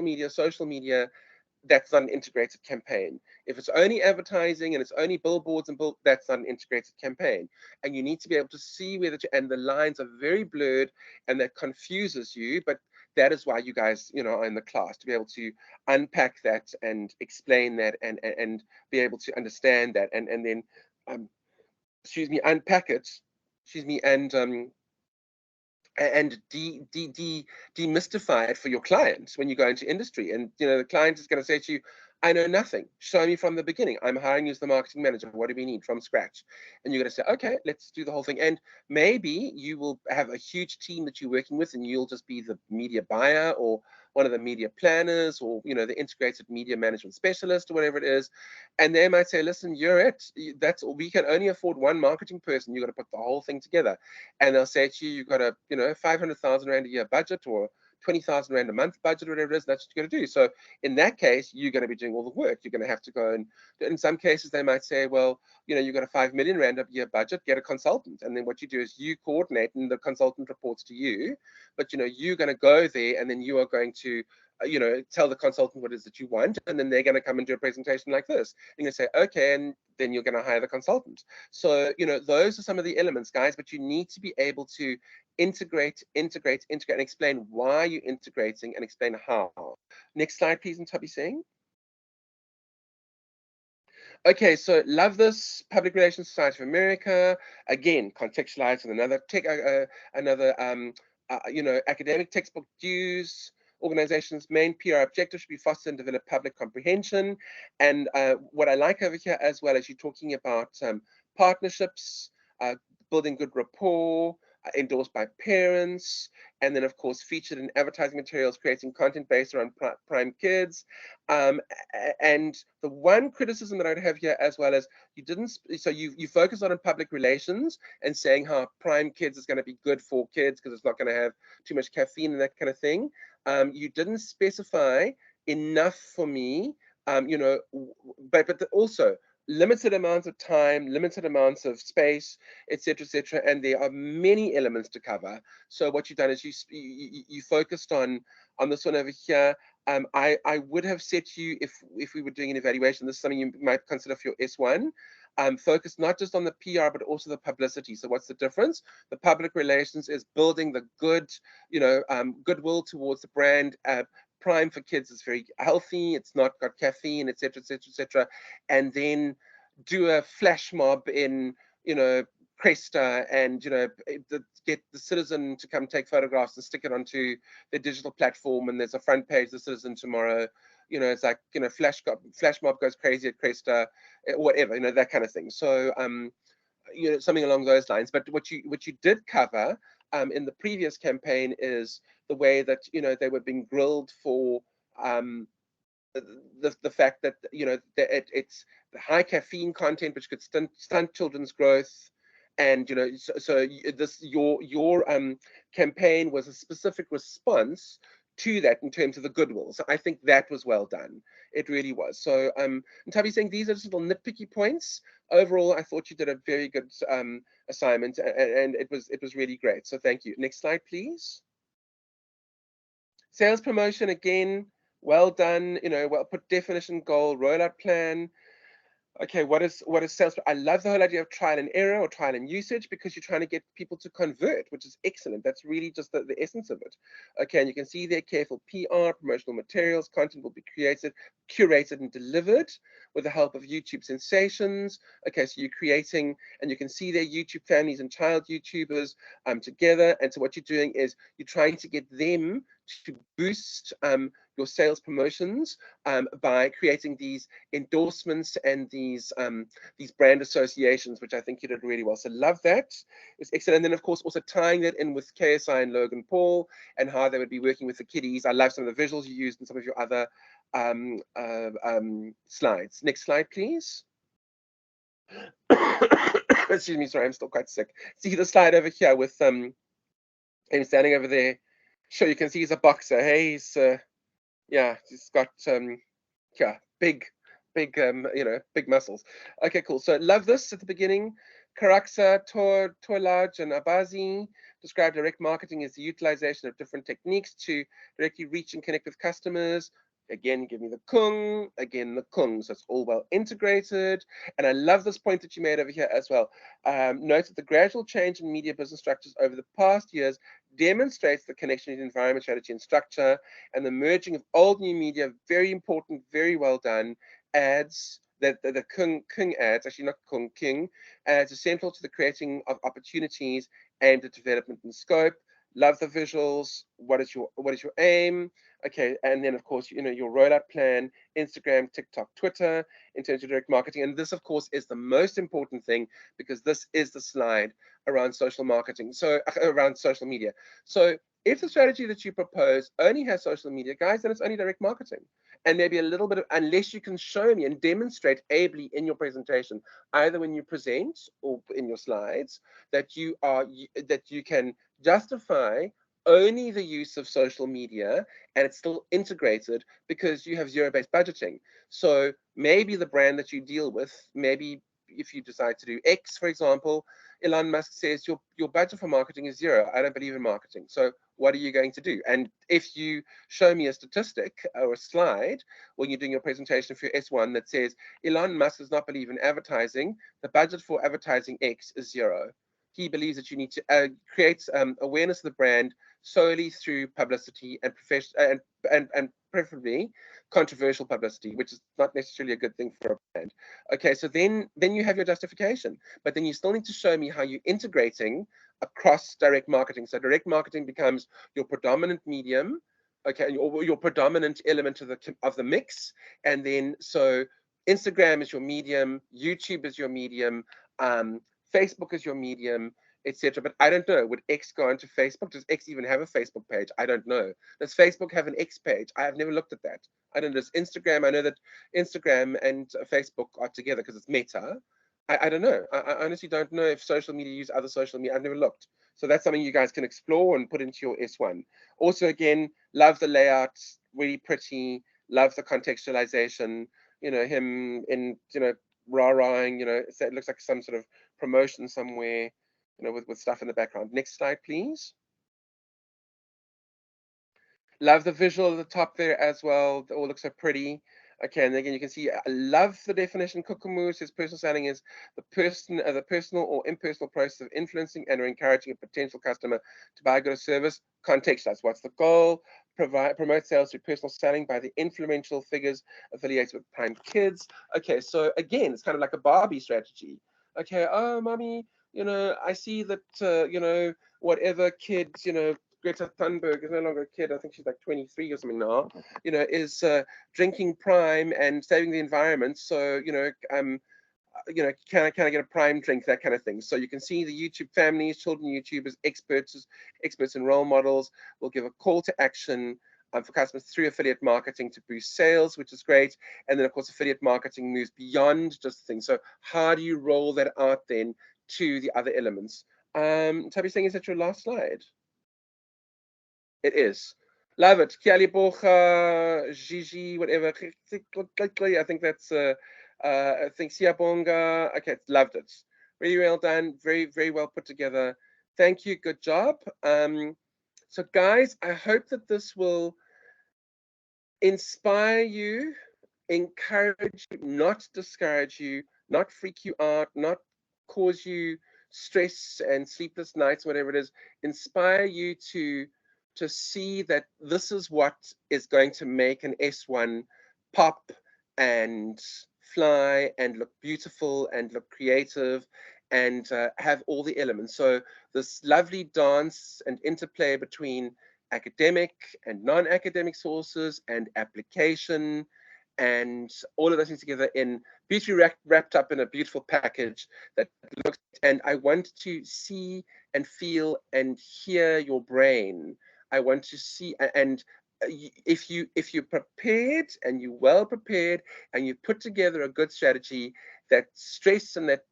not an integrated campaign. If it's only advertising and it's only billboards that's not an integrated campaign. And you need to be able to see and the lines are very blurred, and that confuses you. But that is why you guys, are in the class, to be able to unpack that and explain that and be able to understand that and then, unpack it, and demystify it for your clients when you go into industry. And the client is going to say to you, I know nothing. Show me from the beginning. I'm hiring you as the marketing manager. What do we need from scratch? And you're going to say, okay, let's do the whole thing. And maybe you will have a huge team that you're working with, and you'll just be the media buyer or one of the media planners or, the integrated media management specialist or whatever it is. And they might say, listen, you're it. We can only afford one marketing person. You've got to put the whole thing together. And they'll say to you, you've got a, 500,000 Rand a year budget or 20,000 Rand a month budget, whatever it is, that's what you're going to do. So in that case, you're going to be doing all the work. You're going to have to go and in some cases, they might say, well, you've got a 5 million Rand a year budget, get a consultant. And then what you do is you coordinate and the consultant reports to you. But, you're going to go there and then you are going to, tell the consultant what it is that you want. And then they're going to come and do a presentation like this. And you say, okay, and then you're going to hire the consultant. So, those are some of the elements, guys, but you need to be able to integrate, and explain why you're integrating and explain how. Next slide, please, and Tubby Singh. Okay, so love this. Public Relations Society of America, again, contextualized with another academic textbook dues. Organization's main PR objective should be foster and develop public comprehension. And what I like over here as well as you're talking about partnerships, building good rapport, endorsed by parents, and then of course featured in advertising materials, creating content based around prime kids. And the one criticism that I'd have here as well as you focus on public relations and saying how prime kids is going to be good for kids because it's not going to have too much caffeine and that kind of thing. You didn't specify enough for me, but also limited amounts of time, limited amounts of space, etc., and there are many elements to cover. So what you've done is you focused on this one over here. I would have said to you if we were doing an evaluation, this is something you might consider for your S1. Focus not just on the PR but also the publicity. So what's the difference? The public relations is building the good, goodwill towards the brand. Prime for kids is very healthy. It's not got caffeine, etc., and then do a flash mob in, Cresta, and get the Citizen to come take photographs and stick it onto their digital platform, and there's a front page, the Citizen tomorrow. It's like, flash mob goes crazy at Cresta, whatever, that kind of thing. So something along those lines. But what you did cover in the previous campaign is the way that they were being grilled for the fact that that it's the high caffeine content which could stunt children's growth. And so this your campaign was a specific response to that in terms of the goodwill. So I think that was well done. It really was. So and Tavi saying these are just little nitpicky points. Overall, I thought you did a very good assignment, and it was really great. So thank you. Next slide, please. Sales promotion, again, well done. Well put definition, goal, rollout plan. Okay, what is sales? I love the whole idea of trial and error or trial and usage, because you're trying to get people to convert, which is excellent. That's really just the essence of it. Okay, and you can see there, careful PR, promotional materials, content will be curated and delivered with the help of YouTube sensations. Okay, so you're creating, and you can see there YouTube families and child YouTubers together. And so what you're doing is you're trying to get them to boost your sales promotions by creating these endorsements and these brand associations, which I think you did really well. So love that. It's excellent. And then of course also tying that in with KSI and Logan Paul and how they would be working with the kiddies. I love some of the visuals you used in some of your other slides. Next slide, please. Excuse me, sorry, I'm still quite sick. See the slide over here with him standing over there. Sure, you can see he's a boxer. Hey, he's yeah, he's got yeah, big muscles. Okay, cool. So love this at the beginning. Karaksa, Torlaj, and Abazi describe direct marketing as the utilization of different techniques to directly reach and connect with customers. Again, give me the kung, again the kung. So it's all well integrated. And I love this point that you made over here as well. Note that the gradual change in media business structures over the past years demonstrates the connection between environment, strategy, and structure, and the merging of old new media. Very important, very well done. Ads, the Kung ads, actually not Kung, King, ads are central to the creating of opportunities aimed at development and scope. Love the visuals. What is your aim? Okay, and then of course, your rollout plan, Instagram, TikTok, Twitter, in terms of direct marketing. And this, of course, is the most important thing, because this is the slide around social marketing, so around social media. So if the strategy that you propose only has social media, guys, then it's only direct marketing. And maybe a little bit of, unless you can show me and demonstrate ably in your presentation, either when you present or in your slides, that you can justify only the use of social media and it's still integrated because you have zero-based budgeting. So maybe the brand that you deal with, maybe if you decide to do X, for example, Elon Musk says your budget for marketing is zero. I don't believe in marketing. So what are you going to do? And if you show me a statistic or a slide when you're doing your presentation for your S1 that says Elon Musk does not believe in advertising, the budget for advertising X is zero. He believes that you need to create awareness of the brand solely through publicity and and preferably controversial publicity, which is not necessarily a good thing for a brand. Okay, so then you have your justification, but then you still need to show me how you're integrating across direct marketing. So direct marketing becomes your predominant medium, okay, or your predominant element of the mix, and then so Instagram is your medium, YouTube is your medium, Facebook is your medium, etc. But I don't know, would X go onto Facebook? Does X even have a Facebook page? I don't know. Does Facebook have an X page? I have never looked at that. I don't know. Does Instagram? I know that Instagram and Facebook are together because it's Meta. I don't know. I honestly don't know if social media use other social media. I've never looked. So that's something you guys can explore and put into your S1. Also, again, love the layout, really pretty. Love the contextualization. Him in, rah-rahing, it looks like some sort of promotion somewhere, with stuff in the background. Next slide, please. Love the visual at the top there as well. It all looks so pretty. Okay, and again, you can see, I love the definition. Kokomu says personal selling is the personal or impersonal process of influencing and or encouraging a potential customer to buy a good or service. Contextualize. What's the goal? Promote sales through personal selling by the influential figures affiliated with Prime Kids. Okay, so again, it's kind of like a Barbie strategy. Okay, oh, mommy, You know, I see that, you know, whatever kid, you know, Greta Thunberg is no longer a kid. I think she's like 23 or something now, you know, is drinking Prime and saving the environment. So, you know, can I get a Prime drink, that kind of thing. So you can see the YouTube families, children YouTubers, experts and role models will give a call to action for customers through affiliate marketing to boost sales, which is great. And then of course, affiliate marketing moves beyond just the thing. So how do you roll that out then to the other elements? Tabi saying, is that your last slide? It is. Love it. Kiali Bocha, Gigi, whatever. I think that's I think Siabonga. Okay, loved it. Really well done. Very, very well put together. Thank you. Good job. So guys, I hope that this will inspire you, encourage you, not discourage you, not freak you out, not cause you stress and sleepless nights, whatever it is. Inspire you to see that this is what is going to make an S1 pop and fly and look beautiful and look creative and have all the elements. So this lovely dance and interplay between academic and non-academic sources and application and all of those things together in beautifully wrapped up in a beautiful package that looks, and I want to see and feel and hear your brain. I want to see, and if you're prepared and you're well prepared and you put together a good strategy, that stress and that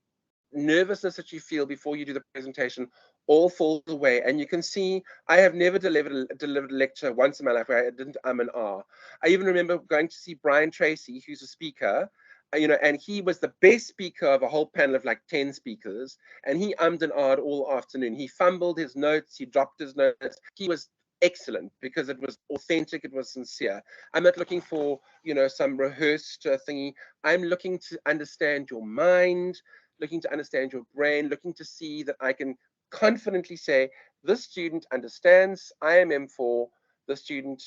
nervousness that you feel before you do the presentation all falls away. And you can see I have never delivered a lecture once in my life where I didn't and ah. I even remember going to see Brian Tracy, who's a speaker, you know, and he was the best speaker of a whole panel of like 10 speakers, and he and ahhed all afternoon. He fumbled his notes, he dropped his notes. He was excellent because it was authentic, it was sincere. I'm not looking for, you know, some rehearsed thingy. I'm looking to understand your mind, looking to understand your brain, looking to see that I can confidently say, this student understands IMM4, the student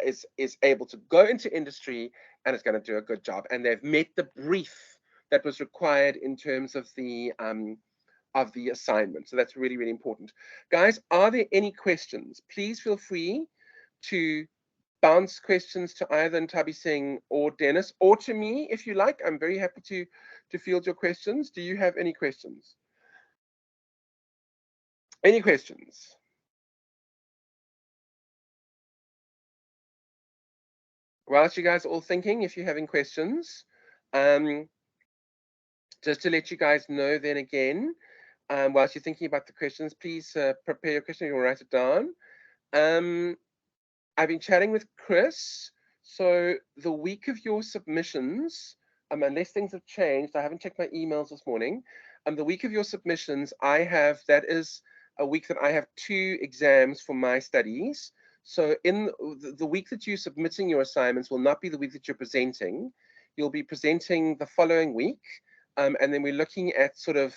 is able to go into industry and is going to do a good job. And they've met the brief that was required in terms of the assignment. So that's really, really important. Guys, are there any questions? Please feel free to bounce questions to either Ntabiseng or Dennis, or to me if you like. I'm very happy to field your questions. Do you have any questions? Any questions? Whilst you guys are all thinking, if you're having questions, just to let you guys know then again, whilst you're thinking about the questions, please prepare your question, you'll write it down. I've been chatting with Chris. So the week of your submissions, unless things have changed, I haven't checked my emails this morning. The week of your submissions, that is a week that I have 2 exams for my studies. So in the week that you're submitting your assignments will not be the week that you're presenting. You'll be presenting the following week. And then we're looking at sort of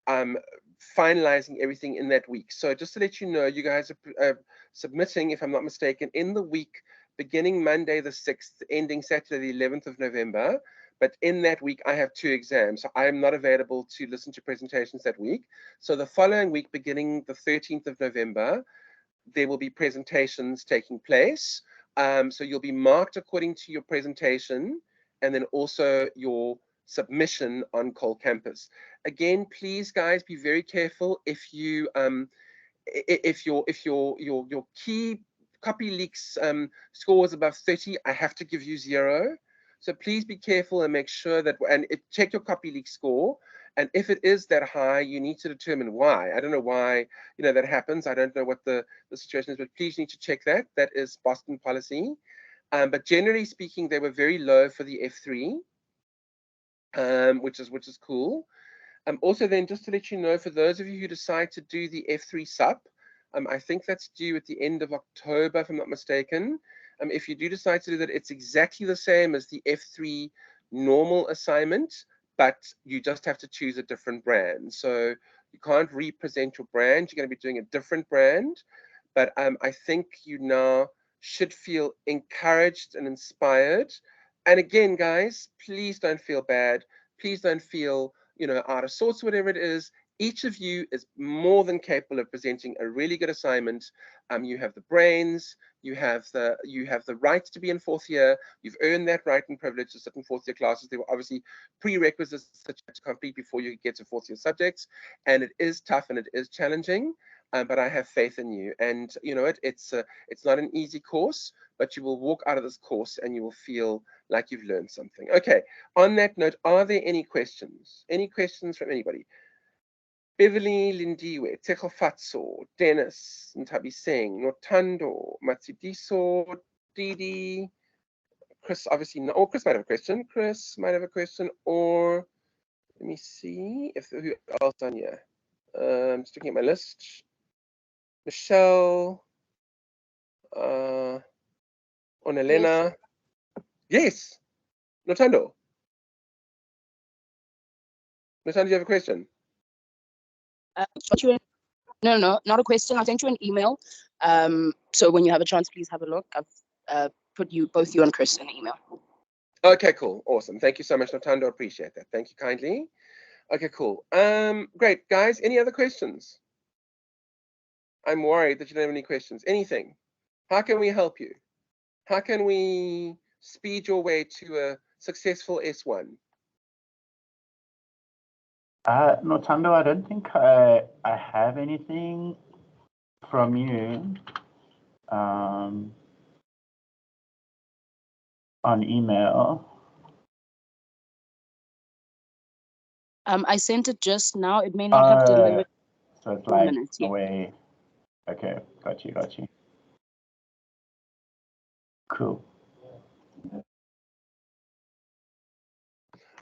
finalizing everything in that week. So just to let you know, you guys are submitting, if I'm not mistaken, in the week beginning Monday the 6th, ending Saturday the 11th of November. But in that week, I have 2 exams. So I am not available to listen to presentations that week. So the following week, beginning the 13th of November, there will be presentations taking place. So you'll be marked according to your presentation and then also your submission on Cole Campus. Again, please guys, be very careful if you if your key copy leaks score is above 30, I have to give you 0. So please be careful and make sure that, and check your copy leak score. And if it is that high, you need to determine why. I don't know why, you know, that happens. I don't know what the situation is, but please need to check that. That is Boston policy. But generally speaking, they were very low for the F3, which is cool. Also then, just to let you know, for those of you who decide to do the F3 SUP, I think that's due at the end of October, if I'm not mistaken. If you do decide to do that, it's exactly the same as the F3 normal assignment, but you just have to choose a different brand. So you can't represent your brand. You're going to be doing a different brand. But I think you now should feel encouraged and inspired. And again, guys, please don't feel bad. Please don't feel you know, out of sorts, whatever it is, each of you is more than capable of presenting a really good assignment. You have the brains, you have the right to be in fourth year. You've earned that right and privilege to sit in fourth year classes. There were obviously prerequisites that you had to complete before you get to fourth year subjects, and it is tough and it is challenging. But I have faith in you, and you know it's not an easy course, but you will walk out of this course and you will feel like you've learned something. Okay. On that note, are there any questions? Any questions from anybody? Beverly Lindiwe, Tekofatso, Dennis, Ntabi Singh, Notando, Matsidiso, Didi, Chris, obviously, no, oh, Chris might have a question. Chris might have a question, or let me see if who else on here. Just looking at my list. Michelle, Onelena. Yes. Notando. Notando, do you have a question?
No, not a question. I sent you an email. So when you have a chance, please have a look. I've put both you and Chris in the email.
Okay, cool. Awesome. Thank you so much, Notando. Appreciate that. Thank you kindly. Okay, cool. Great. Guys, any other questions? I'm worried that you don't have any questions. Anything? How can we help you? How can we speed your way to a successful S1?
Notando, I don't think I have anything from you on email.
I sent it just now. It may not have delivered.
So it's like
minutes, yeah.
away. Okay, got you. Cool.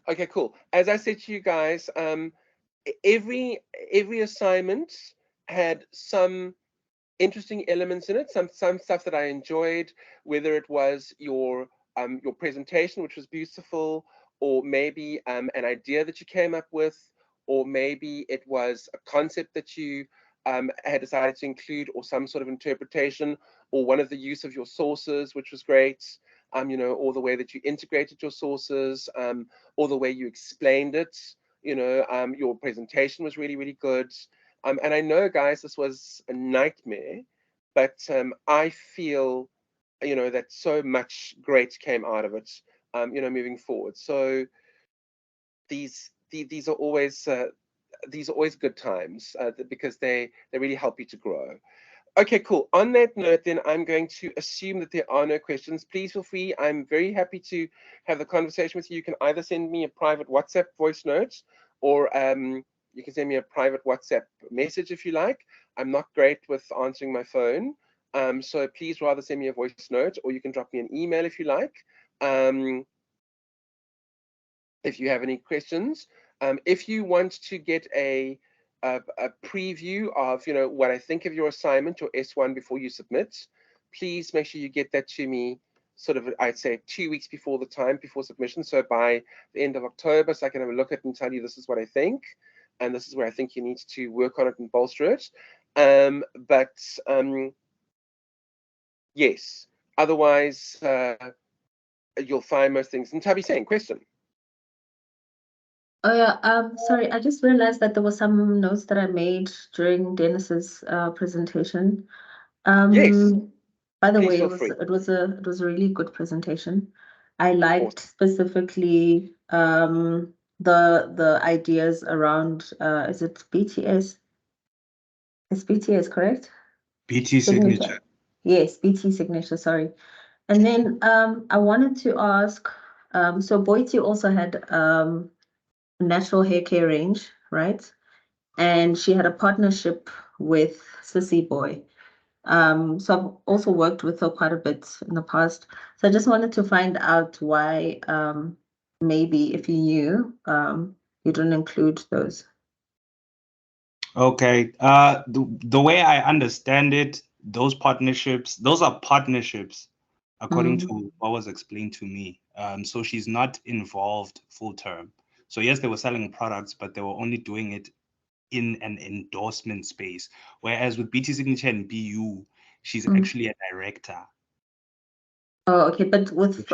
Okay, cool. As I said to you guys, every assignment had some interesting elements in it, some stuff that I enjoyed, whether it was your presentation, which was beautiful, or maybe an idea that you came up with, or maybe it was a concept that you had decided to include, or some sort of interpretation, or one of the use of your sources, which was great, you know, or the way that you integrated your sources, or the way you explained it, you know, your presentation was really, really good. And I know, guys, this was a nightmare, but I feel, you know, that so much great came out of it, you know, moving forward. So these are always good times because they really help you to grow. Okay, cool. On that note, then I'm going to assume that there are no questions. Please feel free. I'm very happy to have the conversation with you. You can either send me a private WhatsApp voice note, or you can send me a private WhatsApp message if you like. I'm not great with answering my phone. So please rather send me a voice note, or you can drop me an email if you like. If you have any questions. If you want to get a preview of, you know, what I think of your assignment, your S1, before you submit, please make sure you get that to me sort of, I'd say 2 weeks before submission. So by the end of October, so I can have a look at it and tell you this is what I think, and this is where I think you need to work on it and bolster it. Yes, otherwise you'll find most things. And Tabi saying, question.
Oh yeah, sorry, I just realized that there were some notes that I made during Dennis's presentation.
Yes.
By the
Please
way,
feel
it
free.
was a really good presentation. I liked
Awesome.
specifically the ideas around is it BTS? Is BTS correct?
BT signature.
Yes, BT signature, sorry. And then I wanted to ask, so Boiti also had natural hair care range, right? And she had a partnership with Sissy Boy. So I've also worked with her quite a bit in the past. So I just wanted to find out why, maybe if you knew, you didn't include those.
Okay. The way I understand it, those are partnerships, according to what was explained to me. So she's not involved full term. So yes, they were selling products, but they were only doing it in an endorsement space. Whereas with BT Signature and BU, she's actually a director.
Oh, okay. But with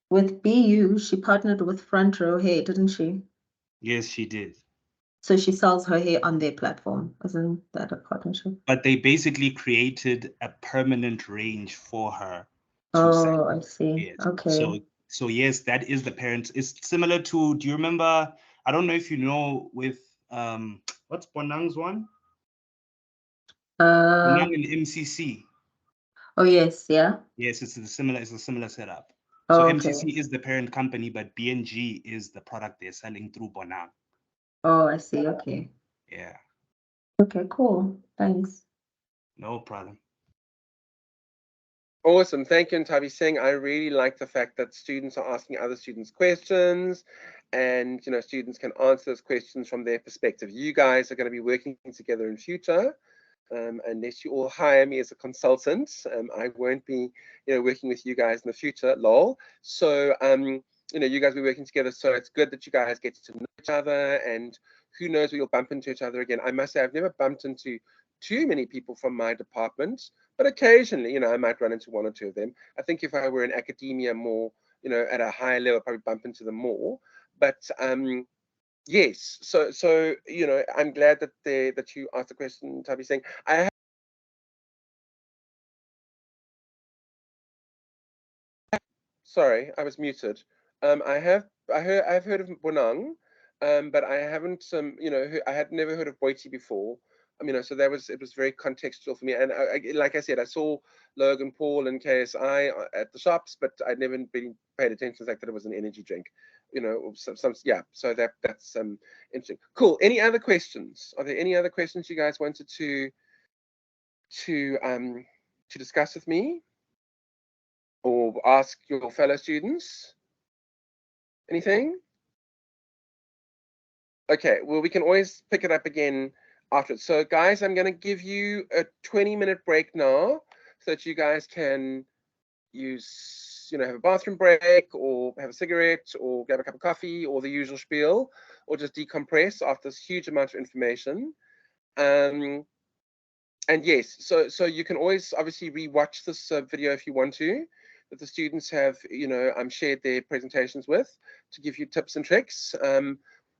With BU, she partnered with Front Row Hair, didn't she?
Yes, she did.
So she sells her hair on their platform. Isn't that a partnership?
But they basically created a permanent range for her to sell.
Oh, I see.
Yes.
Okay.
So yes, that is the parent. It's similar to, do you remember, I don't know if you know with what's Bonang's one? Bonang and MCC.
Oh yes, yeah.
Yes, it's a similar setup.
Oh,
So
okay.
MCC is the parent company, but BNG is the product they're selling through Bonang.
Oh, I see. Okay.
Yeah,
Okay, cool. Thanks.
no problem.
Awesome. Thank you, Ntabi Singh. I really like the fact that students are asking other students questions, and students can answer those questions from their perspective. You guys are going to be working together in future. Unless you all hire me as a consultant, I won't be working with you guys in the future, lol. So you guys will be working together, so it's good that you guys get to know each other, and who knows where you'll bump into each other again. I must say I've never bumped into too many people from my department, but occasionally I might run into one or two of them. I think if I were in academia more, at a higher level, I'd probably bump into them more. But yes, so I'm glad that you asked the question, Tabi Singh. Sorry, I was muted. I've heard of Bonang, but I haven't I had never heard of Boiti before. So it was very contextual for me. And like I said, I saw Logan Paul and KSI at the shops, but I'd never been paid attention to the fact that it was an energy drink. Yeah. So that's interesting. Cool. Any other questions? Are there any other questions you guys wanted to discuss with me? Or ask your fellow students? Anything? Okay, well, we can always pick it up again afterwards. So guys, I'm going to give you a 20-minute break now so that you guys can use, have a bathroom break or have a cigarette or grab a cup of coffee or the usual spiel, or just decompress after this huge amount of information. And yes, so you can always obviously rewatch this video if you want to, that the students have, shared their presentations with, to give you tips and tricks.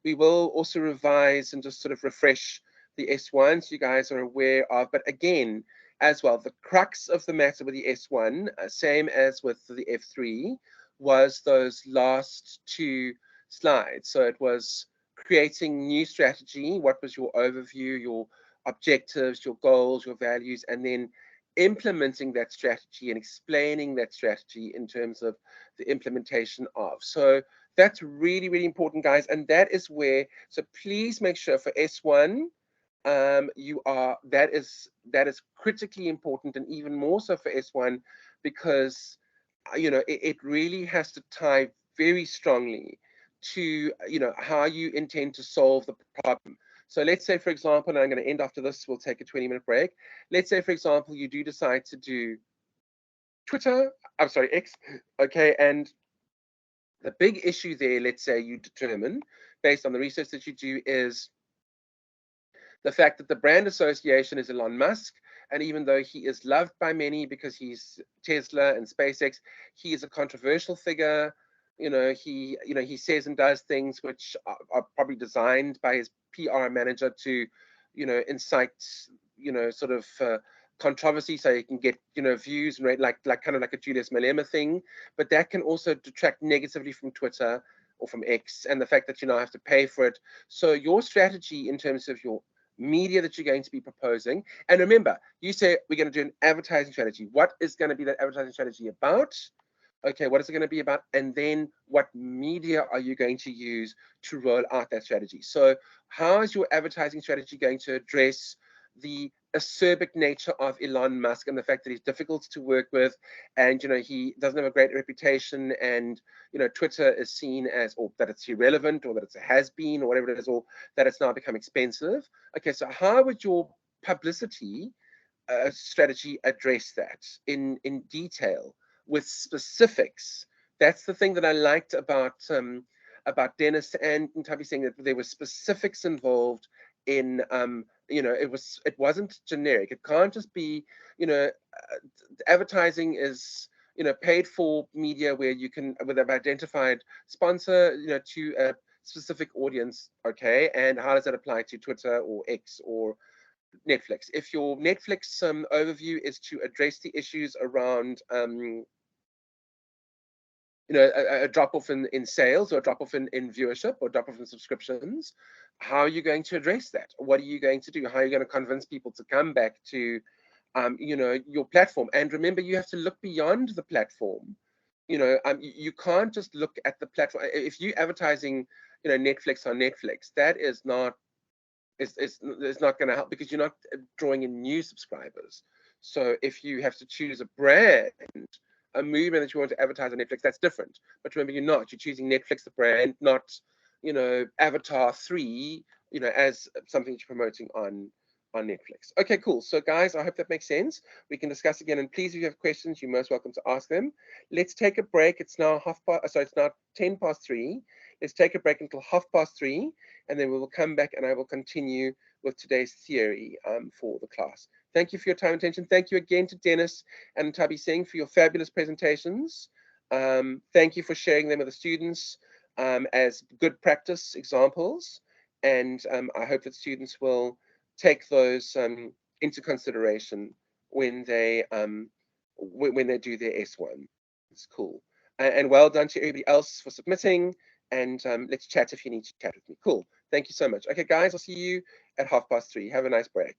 We will also revise and just sort of refresh the S1 so you guys are aware of. But again, as well, the crux of the matter with the S1, same as with the F3, was those last two slides. So it was creating new strategy. What was your overview, your objectives, your goals, your values, and then implementing that strategy and explaining that strategy in terms of the implementation of. So that's really, really important, guys. And that is where, so please make sure for S1, that is critically important, and even more so for S1, because it really has to tie very strongly to how you intend to solve the problem. So let's say, for example, and I'm going to end after this, we'll take a 20-minute break. Let's say, for example, you do decide to do X, okay, and the big issue there, let's say you determine, based on the research that you do, is the fact that the brand association is Elon Musk. And even though he is loved by many because he's Tesla and SpaceX, he is a controversial figure. He says and does things which are probably designed by his PR manager to, incite, sort of controversy, so you can get, views and rate, like kind of like a Julius Malema thing. But that can also detract negatively from Twitter or from X, and the fact that you now have to pay for it. So your strategy in terms of your media that you're going to be proposing, and remember, you say we're going to do an advertising strategy. What is going to be that advertising strategy about? Okay, what is it going to be about? And then what media are you going to use to roll out that strategy? So how is your advertising strategy going to address the acerbic nature of Elon Musk and the fact that he's difficult to work with, and he doesn't have a great reputation, and Twitter is seen as, or that it's irrelevant, or that it's a has-been, or whatever it is, or that it's now become expensive? Okay, so how would your publicity strategy address that in detail with specifics? That's the thing that I liked about Dennis and Ntabi, saying that there were specifics involved in it wasn't generic. It can't just be advertising is paid for media where you can, with an identified sponsor, to a specific audience, okay? And how does that apply to Twitter or X or Netflix? If your Netflix overview is to address the issues around a drop off in sales, or a drop off in viewership, or drop off in subscriptions, how are you going to address that? What are you going to do? How are you going to convince people to come back to your platform? And remember, you have to look beyond the platform. You can't just look at the platform. If you're advertising Netflix on Netflix, that is not not going to help, because you're not drawing in new subscribers. So if you have to choose a brand, a movement that you want to advertise on Netflix, that's different. But remember, you're choosing Netflix the brand, not Avatar 3 as something that you're promoting on Netflix. Okay, cool. So guys, I hope that makes sense. We can discuss again, and please, if you have questions, you're most welcome to ask them. Let's take a break. It's now it's now 10 past 3. Let's take a break until 3:30, and then we will come back and I will continue with today's theory for the class. Thank you for your time and attention. Thank you again to Dennis and Tabi Singh for your fabulous presentations. Thank you for sharing them with the students as good practice examples. And I hope that students will take those into consideration when they do their S1. It's cool. And well done to everybody else for submitting. And let's chat if you need to chat with me. Cool. Thank you so much. Okay, guys, I'll see you at 3:30. Have a nice break.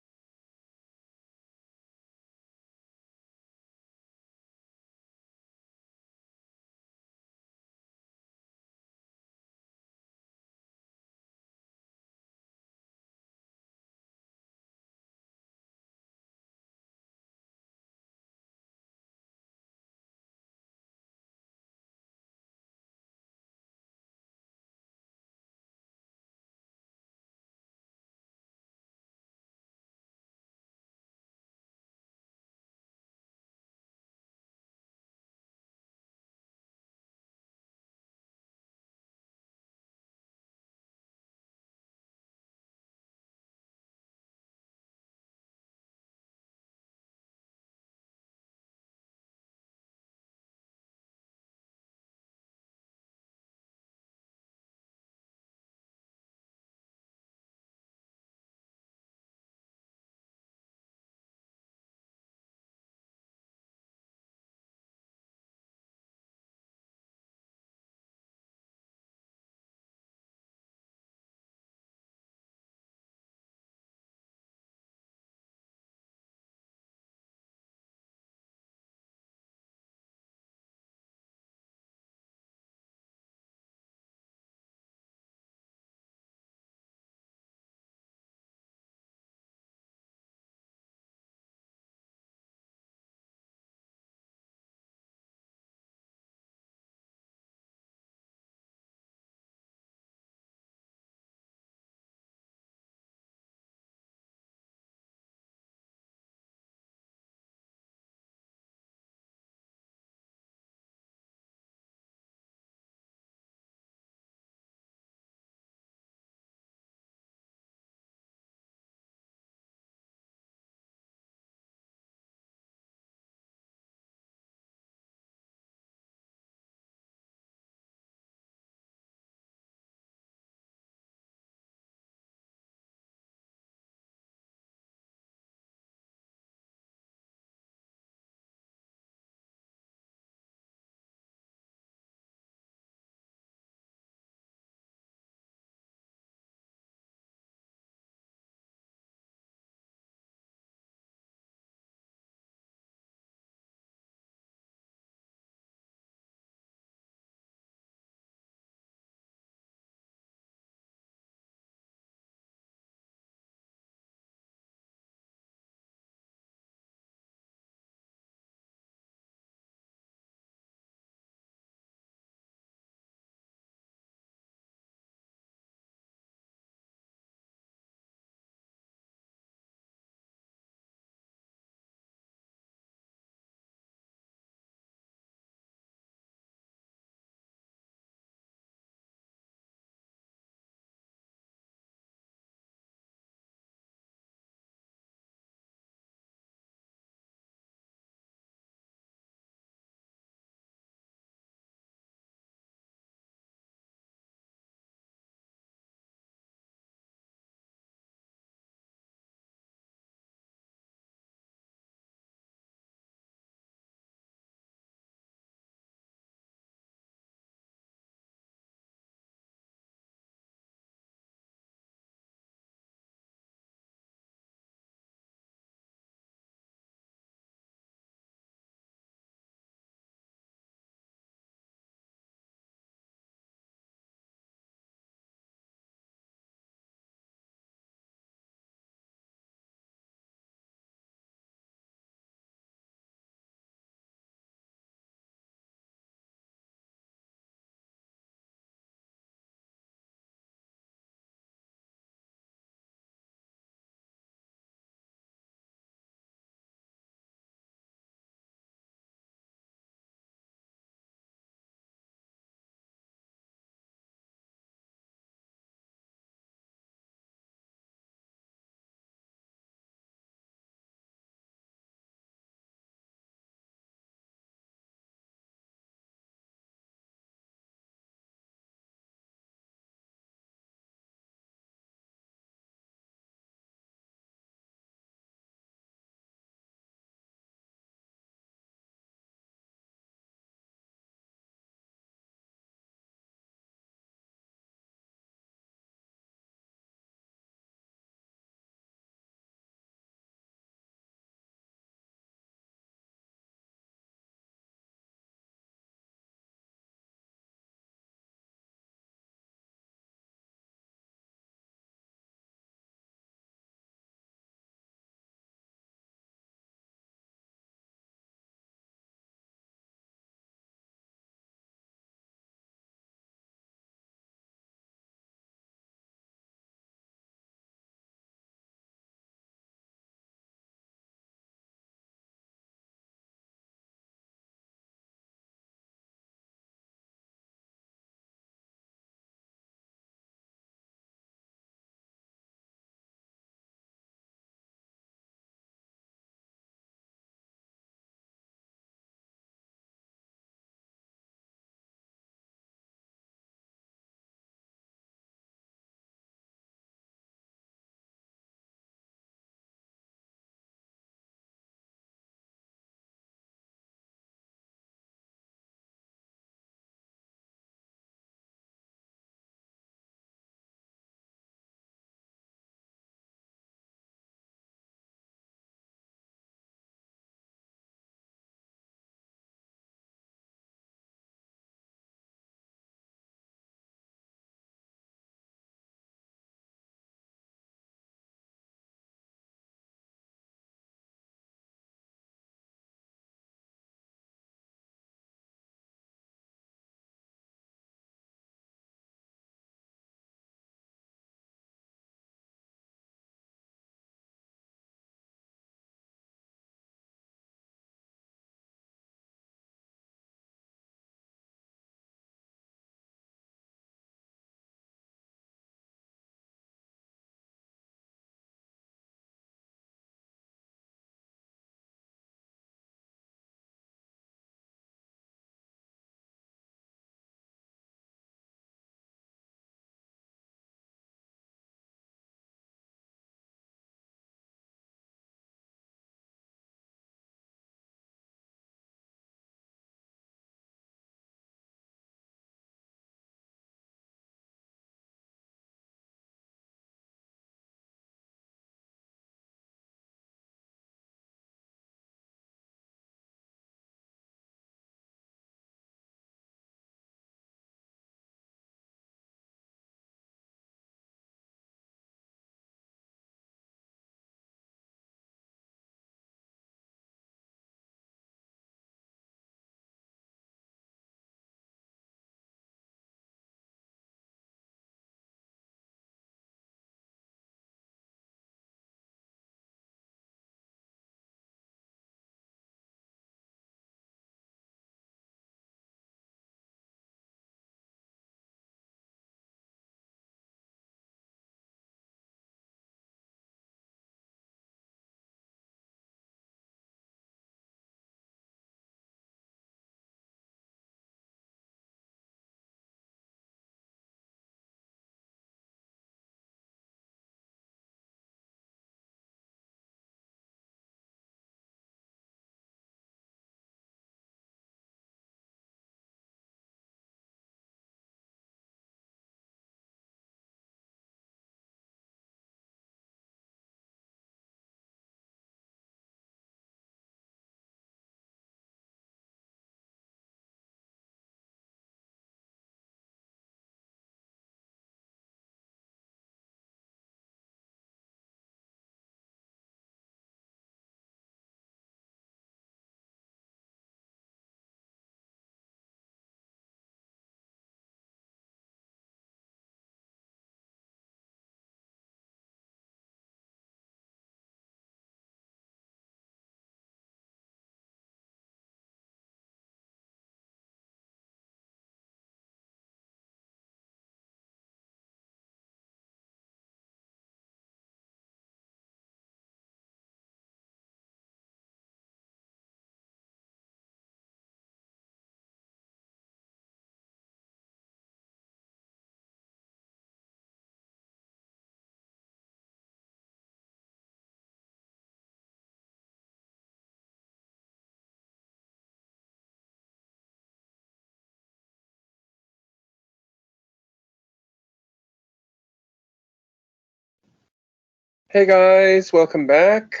Hey guys, welcome back.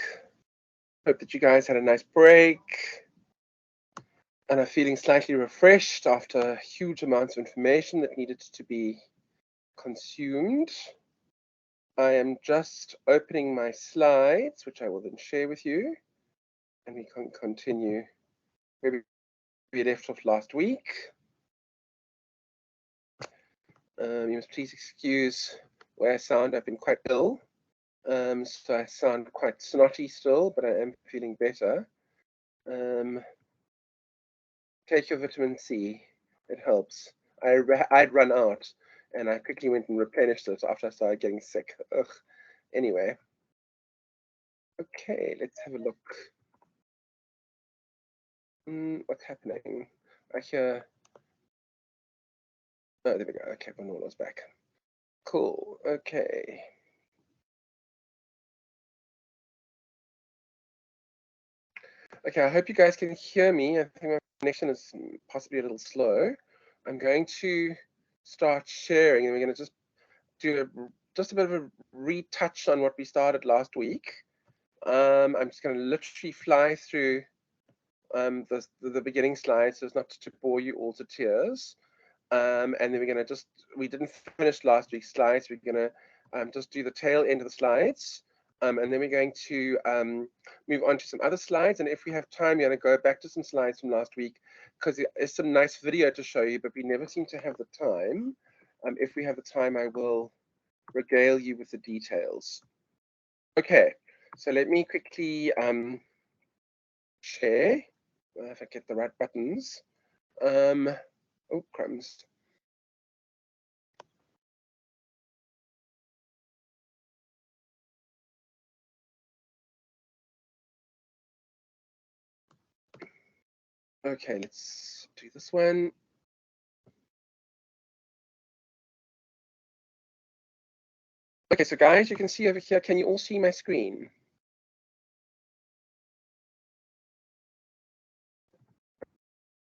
Hope that you guys had a nice break and are feeling slightly refreshed after huge amounts of information that needed to be consumed. I am just opening my slides, which I will then share with you, and we can continue where we left off last week. You must please excuse where I sound. I've been quite ill, so I sound quite snotty still, but I am feeling better. Take your vitamin C, it helps. I'd run out, and I quickly went and replenished it after I started getting sick. Ugh. Anyway, okay, let's have a look. What's happening? I hear. Oh, there we go. Okay, Vanola's back. Cool. Okay. Okay, I hope you guys can hear me. I think my connection is possibly a little slow. I'm going to start sharing, and we're going to just do just a bit of a retouch on what we started last week. I'm just going to literally fly through the beginning slides so as not to bore you all to tears. And then we're going to we didn't finish last week's slides. We're going to just do the tail end of the slides. And then we're going to move on to some other slides. And if we have time, we're going to go back to some slides from last week because there's some nice video to show you, but we never seem to have the time. If we have the time, I will regale you with the details. Okay, so let me quickly share, if I get the right buttons. Oh, crumbs. Okay, let's do this one. Okay, so guys, you can see over here, can you all see my screen?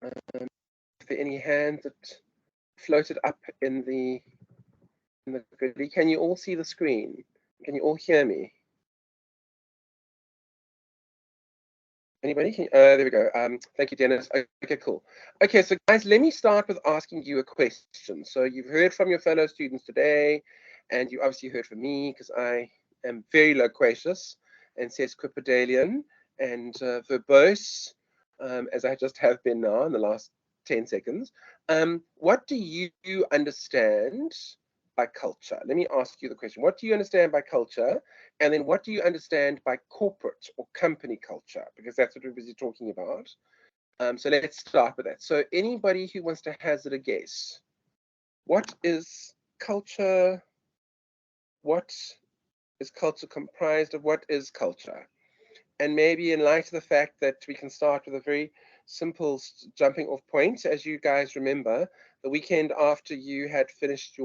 Are there any hands that floated up in the goodie? Can you all see the screen? Can you all hear me? Anybody? There we go. Thank you, Dennis. Okay, cool. Okay, so guys, let me start with asking you a question. So you've heard from your fellow students today, and you obviously heard from me because I am very loquacious and sesquipedalian and verbose, as I just have been now in the last 10 seconds. What do you understand by culture? Let me ask you the question. What do you understand by culture? And then what do you understand by corporate or company culture? Because that's what we're busy talking about. So let's start with that. So anybody who wants to hazard a guess, what is culture? What is culture comprised of? What is culture? And maybe in light of the fact that we can start with a very simple jumping off point, as you guys remember, the weekend after you had finished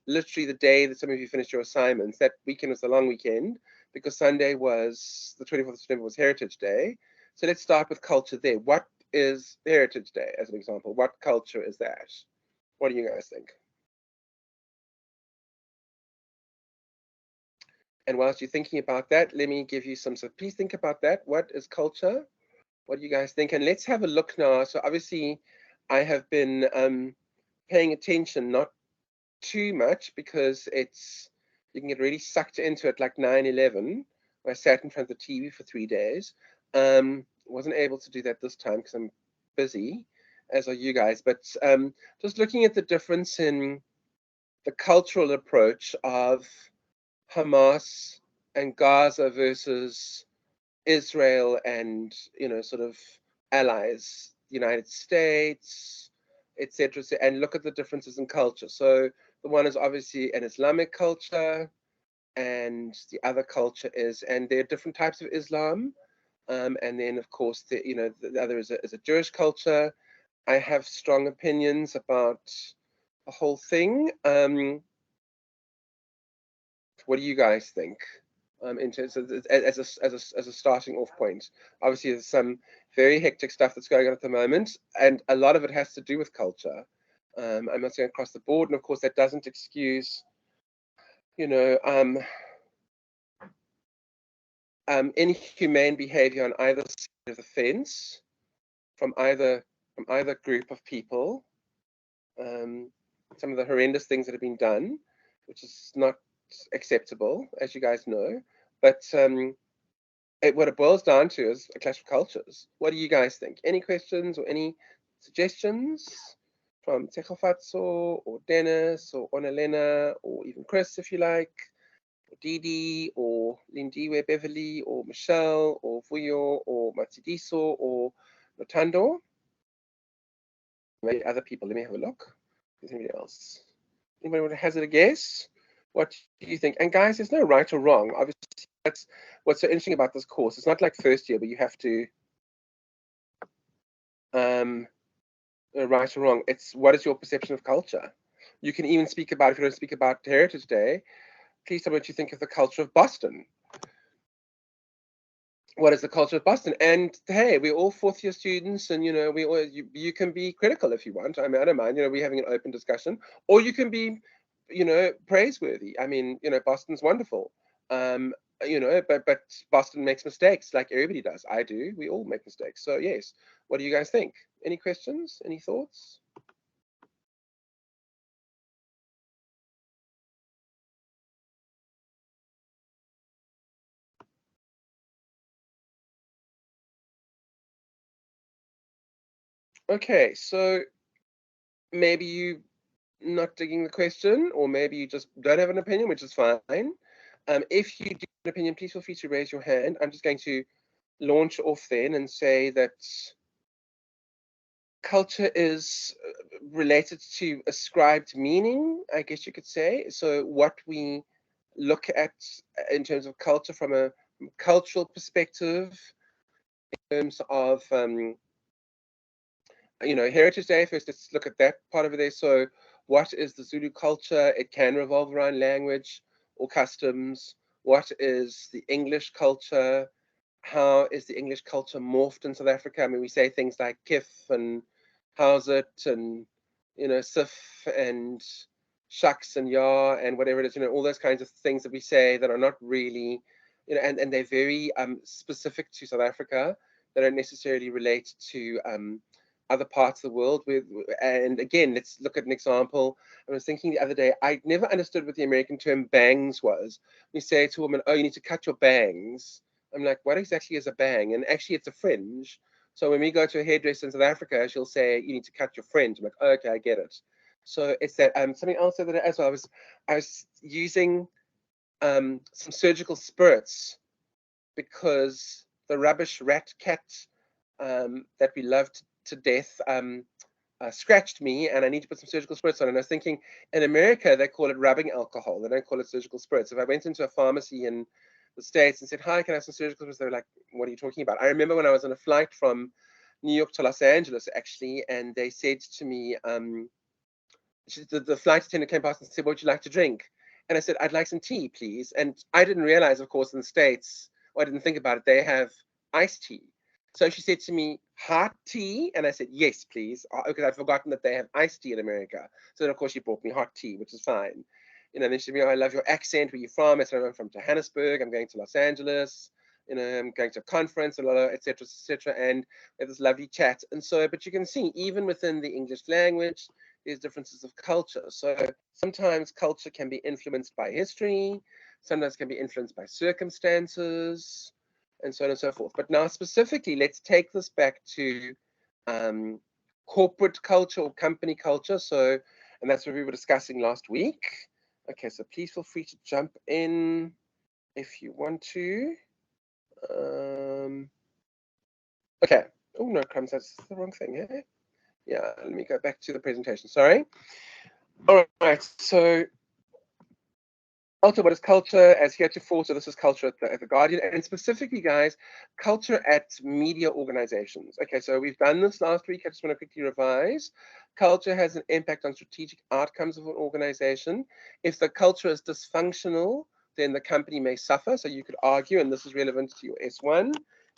literally the day that some of you finished your assignments, that weekend was a long weekend because Sunday was, the 24th of September was Heritage Day. So let's start with culture there. What is Heritage Day, as an example? What culture is that? What do you guys think? And whilst you're thinking about that, let me give you some, so please think about that. What is culture? What do you guys think? And let's have a look now. So obviously I have been paying attention, not too much because you can get really sucked into it like 9/11, where I sat in front of the TV for 3 days. Wasn't able to do that this time because I'm busy, as are you guys. But just looking at the difference in the cultural approach of Hamas and Gaza versus Israel and, sort of allies, United States, etc., and look at the differences in culture. So the one is obviously an Islamic culture, and the other culture is, and there are different types of Islam, and then of course the other is a Jewish culture. I have strong opinions about the whole thing. What do you guys think? In terms of as a starting off point. Obviously, there's some very hectic stuff that's going on at the moment, and a lot of it has to do with culture. I'm not saying across the board, and of course that doesn't excuse, inhumane behavior on either side of the fence from either group of people. Some of the horrendous things that have been done, which is not acceptable, as you guys know. But what it boils down to is a clash of cultures. What do you guys think? Any questions or any suggestions from Techofatso or Dennis or Onelena or even Chris, if you like, or Didi or Lindiwe Beverly or Michelle or Vuyo or Matsidiso or Notando? Maybe other people. Let me have a look. Is there anybody else? Anybody want to hazard a guess? What do you think? And guys, there's no right or wrong. Obviously, that's what's so interesting about this course. It's not like first year, but you have to right or wrong. It's what is your perception of culture? You can even speak about, if you don't speak about Heritage Day, please tell me what you think of the culture of Boston. What is the culture of Boston? And hey, we're all fourth year students, and you can be critical if you want. I mean, I don't mind. We're having an open discussion, or you can be, praiseworthy. I mean, Boston's wonderful. But Boston makes mistakes like everybody does. I do. We all make mistakes. So yes, what do you guys think? Any questions? Any thoughts? Okay, so maybe you not digging the question, or maybe you just don't have an opinion, which is fine. If you do have an opinion, please feel free to raise your hand. I'm just going to launch off then and say that culture is related to ascribed meaning, I guess you could say. So what we look at in terms of culture from a cultural perspective, in terms of Heritage Day, first let's look at that part of it there. So what is the Zulu culture? It can revolve around language or customs. What is the English culture? How is the English culture morphed in South Africa? I mean, we say things like kif and how's it and, sif and shucks and ya and whatever it is, all those kinds of things that we say that are not really, and they're very specific to South Africa. They don't necessarily relate to other parts of the world. And again, let's look at an example. I was thinking the other day, I never understood what the American term bangs was. We say to a woman, oh, you need to cut your bangs. I'm like, what exactly is a bang? And actually it's a fringe. So when we go to a hairdresser in South Africa, she'll say, you need to cut your fringe. I'm like, oh, okay, I get it. So it's that something else that as well. I was using some surgical spirits because the rubbish rat cat that we loved to death scratched me, and I need to put some surgical spirits on. And I was thinking, in America, they call it rubbing alcohol. They don't call it surgical spirits. If I went into a pharmacy in the States and said, hi, can I have some surgical spirits? They were like, what are you talking about? I remember when I was on a flight from New York to Los Angeles, actually, and they said to me, the flight attendant came past and said, what would you like to drink? And I said, I'd like some tea, please. And I didn't realize, of course, in the States, or I didn't think about it, they have iced tea. So she said to me, hot tea? And I said, yes, please, because I'd forgotten that they have iced tea in America. So then, of course, she brought me hot tea, which is fine. Then she said, I love your accent. Where are you from? I said, I'm from Johannesburg. I'm going to Los Angeles. I'm going to a conference, et cetera, and we have this lovely chat. And so, but you can see, even within the English language, there's differences of culture. So sometimes culture can be influenced by history, sometimes can be influenced by circumstances, and so on and so forth. But now specifically, let's take this back to corporate culture or company culture. So, and that's what we were discussing last week. Okay, so please feel free to jump in if you want to. Okay. Oh no, crumbs, that's the wrong thing, eh? Yeah, let me go back to the presentation. Sorry. All right, so culture, what is culture as heretofore? So this is culture at the Guardian, and specifically, guys, culture at media organizations. Okay, so we've done this last week. I just want to quickly revise. Culture has an impact on strategic outcomes of an organization. If the culture is dysfunctional, then the company may suffer. So you could argue, and this is relevant to your S1,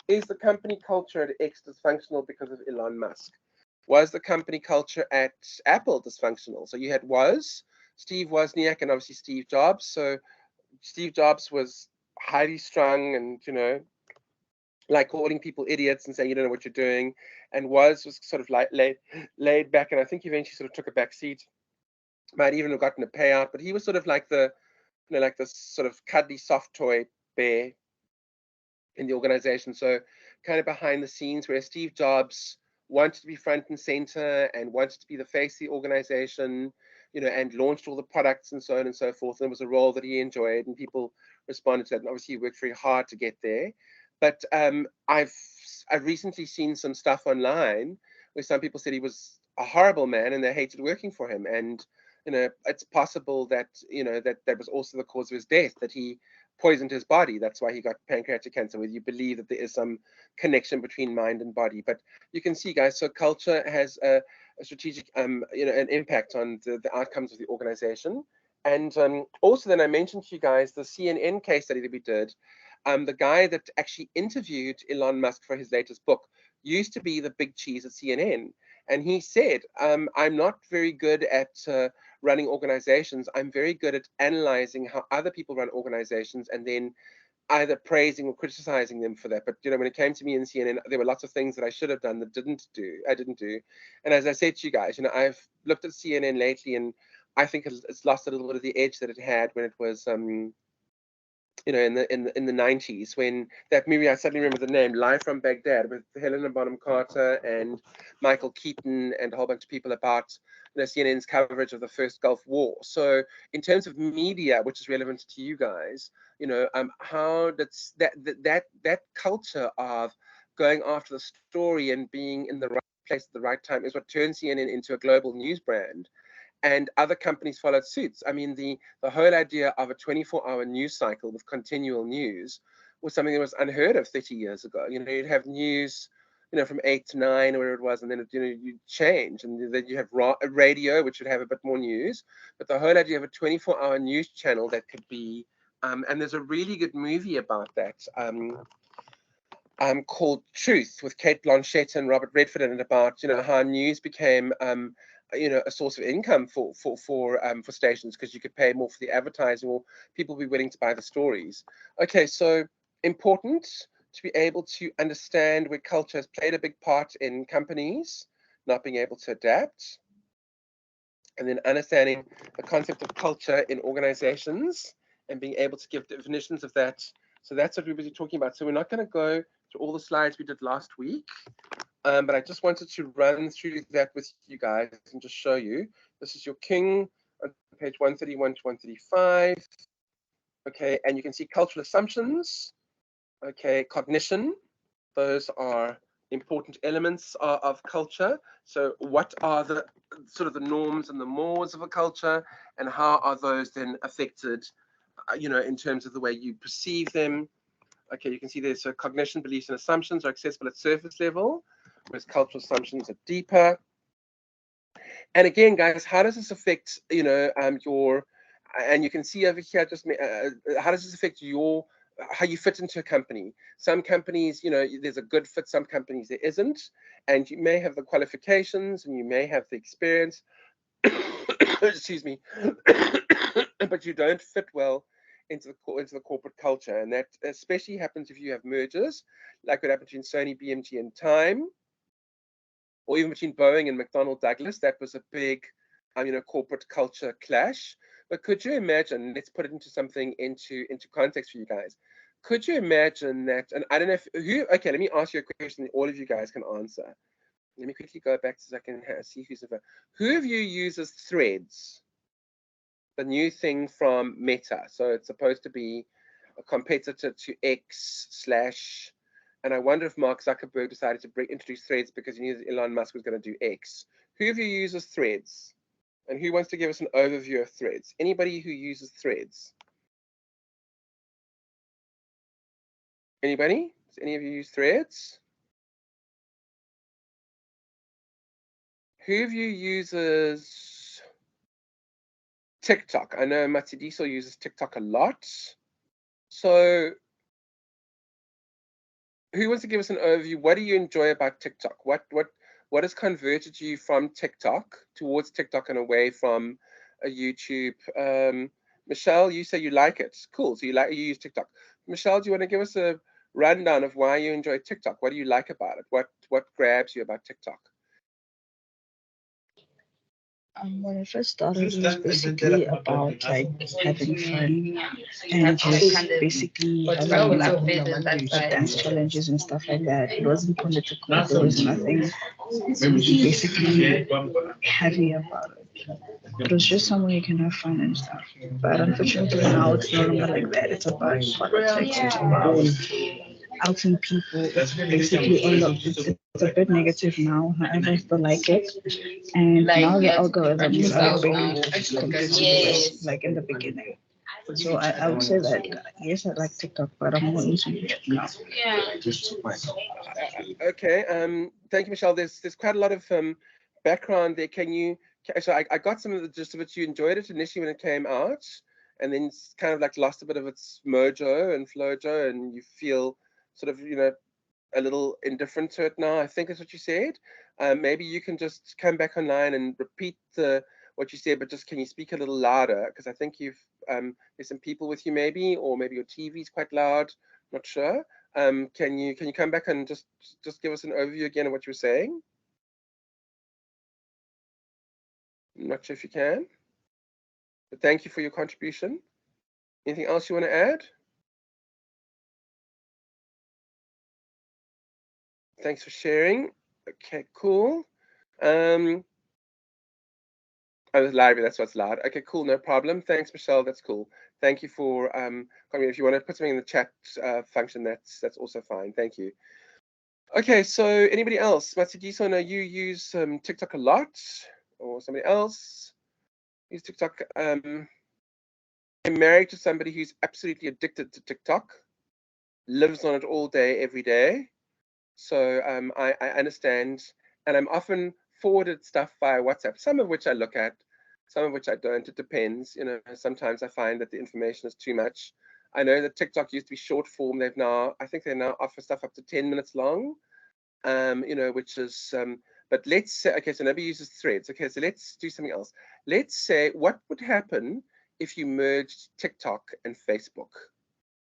is the company culture at X dysfunctional because of Elon Musk? Was the company culture at Apple dysfunctional? So you had Steve Wozniak and obviously Steve Jobs. So Steve Jobs was highly strung and, you know, like calling people idiots and saying you don't know what you're doing, and was sort of like laid back, and I think eventually sort of took a back seat. Might even have gotten a payout, but he was sort of like the, you know, like this sort of cuddly soft toy bear in the organization. So kind of behind the scenes, where Steve Jobs wanted to be front and center and wanted to be the face of the organization, you know, and launched all the products and so on and so forth. And it was a role that he enjoyed, and people responded to that. And obviously, he worked very hard to get there. But I've recently seen some stuff online where some people said he was a horrible man and they hated working for him. And you know, it's possible that, you know, that was also the cause of his death, that he poisoned his body. That's why he got pancreatic cancer, whether you believe that there is some connection between mind and body. But you can see, guys, so culture has a strategic, you know, an impact on the outcomes of the organization. And also then I mentioned to you guys the CNN case study that we did. The guy that actually interviewed Elon Musk for his latest book used to be the big cheese at CNN. And he said, I'm not very good at running organizations. I'm very good at analyzing how other people run organizations and then either praising or criticizing them for that. But you know, when it came to me in CNN, there were lots of things that I should have done that I didn't do. And as I said to you guys, you know, I've looked at CNN lately, and I think it's lost a little bit of the edge that it had when it was you know, in the 90s, when that movie, I suddenly remember the name, Live from Baghdad, with Helena Bonham Carter and Michael Keaton and a whole bunch of people, about, you know, CNN's coverage of the first Gulf War. So in terms of media, which is relevant to you guys, you know, how that's that culture of going after the story and being in the right place at the right time is what turns CNN into a global news brand. And other companies followed suits. I mean, the whole idea of a 24-hour news cycle with continual news was something that was unheard of 30 years ago. You know, you'd have news, you know, from 8 to 9 or whatever it was, and then, you know, you'd change, and then you have radio, which would have a bit more news. But the whole idea of a 24-hour news channel that could be, and there's a really good movie about that, called Truth, with Cate Blanchett and Robert Redford in it, about, you know, how news became you know, a source of income for stations, because you could pay more for the advertising, or people would be willing to buy the stories. Okay, so important to be able to understand where culture has played a big part in companies not being able to adapt, and then understanding the concept of culture in organizations and being able to give definitions of that. So that's what we're busy talking about. So we're not going to go through all the slides we did last week. But I just wanted to run through that with you guys and just show you. This is your king on page 131 to 135. Okay, and you can see cultural assumptions. Okay, cognition. Those are important elements of culture. So what are the sort of the norms and the mores of a culture, and how are those then affected, you know, in terms of the way you perceive them? Okay, you can see there's so cognition, beliefs, and assumptions are accessible at surface level, whereas cultural assumptions are deeper. And again, guys, how does this affect, you know, your, and you can see over here, just how does this affect your, how you fit into a company? Some companies, you know, there's a good fit, some companies there isn't, and you may have the qualifications and you may have the experience, excuse me, but you don't fit well into the corporate culture. And that especially happens if you have mergers, like what happened between Sony, BMG, and Time, or even between Boeing and McDonnell Douglas. That was a big, you know, corporate culture clash. But could you imagine, let's put it into something, into context for you guys. Could you imagine that, and I don't know if, okay, let me ask you a question that all of you guys can answer. Let me quickly go back so I can see who's about. Who of you uses Threads? The new thing from Meta. So it's supposed to be a competitor to X / and I wonder if Mark Zuckerberg decided to introduce Threads because he knew that Elon Musk was going to do X. Who of you uses Threads? And who wants to give us an overview of Threads? Anybody who uses Threads? Anybody? Does any of you use Threads? Who of you uses TikTok? I know Matsidiso uses TikTok a lot. So who wants to give us an overview? What do you enjoy about TikTok? What has converted you from TikTok towards TikTok and away from a YouTube? Michelle, you say you like it. Cool. So you use TikTok. Michelle, do you want to give us a rundown of why you enjoy TikTok? What do you like about it? What grabs you about TikTok?
When I first started, it was basically about like having fun and just basically having like dance challenges and stuff like that. It wasn't political. There was nothing basically heavy about it. It was just somewhere you can have fun and stuff. But unfortunately now it's no longer like that. It's about politics. It's about outing people. It's basically it's a bit negative now. However, I still like it. And now the algorithms are bringing it compared to like in the beginning. So I would say that yes, I like TikTok, but I'm more into YouTube now.
Okay. Thank you, Michelle. There's quite a lot of background there. So I got some of the gist of it. You enjoyed it initially when it came out, and then it's kind of like lost a bit of its mojo and flojo, and you feel sort of, a little indifferent to it now. I think that's what you said. Maybe you can just come back online and repeat what you said, but just can you speak a little louder? Because I think there's some people with you maybe, or maybe your TV is quite loud. Not sure. Can you come back and just give us an overview again of what you were saying? I'm not sure if you can, but thank you for your contribution. Anything else you want to add? Thanks for sharing. Okay, cool. Oh, it's live. That's what's loud. Okay, cool. No problem. Thanks, Michelle. That's cool. Thank you for coming. If you want to put something in the chat function, that's also fine. Thank you. Okay, so anybody else? Matsidiso, I know you use TikTok a lot, or somebody else use TikTok. I'm married to somebody who's absolutely addicted to TikTok, lives on it all day, every day. So I understand, and I'm often forwarded stuff via WhatsApp, some of which I look at, some of which I don't. It depends. Sometimes I find that the information is too much. I know that TikTok used to be short form. I think they now offer stuff up to 10 minutes long, which is, but let's say, okay, so nobody uses threads. Okay, so let's do something else. Let's say, what would happen if you merged TikTok and Facebook?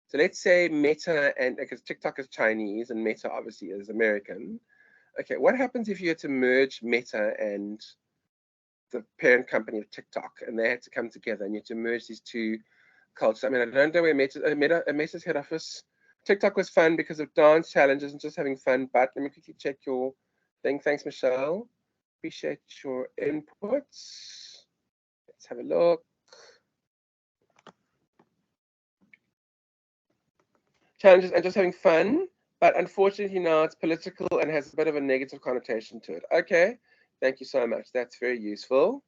So let's say Meta, and because TikTok is Chinese and Meta obviously is American. Okay, what happens if you had to merge Meta and the parent company of TikTok, and they had to come together and you had to merge these two cultures? I mean, I don't know where Meta's head office. TikTok was fun because of dance challenges and just having fun, but let me quickly check your thing. Thanks, Michelle. Appreciate your inputs. Let's have a look. Challenges and just having fun, but unfortunately now it's political and has a bit of a negative connotation to it. Okay, thank you so much. That's very useful.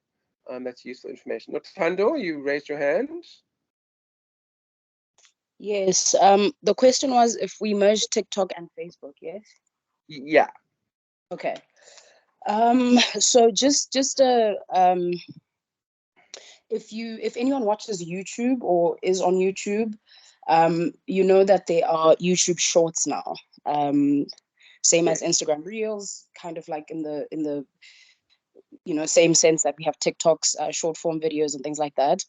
That's useful information. Nothando, you raised your hand.
Yes. The question was if we merge TikTok and Facebook. Yes.
Yeah.
Okay. So just if anyone watches YouTube or is on YouTube, you know that there are YouTube Shorts now. Same as Instagram Reels, kind of like in the same sense that we have TikTok's short form videos and things like that.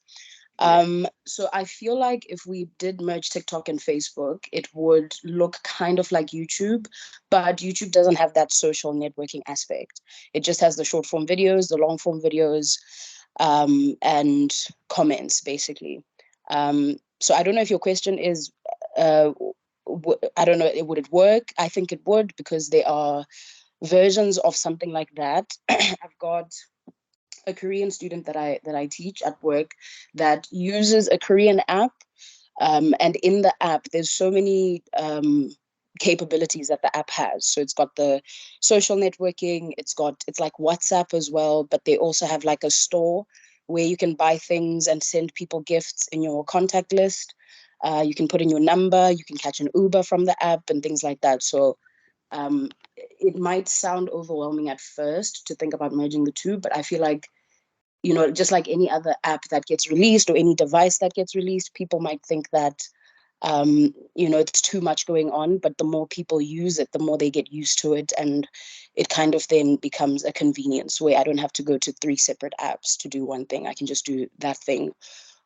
So I feel like if we did merge TikTok and Facebook, it would look kind of like YouTube, but YouTube doesn't have that social networking aspect. It just has the short form videos, the long form videos, and comments, basically. So I don't know if your question is, I don't know, would it work? I think it would, because there are versions of something like that. I've got a Korean student that I teach at work that uses a Korean app, and in the app there's so many capabilities that the app has. So it's got the social networking, it's like WhatsApp as well, but they also have like a store where you can buy things and send people gifts in your contact list. You can put in your number, you can catch an Uber from the app and things like that. So it might sound overwhelming at first to think about merging the two, but I feel like, just like any other app that gets released or any device that gets released, people might think that, it's too much going on, but the more people use it, the more they get used to it. And it kind of then becomes a convenience where I don't have to go to 3 separate apps to do one thing. I can just do that thing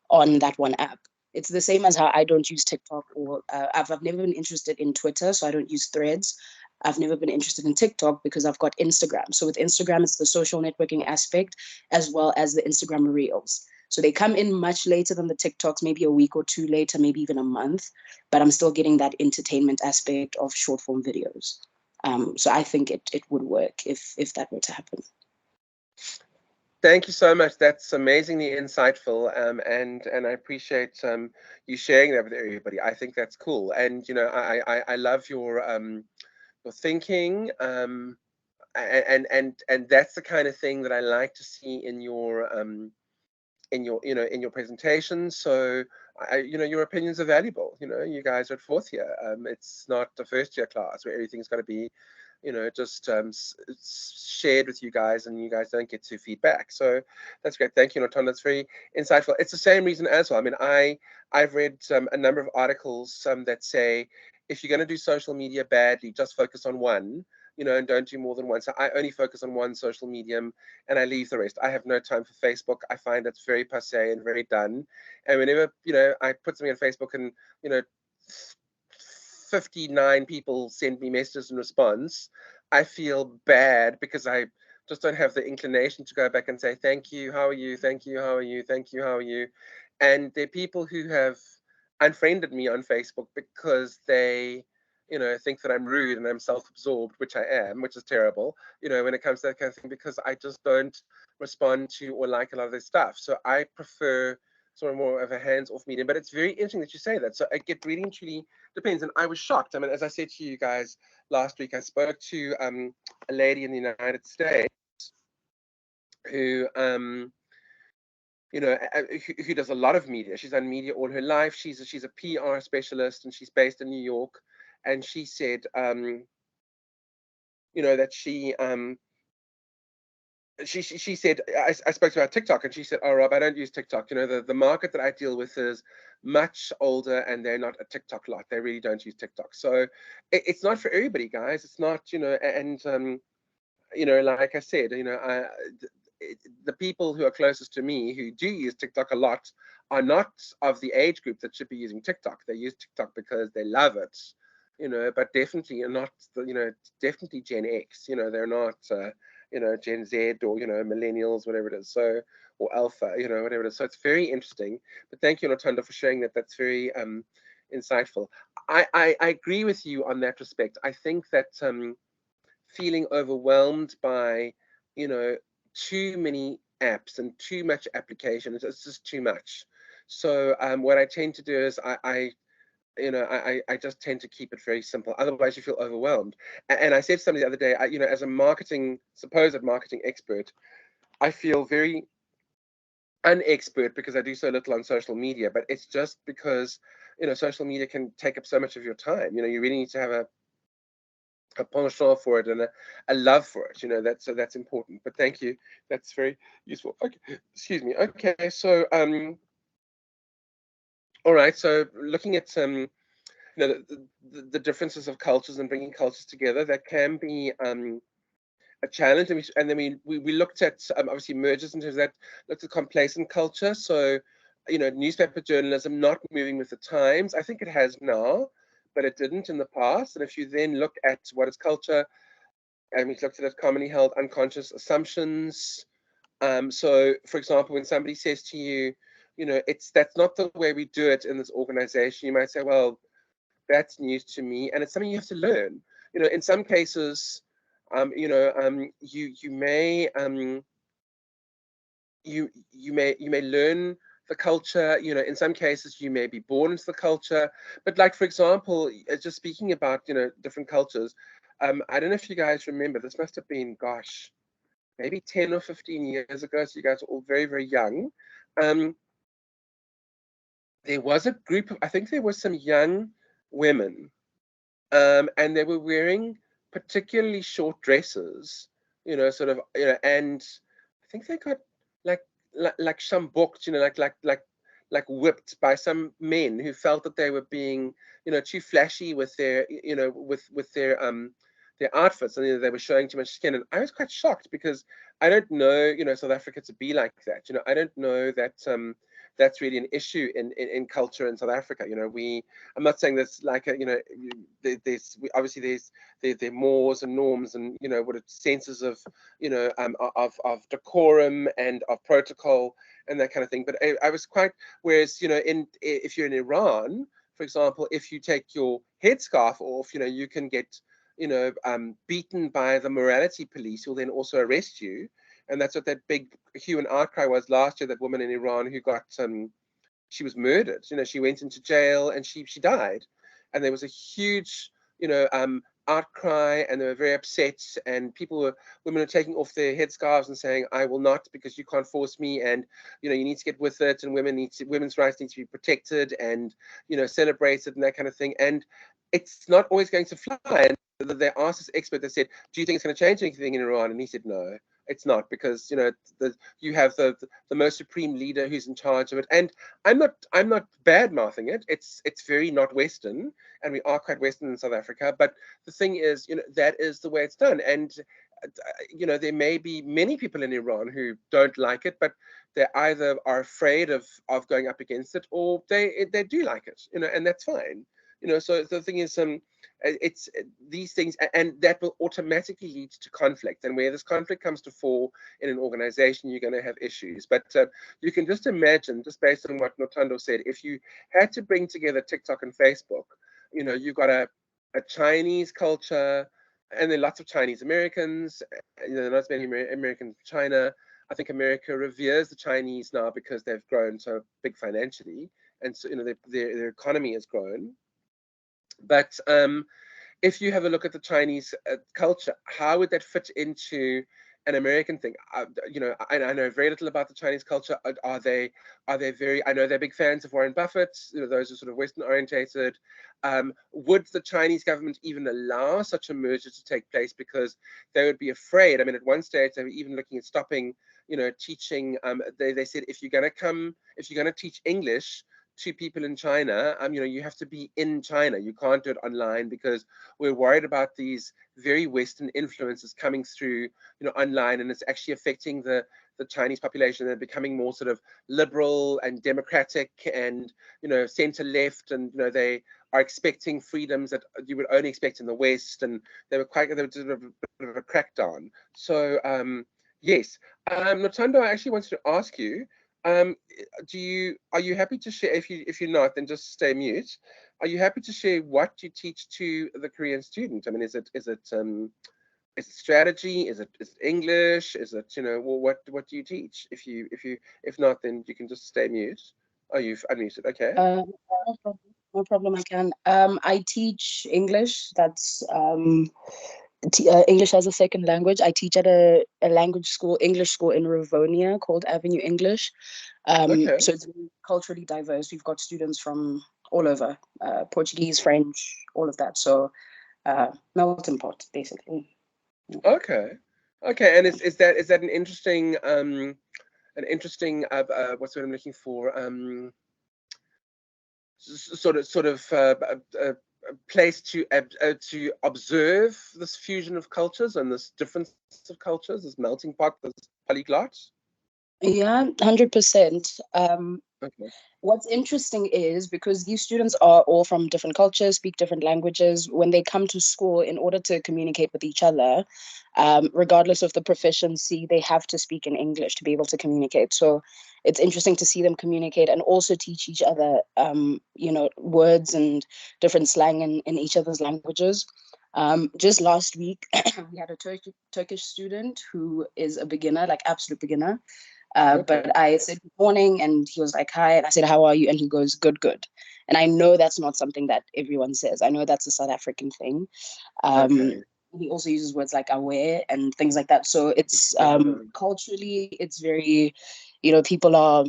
on that one app. It's the same as how I don't use TikTok, or I've never been interested in Twitter, so I don't use Threads. I've never been interested in TikTok because I've got Instagram. So with Instagram, it's the social networking aspect as well as the Instagram Reels. So they come in much later than the TikToks, maybe a week or two later, maybe even a month, but I'm still getting that entertainment aspect of short form videos. So I think it would work if that were to happen.
Thank you so much. That's amazingly insightful, and I appreciate you sharing that with everybody. I think that's cool, and you know, I love your thinking, and that's the kind of thing that I like to see in your in your presentation. So you know, your opinions are valuable. You know, you guys are at fourth year. It's not a first year class where everything's got to be, you know, just shared with you guys, and you guys don't get to feedback. So that's great. Thank you, Nothando. That's very insightful. It's the same reason as well. I mean, I've read a number of articles that say if you're going to do social media badly, just focus on one, you know, and don't do more than one. So I only focus on one social medium and I leave the rest. I have no time for Facebook. I find it's very passé and very done. And whenever, you know, I put something on Facebook and, you know, 59 people send me messages in response, I feel bad because I just don't have the inclination to go back and say, thank you, how are you, thank you, how are you, thank you, how are you. And there are people who have unfriended me on Facebook because they, you know, think that I'm rude and I'm self-absorbed, which I am, which is terrible, you know, when it comes to that kind of thing, because I just don't respond to or like a lot of their stuff. So I prefer sort of more of a hands-off medium. But it's very interesting that you say that. So it really and truly depends. And I was shocked. I mean, as I said to you guys last week, I spoke to a lady in the United States who you know, who does a lot of media. She's done media all her life. She's a PR specialist, and she's based in New York. And she said, you know, that she said, I spoke to her about TikTok, and she said, oh, Rob, I don't use TikTok. You know, the market that I deal with is much older, and they're not a TikTok lot. They really don't use TikTok. So it's not for everybody, guys. It's not, you know, and you know, like I said, you know, the people who are closest to me who do use TikTok a lot are not of the age group that should be using TikTok. They use TikTok because they love it, you know, but definitely not, you know, definitely Gen X, you know, they're not, you know, Gen Z or, you know, millennials, whatever it is. So, or alpha, you know, whatever it is. So it's very interesting. But thank you, Nothando, for sharing that. That's very insightful. I agree with you on that respect. I think that feeling overwhelmed by, you know, too many apps and too much application, it's just too much. So what I tend to do is I just tend to keep it very simple. Otherwise you feel overwhelmed. And I said to somebody the other day, you know, as a supposed marketing expert, I feel very unexpert because I do so little on social media, but it's just because, you know, social media can take up so much of your time. You know, you really need to have a penchant for it and a love for it, you know. That's important. But thank you, that's very useful. Okay, excuse me. Okay, so all right, so looking at you know, the differences of cultures and bringing cultures together, that can be a challenge. And then we looked at obviously mergers in terms of that, looked at complacent culture. So, you know, newspaper journalism not moving with the times. I think it has now, but it didn't in the past. And if you then look at what is culture, and we looked at it, commonly held unconscious assumptions. So, for example, when somebody says to you, you know, that's not the way we do it in this organization, you might say, well, that's news to me, and it's something you have to learn. You know, in some cases, you know, you may you may learn the culture. You know, in some cases you may be born into the culture. But like, for example, just speaking about, you know, different cultures, I don't know if you guys remember, this must have been, gosh, maybe 10 or 15 years ago, so you guys are all very, very young. There was a group of, I think there were some young women, and they were wearing particularly short dresses, you know, sort of, you know, and I think they got like some booked, you know, like whipped by some men who felt that they were being, you know, too flashy with their, you know, with their outfits, and, you know, they were showing too much skin. And I was quite shocked because I don't know, you know, South Africa to be like that. You know, I don't know that that's really an issue in culture in South Africa. You know, I'm not saying that's like a, you know, obviously there are mores and norms and, you know, what it senses of, you know, of decorum and of protocol and that kind of thing. But I was quite, whereas, you know, if you're in Iran, for example, if you take your headscarf off, you know, you can get, you know, beaten by the morality police, who'll then also arrest you. And that's what that big hue and outcry was last year, that woman in Iran who got, she was murdered. You know, she went into jail and she died. And there was a huge, you know, outcry, and they were very upset. And women were taking off their headscarves and saying, I will not, because you can't force me. And, you know, you need to get with it. And women's rights need to be protected and, you know, celebrated and that kind of thing. And it's not always going to fly. And they asked this expert, they said, do you think it's going to change anything in Iran? And he said, no. It's not, because, you know, you have the most supreme leader who's in charge of it. And I'm not bad mouthing it. It's very not Western, and we are quite Western in South Africa. But the thing is, you know, that is the way it's done. And you know, there may be many people in Iran who don't like it, but they either are afraid of going up against it, or they do like it. You know, and that's fine. You know, so the thing is, it's these things, and that will automatically lead to conflict. And where this conflict comes to fore in an organization, you're going to have issues. But you can just imagine, just based on what Nothando said, if you had to bring together TikTok and Facebook, you know, you've got a Chinese culture, and there are lots of Chinese Americans, you know, not as many Americans in China. I think America reveres the Chinese now because they've grown so big financially, and so, you know, their economy has grown. But if you have a look at the Chinese culture, how would that fit into an American thing? You know, I know very little about the Chinese culture. Are they very? I know they're big fans of Warren Buffett. You know, those are sort of Western orientated. Would the Chinese government even allow such a merger to take place? Because they would be afraid. I mean, at one stage they were even looking at stopping, you know, teaching. They said, if you're going to teach English to people in China, you know, you have to be in China. You can't do it online, because we're worried about these very Western influences coming through, you know, online, and it's actually affecting the Chinese population. They're becoming more sort of liberal and democratic and, you know, center left, and, you know, they are expecting freedoms that you would only expect in the West, and they were sort of a bit of a crackdown. So yes, Nothando, I actually wanted to ask you, are you happy to share? If you're not, then just stay mute. Are you happy to share what you teach to the Korean student? I mean, is it strategy? Is it English? Is it, you know, well, what do you teach? If not, then you can just stay mute. Oh, you've unmuted. Okay.
No problem. I can. I teach English. That's English as a second language. I teach at a language school, English school in Rivonia called Avenue English.
Okay.
So it's very culturally diverse. We've got students from all over, Portuguese, French, all of that. So melting pot, basically.
Okay. And is that an interesting what's what I'm looking for, sort of a place to observe this fusion of cultures and this difference of cultures, this melting pot, this polyglot?
Yeah, 100%.
Okay.
What's interesting is, because these students are all from different cultures, speak different languages, when they come to school, in order to communicate with each other, regardless of the proficiency, they have to speak in English to be able to communicate. So it's interesting to see them communicate and also teach each other, you know, words and different slang in each other's languages. Just last week, we had a Turkish student who is a beginner, like absolute beginner.
Okay.
But I said good morning, and he was like, hi. And I said, how are you? And he goes, good, good. And I know that's not something that everyone says. I know that's a South African thing.
Okay.
He also uses words like aware and things like that. So it's culturally, it's very, you know, people are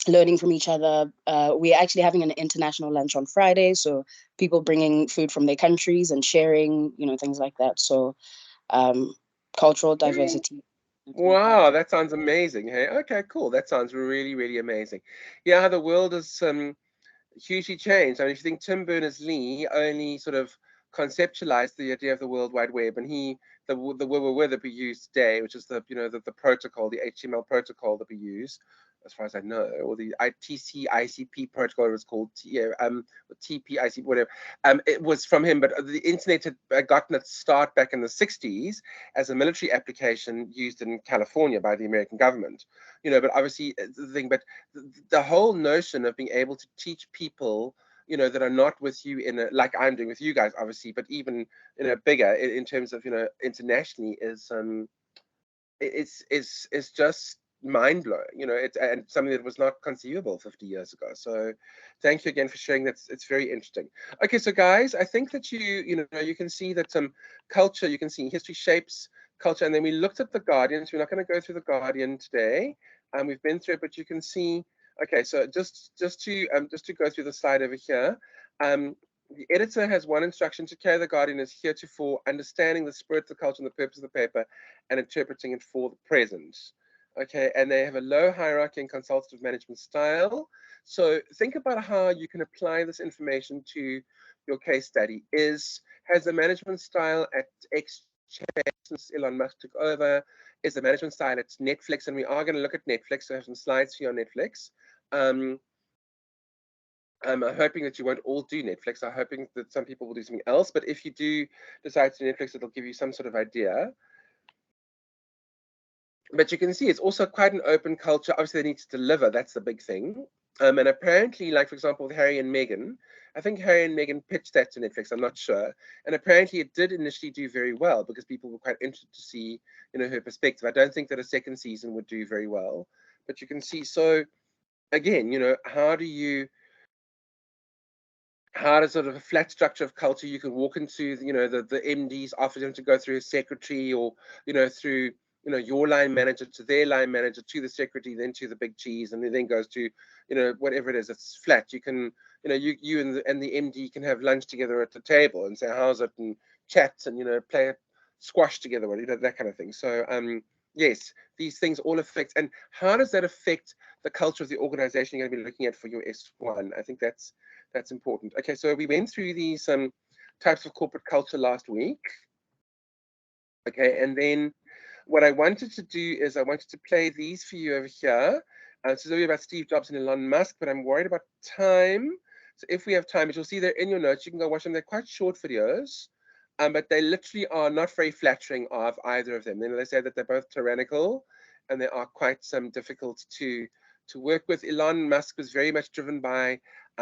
learning from each other. We're actually having an international lunch on Friday. So people bringing food from their countries and sharing, you know, things like that. So cultural diversity.
Wow, that sounds amazing. Hey, okay, cool. That sounds really, really amazing. Yeah, the world has hugely changed. I mean, if you think Tim Berners-Lee only sort of conceptualized the idea of the World Wide Web, and the WWW that we use today, which is the protocol, the HTML protocol that we use, as far as I know, or the TCICP protocol, it was called TPICP, whatever. It was from him, but the internet had gotten its start back in the 60s as a military application used in California by the American government. You know, but obviously the thing, but the whole notion of being able to teach people, you know, that are not with you in a, like I'm doing with you guys, obviously, but even, you know, bigger in terms of, you know, internationally is it's just mind blowing, you know, it's and something that was not conceivable 50 years ago. So thank you again for sharing that. It's very interesting. Okay, so guys, I think that you know, you can see that culture, you can see history shapes culture, and then we looked at the Guardian. So we're not going to go through the Guardian today, and we've been through it, but you can see. Okay, so just to go through the slide over here, the editor has one instruction: to carry the Guardian as heretofore, understanding the spirit, the culture, and the purpose of the paper, and interpreting it for the present. Okay, and they have a low hierarchy and consultative management style. So think about how you can apply this information to your case study. Has the management style at X changed since Elon Musk took over? Is the management style at Netflix? And we are going to look at Netflix. So I have some slides here on Netflix. I'm hoping that you won't all do Netflix. I'm hoping that some people will do something else. But if you do decide to do Netflix, it'll give you some sort of idea. But you can see it's also quite an open culture. Obviously, they need to deliver. That's the big thing. And apparently, like, for example, with Harry and Meghan, I think Harry and Meghan pitched that to Netflix. I'm not sure. And apparently it did initially do very well because people were quite interested to see, you know, her perspective. I don't think that a second season would do very well. But you can see, so again, you know, how does sort of a flat structure of culture, you can walk into, you know, the MD's office, you have to go through a secretary, or, you know, through, you know, your line manager to their line manager to the secretary, then to the big cheese, and it then goes to, you know, whatever it is. It's flat. You can, you know, you and the MD can have lunch together at the table and say how's it, and chat, and, you know, play squash together, you know, that kind of thing. So yes, these things all affect. And how does that affect the culture of the organization you're going to be looking at for your S1? I think that's important. Okay, so we went through these types of corporate culture last week. Okay, and then what I wanted to do is I wanted to play these for you over here. This is really about Steve Jobs and Elon Musk, but I'm worried about time. So if we have time, as you'll see there in your notes, you can go watch them. They're quite short videos, but they literally are not very flattering of either of them. Then they say that they're both tyrannical, and they are quite difficult to work with. Elon Musk was very much driven by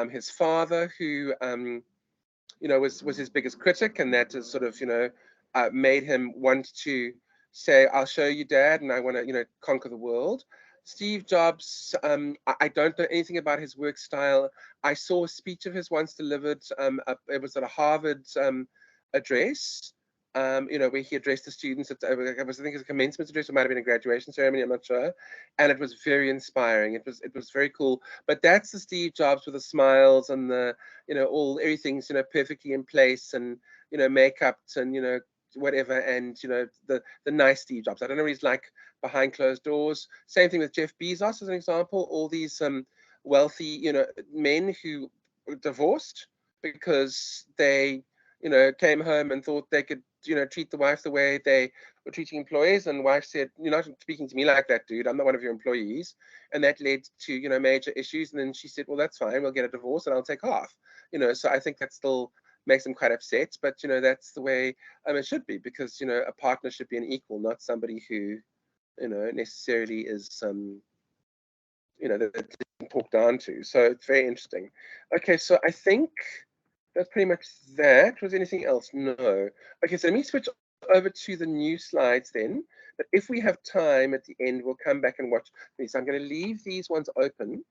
his father, who you know, was his biggest critic, and that has sort of, you know, made him want to say, I'll show you, Dad, and I want to, you know, conquer the world. Steve Jobs, I don't know anything about his work style. I saw a speech of his once delivered. It was at a Harvard address, you know, where he addressed the students. I think it was a commencement address, or might have been a graduation ceremony, I'm not sure. And it was very inspiring. It was very cool. But that's the Steve Jobs with the smiles and the, you know, everything's, you know, perfectly in place, and, you know, makeup and, you know, whatever, and, you know, the nice Steve Jobs. I don't know what he's like behind closed doors. Same thing with Jeff Bezos as an example. All these wealthy, you know, men who were divorced because they, you know, came home and thought they could, you know, treat the wife the way they were treating employees, and the wife said, you're not speaking to me like that, dude. I'm not one of your employees. And that led to, you know, major issues. And then she said, well, that's fine. We'll get a divorce and I'll take half. You know, so I think that still makes them quite upset. But, you know, that's the way it should be, because, you know, a partner should be an equal, not somebody who, you know, necessarily is you know, that didn't talk down to. So it's very interesting. Okay, so I think that's pretty much that. Was anything else? No. Okay, so let me switch over to the new slides then. But if we have time at the end, we'll come back and watch these. I'm going to leave these ones open.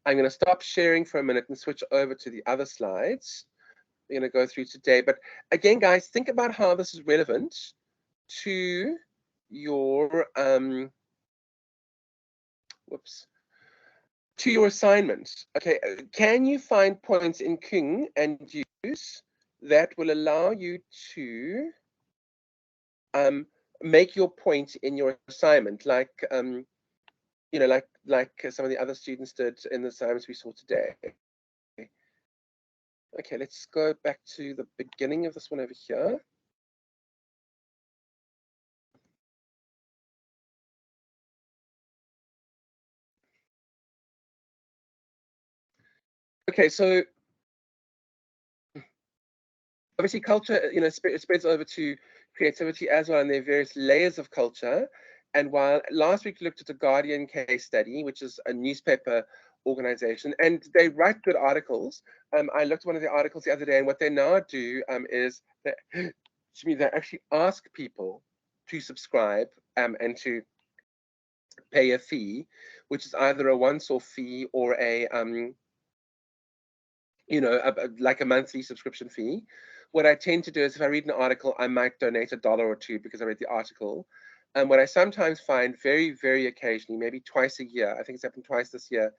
I'm going to stop sharing for a minute and switch over to the other slides we're going to go through today. But again, guys, think about how this is relevant to your to your assignment. Okay, can you find points in King and use that will allow you to make your point in your assignment, like you know, like some of the other students did in the assignments we saw today. Okay, let's go back to the beginning of this one over here. Okay, so obviously culture, spreads over to creativity as well, and there are various layers of culture. And while last week we looked at the Guardian case study, which is a newspaper organization, and they write good articles. I looked at one of the articles the other day, and what they now do is that they actually ask people to subscribe and to pay a fee, which is either a once-off fee or a like a monthly subscription fee. What I tend to do is if I read an article, I might donate $1 or $2 because I read the article. And what I sometimes find very, very occasionally, maybe twice a year, I think it's happened twice this year,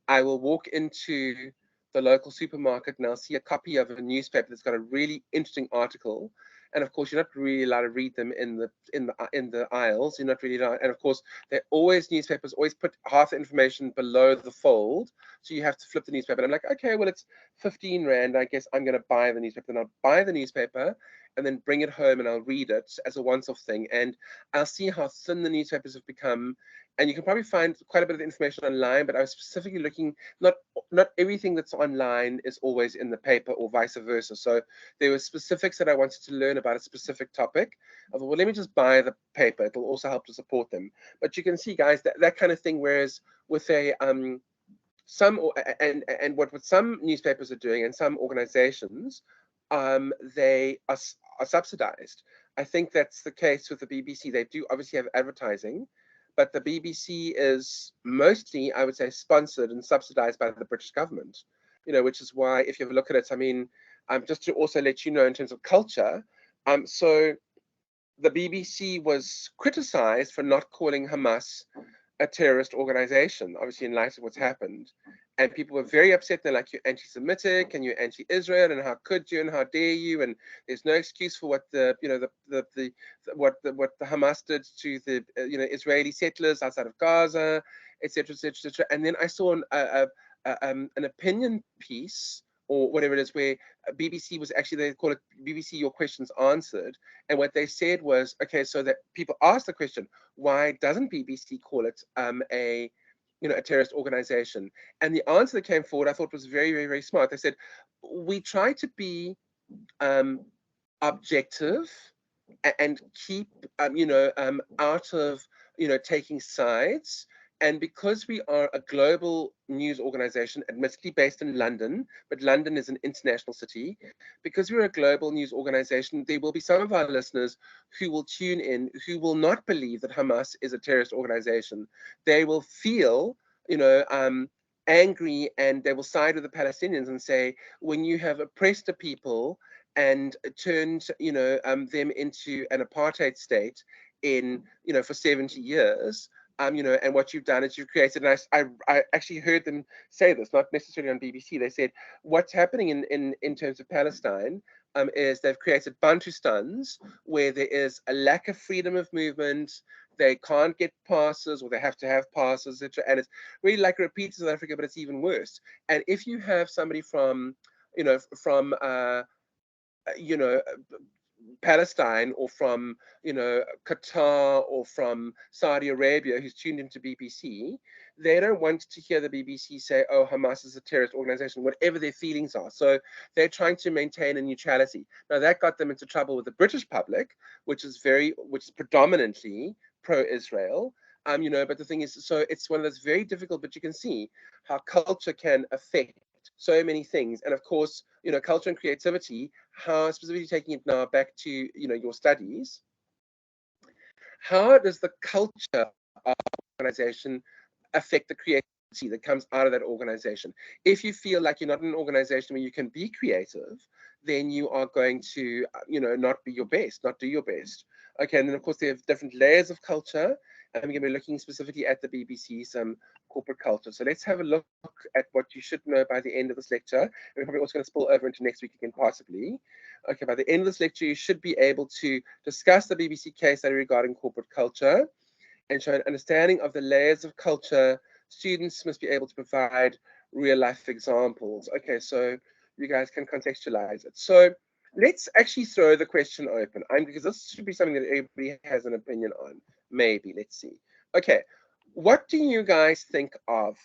I will walk into the local supermarket and I'll see a copy of a newspaper that's got a really interesting article. And of course, you're not really allowed to read them in the aisles. You're not really allowed, and of course, newspapers always put half the information below the fold, so you have to flip the newspaper. And I'm like, okay, well, it's 15 Rand. I guess I'm going to buy the newspaper. Then I'll buy the newspaper and then bring it home and I'll read it as a once-off thing. And I'll see how thin the newspapers have become. And you can probably find quite a bit of information online, but I was specifically looking, not everything that's online is always in the paper or vice versa. So there were specifics that I wanted to learn about a specific topic. I thought, well, let me just buy the paper. It'll also help to support them. But you can see, guys, that kind of thing, whereas with a what some newspapers are doing and some organizations, they are subsidized. I think that's the case with the BBC. They do obviously have advertising, but the BBC is mostly, I would say, sponsored and subsidized by the British government, which is why, if you have a look at it, I mean, just to also let you know in terms of culture, so the BBC was criticized for not calling Hamas a terrorist organization, obviously in light of what's happened. And people were very upset. They're like, you're anti-Semitic and you're anti-Israel, and how could you and how dare you? And there's no excuse for what what the Hamas did to the Israeli settlers outside of Gaza, etc., etc., etc. And then I saw an opinion piece or whatever it is, where BBC was actually, they call it BBC Your Questions Answered. And what they said was, okay, so that people asked the question, why doesn't BBC call it a terrorist organization? And the answer that came forward, I thought was very, very, very smart. They said, we try to be objective and keep, out of, taking sides. And because we are a global news organization, admittedly based in London, but London is an international city, because we're a global news organization, there will be some of our listeners who will tune in, who will not believe that Hamas is a terrorist organization. They will feel, angry, and they will side with the Palestinians and say, when you have oppressed a people and turned, them into an apartheid state for 70 years, and what you've done is you've created, and I actually heard them say this, not necessarily on BBC. They said what's happening in terms of Palestine is they've created Bantustans where there is a lack of freedom of movement. They can't get passes, or they have to have passes, etc. And it's really like a repeat of South Africa, but it's even worse. And if you have somebody from Palestine or from Qatar or from Saudi Arabia who's tuned into BBC, they don't want to hear the BBC say, oh, Hamas is a terrorist organization, whatever their feelings are. So they're trying to maintain a neutrality. Now that got them into trouble with the British public, which is predominantly pro-Israel. But the thing is, so it's one of those very difficult, but you can see how culture can affect so many things. And of course, culture and creativity, how specifically taking it now back to, your studies, how does the culture of an organization affect the creativity that comes out of that organization? If you feel like you're not in an organization where you can be creative, then you are going to, not be your best, not do your best. Okay, and then of course they have different layers of culture. I'm going to be looking specifically at the BBC's corporate culture. So let's have a look at what you should know by the end of this lecture. We're probably also going to spill over into next week again, possibly. Okay, by the end of this lecture, you should be able to discuss the BBC case study regarding corporate culture and show an understanding of the layers of culture. Students must be able to provide real life examples. Okay, so you guys can contextualize it. So let's actually throw the question open, because this should be something that everybody has an opinion on. Maybe, let's see. Okay, what do you guys think of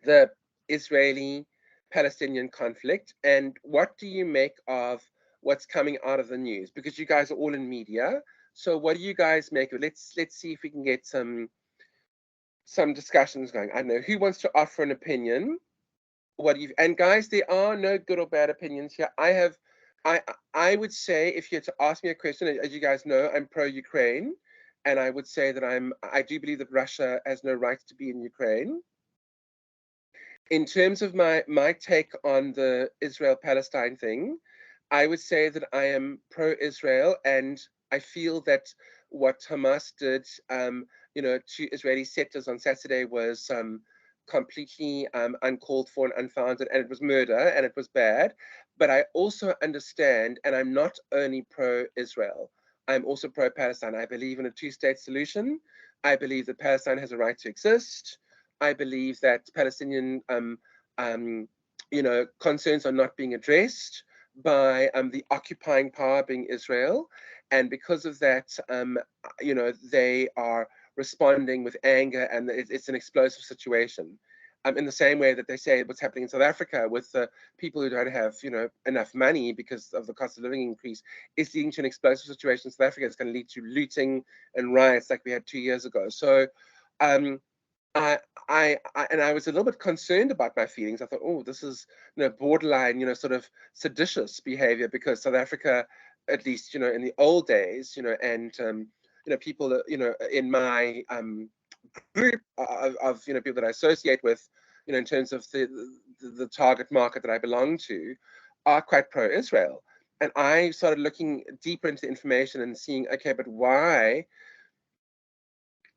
the Israeli Palestinian conflict, and what do you make of what's coming out of the news? Because you guys are all in media, so what do you guys make of it? Let's see if we can get some discussions going. I don't know who wants to offer an opinion. What do you, and guys, there are no good or bad opinions here. I would say, if you had to ask me a question, as you guys know, I'm pro-Ukraine, and I would say that I do believe that Russia has no right to be in Ukraine. In terms of my take on the Israel-Palestine thing, I would say that I am pro-Israel, and I feel that what Hamas did, to Israeli settlers on Saturday was completely uncalled for and unfounded, and it was murder and it was bad. But I also understand, and I'm not only pro-Israel, I'm also pro-Palestine. I believe in a two-state solution. I believe that Palestine has a right to exist. I believe that Palestinian concerns are not being addressed by the occupying power being Israel. And because of that, they are responding with anger, and it's an explosive situation. In the same way that they say what's happening in South Africa with the people who don't have, enough money because of the cost of living increase, is leading to an explosive situation in South Africa. It's going to lead to looting and riots like we had 2 years ago. So I was a little bit concerned about my feelings. I thought, oh, this is borderline, sort of seditious behavior, because South Africa, at least in the old days, and people in my group of people that I associate with, in terms of the target market that I belong to, are quite pro-Israel. And I started looking deeper into the information and seeing, okay, but why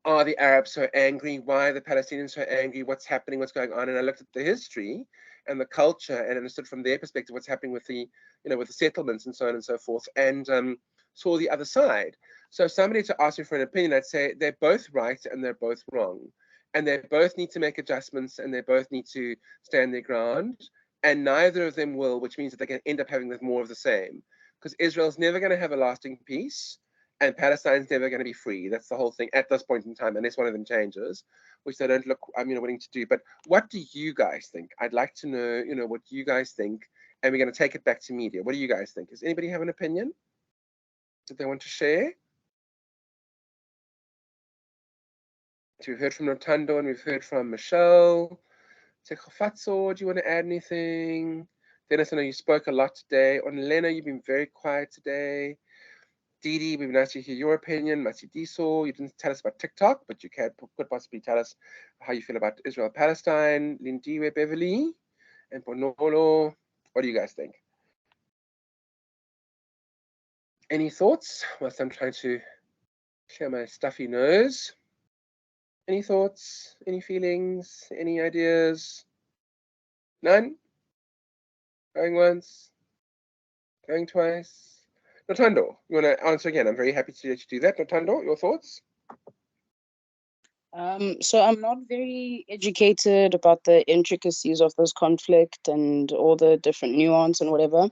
are the Arabs so angry? Why are the Palestinians so angry? What's happening? What's going on? And I looked at the history and the culture and understood from their perspective what's happening with the, with the settlements and so on and so forth, and saw the other side. So if somebody to ask me for an opinion, I'd say they're both right and they're both wrong. And they both need to make adjustments, and they both need to stand their ground. And neither of them will, which means that they can end up having more of the same. Because Israel's never going to have a lasting peace, and Palestine's never going to be free. That's the whole thing at this point in time, unless one of them changes, which they don't look, willing to do. But what do you guys think? I'd like to know, what you guys think, and we're going to take it back to media. What do you guys think? Does anybody have an opinion that they want to share? So we've heard from Notando and we've heard from Michelle. Tekofatso, do you want to add anything? Dennis, I know you spoke a lot today. On Lena, you've been very quiet today. Didi, we've been asked to hear your opinion. Masidiso, you didn't tell us about TikTok, but you could possibly tell us how you feel about Israel-Palestine. Lindiwe, Beverly, and Bonolo. What do you guys think? Any thoughts? Whilst I'm trying to clear my stuffy nose. Any thoughts? Any feelings? Any ideas? None? Going once? Going twice? Notando, you want to answer again? I'm very happy to let you do that. Notando, your thoughts?
So I'm not very educated about the intricacies of this conflict and all the different nuance and whatever.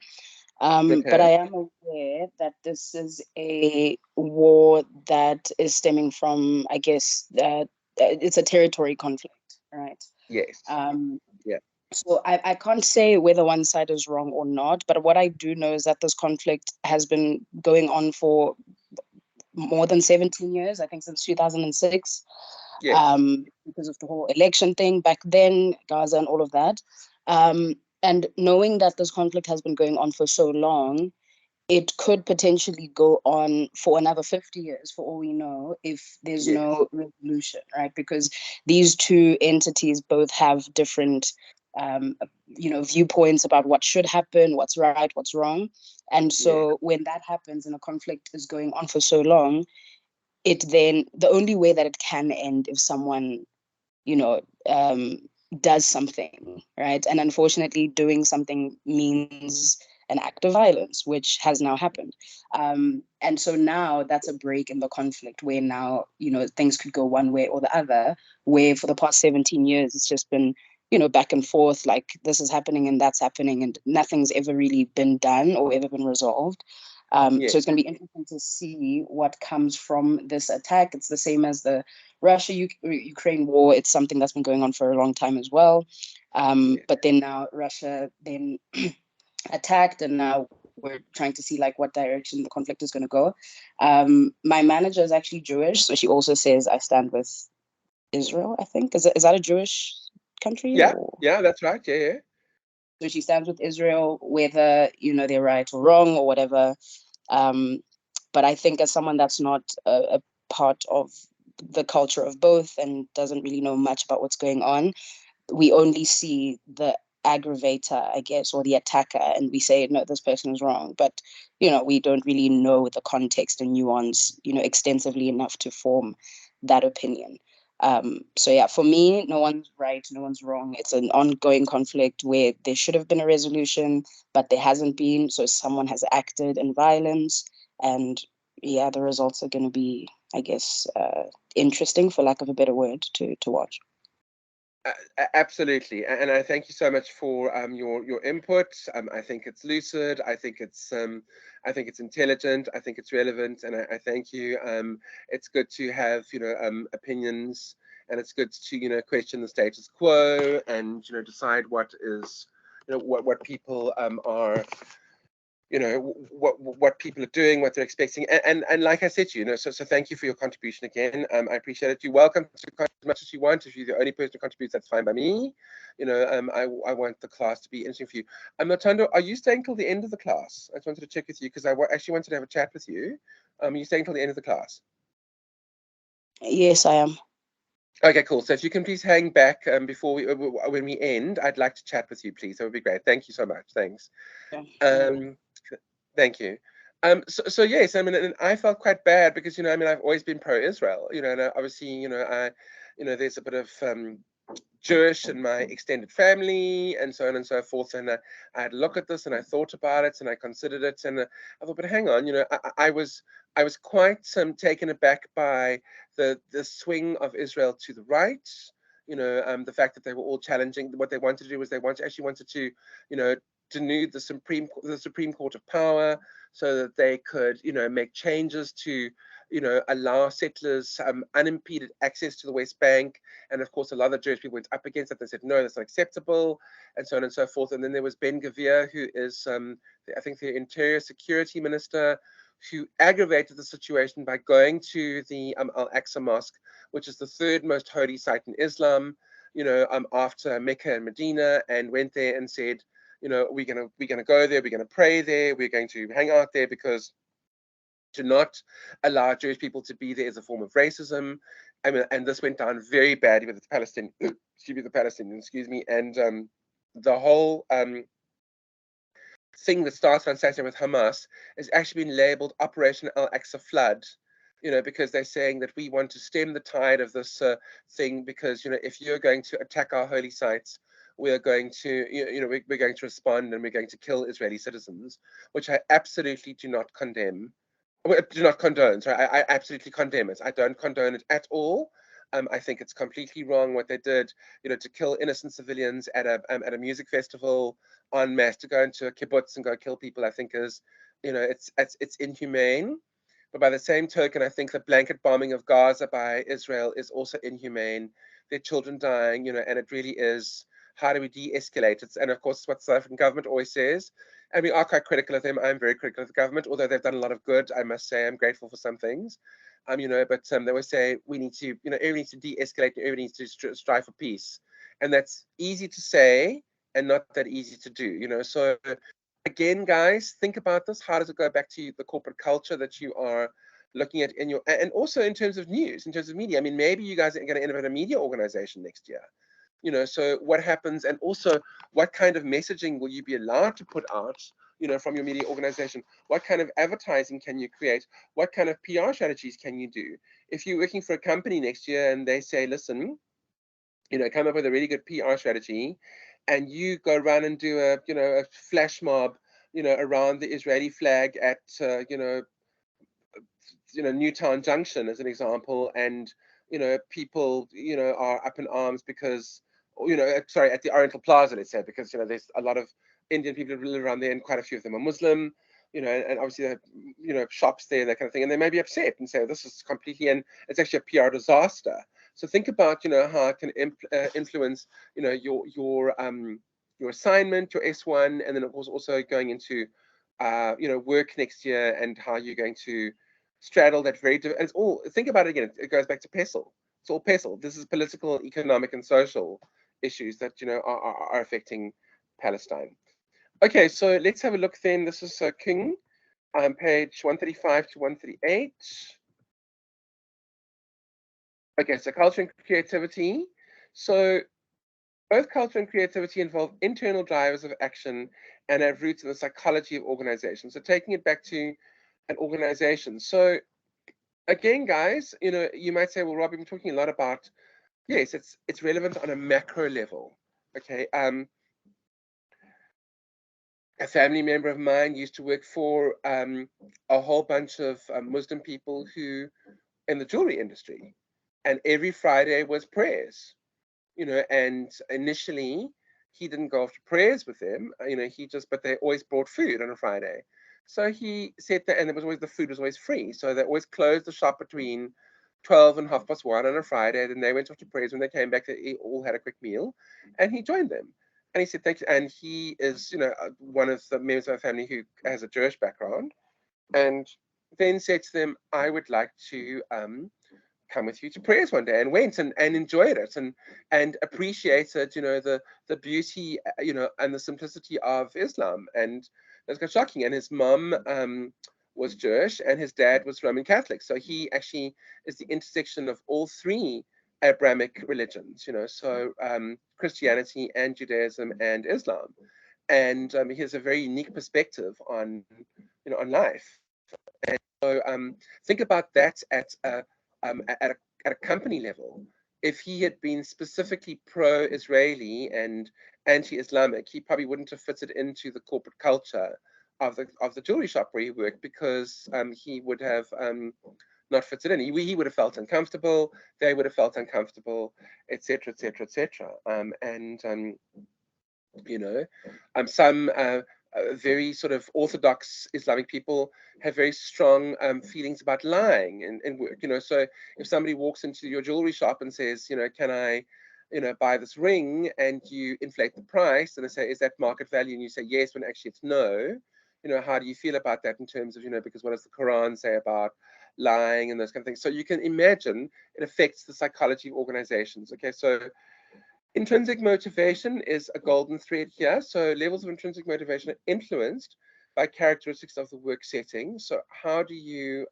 Okay.
But I am aware that this is a war that is stemming from, I guess, that it's a territory conflict, right?
Yes. Yeah.
So I can't say whether one side is wrong or not, but what I do know is that this conflict has been going on for more than 17 years, I think since 2006,
Yes.
because of the whole election thing back then, Gaza and all of that. And knowing that this conflict has been going on for so long, it could potentially go on for another 50 years, for all we know, if there's
Yes.
no resolution, right? Because these two entities both have different, viewpoints about what should happen, what's right, what's wrong. And so when that happens and a conflict is going on for so long, the only way that it can end if someone, does something, right? And unfortunately, doing something means an act of violence, which has now happened. And so now that's a break in the conflict where now, things could go one way or the other, where for the past 17 years, it's just been, back and forth, like this is happening and that's happening, and nothing's ever really been done or ever been resolved. So it's going to be interesting to see what comes from this attack. It's the same as the Russia-Ukraine war. It's something that's been going on for a long time as well. But then now Russia then attacked, and now we're trying to see like what direction the conflict is going to go. My manager is actually Jewish, so she also says I stand with Israel, I think. Is that a Jewish country?
Yeah,
or?
yeah, that's right. Yeah.
So she stands with Israel, whether they're right or wrong or whatever. But I think as someone that's not a part of the culture of both and doesn't really know much about what's going on, we only see the aggravator, I guess, or the attacker, and we say, no, this person is wrong. But, we don't really know the context and nuance, extensively enough to form that opinion. So yeah, for me, no one's right, no one's wrong. It's an ongoing conflict where there should have been a resolution, but there hasn't been. So someone has acted in violence, and yeah, the results are going to be, I guess, interesting, for lack of a better word, to watch.
Absolutely, and I thank you so much for your input. I think it's lucid. I think it's intelligent. I think it's relevant, and I thank you. It's good to have opinions, and it's good to question the status quo and decide what is what people are. What people are doing, what they're expecting, and like I said to you, so thank you for your contribution again. I appreciate it. You're welcome to contribute as much as you want. If you're the only person who contributes, that's fine by me. I want the class to be interesting for you. Nothando, are you staying till the end of the class? I just wanted to check with you because I actually wanted to have a chat with you. Are you staying till the end of the class?
Yes, I am.
Okay, cool. So if you can please hang back before when we end, I'd like to chat with you, please. That would be great. Thank you so much. Thanks.
Yeah.
Thank you. So yes, I mean, and I felt quite bad because I've always been pro-Israel, and obviously, there's a bit of Jewish in my extended family and so on and so forth, and I had a look at this and I thought about it and I considered it, and I thought, but hang on, I was quite taken aback by the swing of Israel to the right. The fact that they were all challenging. What they wanted to do was they actually wanted to, denude the Supreme Court of power so that they could, make changes to, allow settlers unimpeded access to the West Bank. And of course, a lot of Jewish people went up against that. They said, no, that's not acceptable, and so on and so forth. And then there was Ben-Gvir, who is, I think, the Interior Security Minister, who aggravated the situation by going to the Al-Aqsa Mosque, which is the third most holy site in Islam, after Mecca and Medina, and went there and said, we're gonna go there, we're gonna pray there, we're going to hang out there, because to not allow Jewish people to be there is a form of racism. I mean, and this went down very badly with the Palestinians, and the whole thing that started on Saturday with Hamas has actually been labeled Operation Al-Aqsa Flood, because they're saying that we want to stem the tide of this thing, because if you're going to attack our holy sites, we're going to we're going to respond, and we're going to kill Israeli citizens, which I absolutely do not condemn. Do not condone. Sorry, I absolutely condemn it. I don't condone it at all. I think it's completely wrong what they did. To kill innocent civilians at a music festival en masse, to go into a kibbutz and go kill people, I think is, it's inhumane. But by the same token, I think the blanket bombing of Gaza by Israel is also inhumane. There are children dying, and it really is. How do we de-escalate it? And of course, what the South African government always says. And we are quite critical of them. I'm very critical of the government, although they've done a lot of good. I must say, I'm grateful for some things. But they always say we need to, everyone needs to de-escalate, everyone needs to strive for peace. And that's easy to say and not that easy to do, So again, guys, think about this. How does it go back to the corporate culture that you are looking at and also in terms of news, in terms of media? I mean, maybe you guys are going to end up in a media organization next year. So what happens, and also what kind of messaging will you be allowed to put out, from your media organization? What kind of advertising can you create? What kind of PR strategies can you do? If you're working for a company next year and they say, listen, come up with a really good PR strategy, and you go run and do a flash mob, around the Israeli flag at, Newtown Junction as an example, and people are up in arms because, at the Oriental Plaza, let's say, because there's a lot of Indian people who live around there, and quite a few of them are Muslim. and obviously they have, shops there, that kind of thing, and they may be upset and say, this is completely, and it's actually a PR disaster. So think about, how it can influence, your assignment, your S1, and then of course also going into, work next year, and how you're going to straddle that and it's all, think about it again, it goes back to PESEL. It's all PESEL. This is political, economic, and social issues that, are affecting Palestine. Okay, so let's have a look then. This is King, page 135 to 138. Okay, so culture and creativity. So both culture and creativity involve internal drivers of action and have roots in the psychology of organization. So taking it back to an organization. So again, guys, you might say, well, Rob, you've been talking a lot about, yes, it's relevant on a macro level. Okay. A family member of mine used to work for a whole bunch of Muslim people who in the jewelry industry, and every Friday was prayers, and initially he didn't go off to prayers with them, but they always brought food on a Friday. So he said that, and the food was always free. So they always closed the shop between 12 and 1:30 on a Friday. Then they went off to prayers. When they came back, they all had a quick meal, and he joined them. And he said, thank you. And he is, one of the members of our family who has a Jewish background, and then said to them, I would like to come with you to prayers one day, and went and enjoyed it and appreciated, the beauty, and the simplicity of Islam. And it was quite shocking. And his mom was Jewish and his dad was Roman Catholic. So he actually is the intersection of all three Abrahamic religions, so Christianity and Judaism and Islam. And he has a very unique perspective on, on life. And so think about that at a company level. If he had been specifically pro-Israeli and anti-Islamic, he probably wouldn't have fitted into the corporate culture of the jewelry shop where he worked, because he would have not fitted in. He would have felt uncomfortable. They would have felt uncomfortable, etc., etc., etc. Some very sort of orthodox Islamic people have very strong feelings about lying and work. So if somebody walks into your jewelry shop and says, can I, buy this ring, and you inflate the price, and they say, is that market value? And you say yes, when actually it's no. How do you feel about that in terms of, because what does the Quran say about lying and those kind of things? So you can imagine it affects the psychology of organizations. Okay, so intrinsic motivation is a golden thread here. So levels of intrinsic motivation are influenced by characteristics of the work setting. So how do you,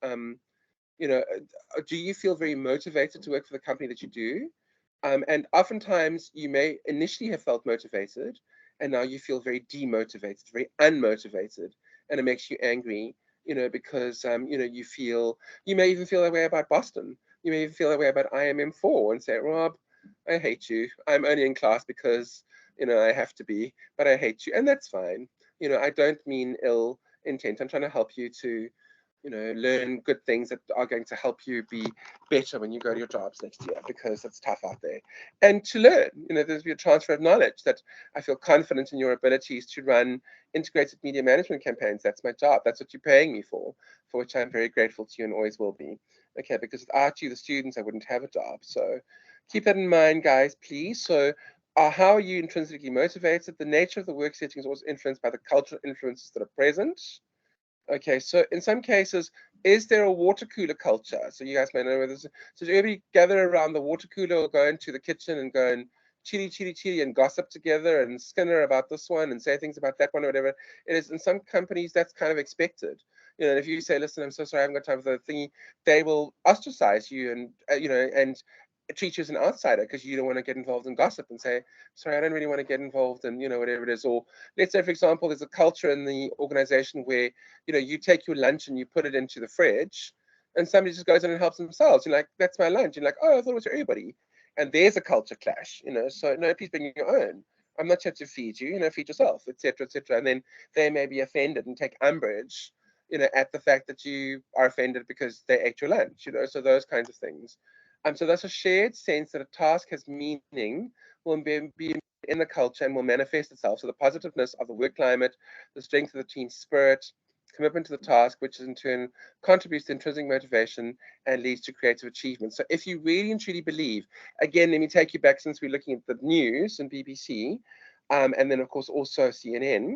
do you feel very motivated to work for the company that you do? And oftentimes you may initially have felt motivated, and now you feel very demotivated, very unmotivated, and it makes you angry, because, you may even feel that way about Boston. You may even feel that way about IMM4 and say, Rob, I hate you. I'm only in class because, I have to be, but I hate you. And that's fine. I don't mean ill intent. I'm trying to help you to, learn good things that are going to help you be better when you go to your jobs next year, because it's tough out there. And to learn, there's be a transfer of knowledge, that I feel confident in your abilities to run integrated media management campaigns. That's my job. That's what you're paying me for which I'm very grateful to you and always will be. Okay, because without you, the students, I wouldn't have a job. So keep that in mind, guys, please. So how are you intrinsically motivated? The nature of the work setting is also influenced by the cultural influences that are present. Okay, so in some cases, is there a water cooler culture? So you guys may know where this is. So does everybody gather around the water cooler or go into the kitchen and go and chili and gossip together and skinner about this one and say things about that one or whatever? It is in some companies that's kind of expected. If you say, listen, I'm so sorry, I haven't got time for the thingy, they will ostracize you and, and treat you as an outsider because you don't want to get involved in gossip and say, sorry, I don't really want to get involved in, whatever it is. Or let's say, for example, there's a culture in the organization where, you take your lunch and you put it into the fridge and somebody just goes in and helps themselves. You're like, that's my lunch. You're like, oh, I thought it was for everybody. And there's a culture clash, so no, please bring your own. I'm not here to feed you, feed yourself, etc., etc. And then they may be offended and take umbrage, at the fact that you are offended because they ate your lunch, so those kinds of things. So that's a shared sense that a task has meaning, will be in the culture and will manifest itself. So the positiveness of the work climate, the strength of the team spirit, commitment to the task, which in turn contributes to intrinsic motivation and leads to creative achievement. So if you really and truly believe, again, let me take you back since we're looking at the news and BBC, and then of course also CNN.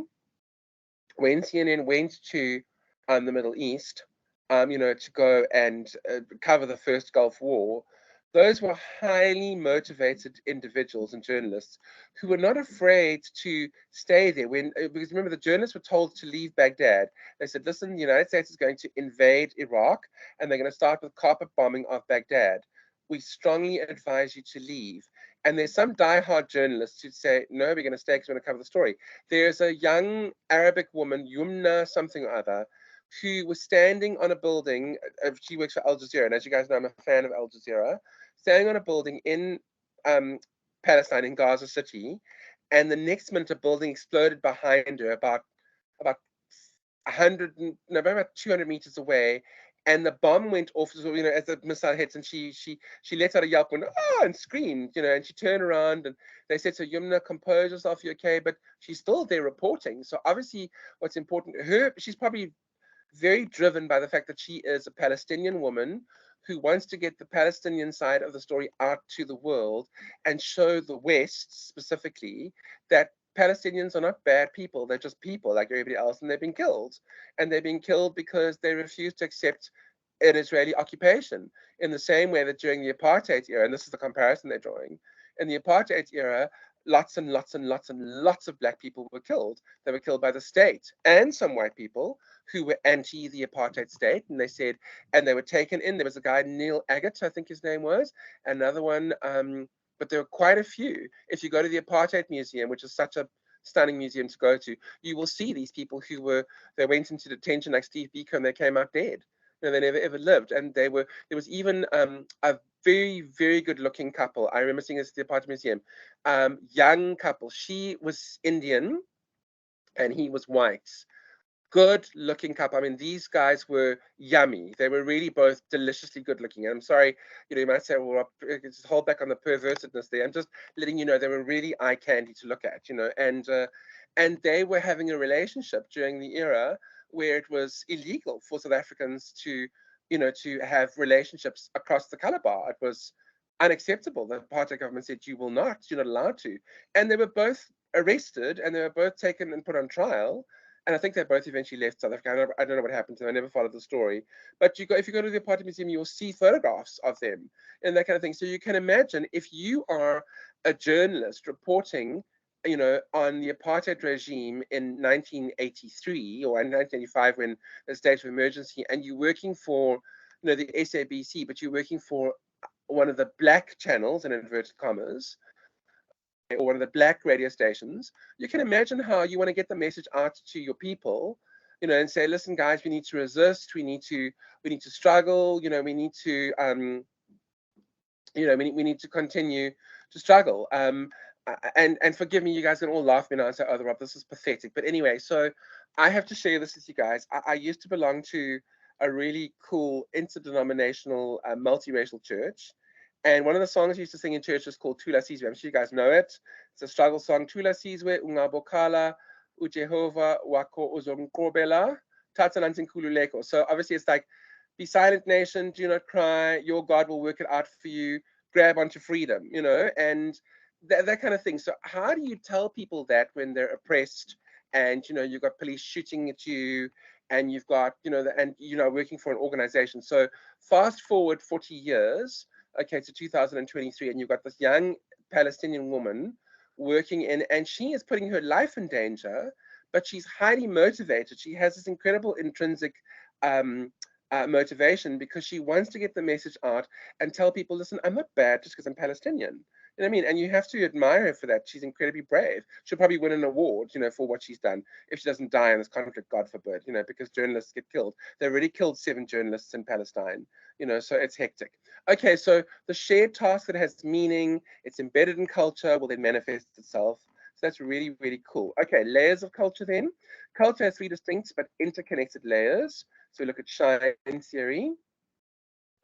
When CNN went to the Middle East, to go and cover the first Gulf War, those were highly motivated individuals and journalists who were not afraid to stay there. Because remember, the journalists were told to leave Baghdad. They said, listen, the United States is going to invade Iraq, and they're going to start with carpet bombing of Baghdad. We strongly advise you to leave. And there's some diehard journalists who say, no, we're going to stay because we're going to cover the story. There's a young Arabic woman, Yumna something or other, who was standing on a building. She works for Al Jazeera, and as you guys know, I'm a fan of Al Jazeera. Standing on a building in Palestine, in Gaza City, and the next minute a building exploded behind her, about 200 meters away, and the bomb went off, as the missile hits, and she let out a yelp and and screamed, and she turned around, and they said, so Yumna, compose yourself, you okay? But she's still there reporting. So obviously what's important, she's probably very driven by the fact that she is a Palestinian woman who wants to get the Palestinian side of the story out to the world and show the West specifically that Palestinians are not bad people. They're just people like everybody else, and they've been killed. And they've been killed because they refuse to accept an Israeli occupation, in the same way that during the apartheid era, and this is the comparison they're drawing, in the apartheid era, lots and lots and lots and lots of black people were killed. They were killed by the state and some white people who were anti the apartheid state, and they were taken in. There was a guy, Neil Agate, I think his name was, another one, but there were quite a few. If you go to the Apartheid Museum, which is such a stunning museum to go to, you will see these people they went into detention like Steve Biko, and they came out dead. They never ever lived. And there was even a very, very good looking couple. I remember seeing this at the Apartheid Museum. Young couple. She was Indian and he was white. Good looking couple. I mean, these guys were yummy. They were really both deliciously good looking. And I'm sorry, you might say, well, just hold back on the perversedness there. I'm just letting you know they were really eye candy to look at, and they were having a relationship during the era where it was illegal for South Africans to have relationships across the color bar. It was unacceptable. The apartheid government said, you're not allowed to. And they were both arrested, and they were both taken and put on trial. And I think they both eventually left South Africa. I don't know what happened to them. I never followed the story. But if you go to the Apartheid Museum, you'll see photographs of them and that kind of thing. So you can imagine, if you are a journalist reporting, on the apartheid regime in 1983 or in 1985, when the state of emergency, and you're working for, the SABC, but you're working for one of the black channels, in inverted commas, or one of the black radio stations, you can imagine how you want to get the message out to your people, and say, listen, guys, we need to resist, we need to struggle, we need to we need to continue to struggle. And forgive me, you guys can all laugh me now and say, oh, Rob, this is pathetic. But anyway, so I have to share this with you guys. I used to belong to a really cool interdenominational multiracial church. And one of the songs I used to sing in church is called Tula Sizwe. I'm sure you guys know it. It's a struggle song. Tula Sizwe, ungabokhala, uJehova wako uzonqobela, tatsanansi nkululeko. So obviously it's like, be silent, nation, do not cry, your God will work it out for you, grab onto freedom, and that kind of thing. So how do you tell people that when they're oppressed, and you've got police shooting at you, and you've got working for an organization? So fast forward 40 years, okay, to 2023, and you've got this young Palestinian woman working and she is putting her life in danger, but she's highly motivated. She has this incredible intrinsic motivation, because she wants to get the message out and tell people, listen, I'm not bad just because I'm Palestinian. You know what I mean? And you have to admire her for that. She's incredibly brave. She'll probably win an award, for what she's done, if she doesn't die in this conflict, God forbid, because journalists get killed. They already killed 7 journalists in Palestine, so it's hectic. Okay, so the shared task that has meaning, it's embedded in culture, will then manifest itself. So that's really, really cool. Okay, layers of culture then. Culture has 3 distinct but interconnected layers. So we look at Shine theory.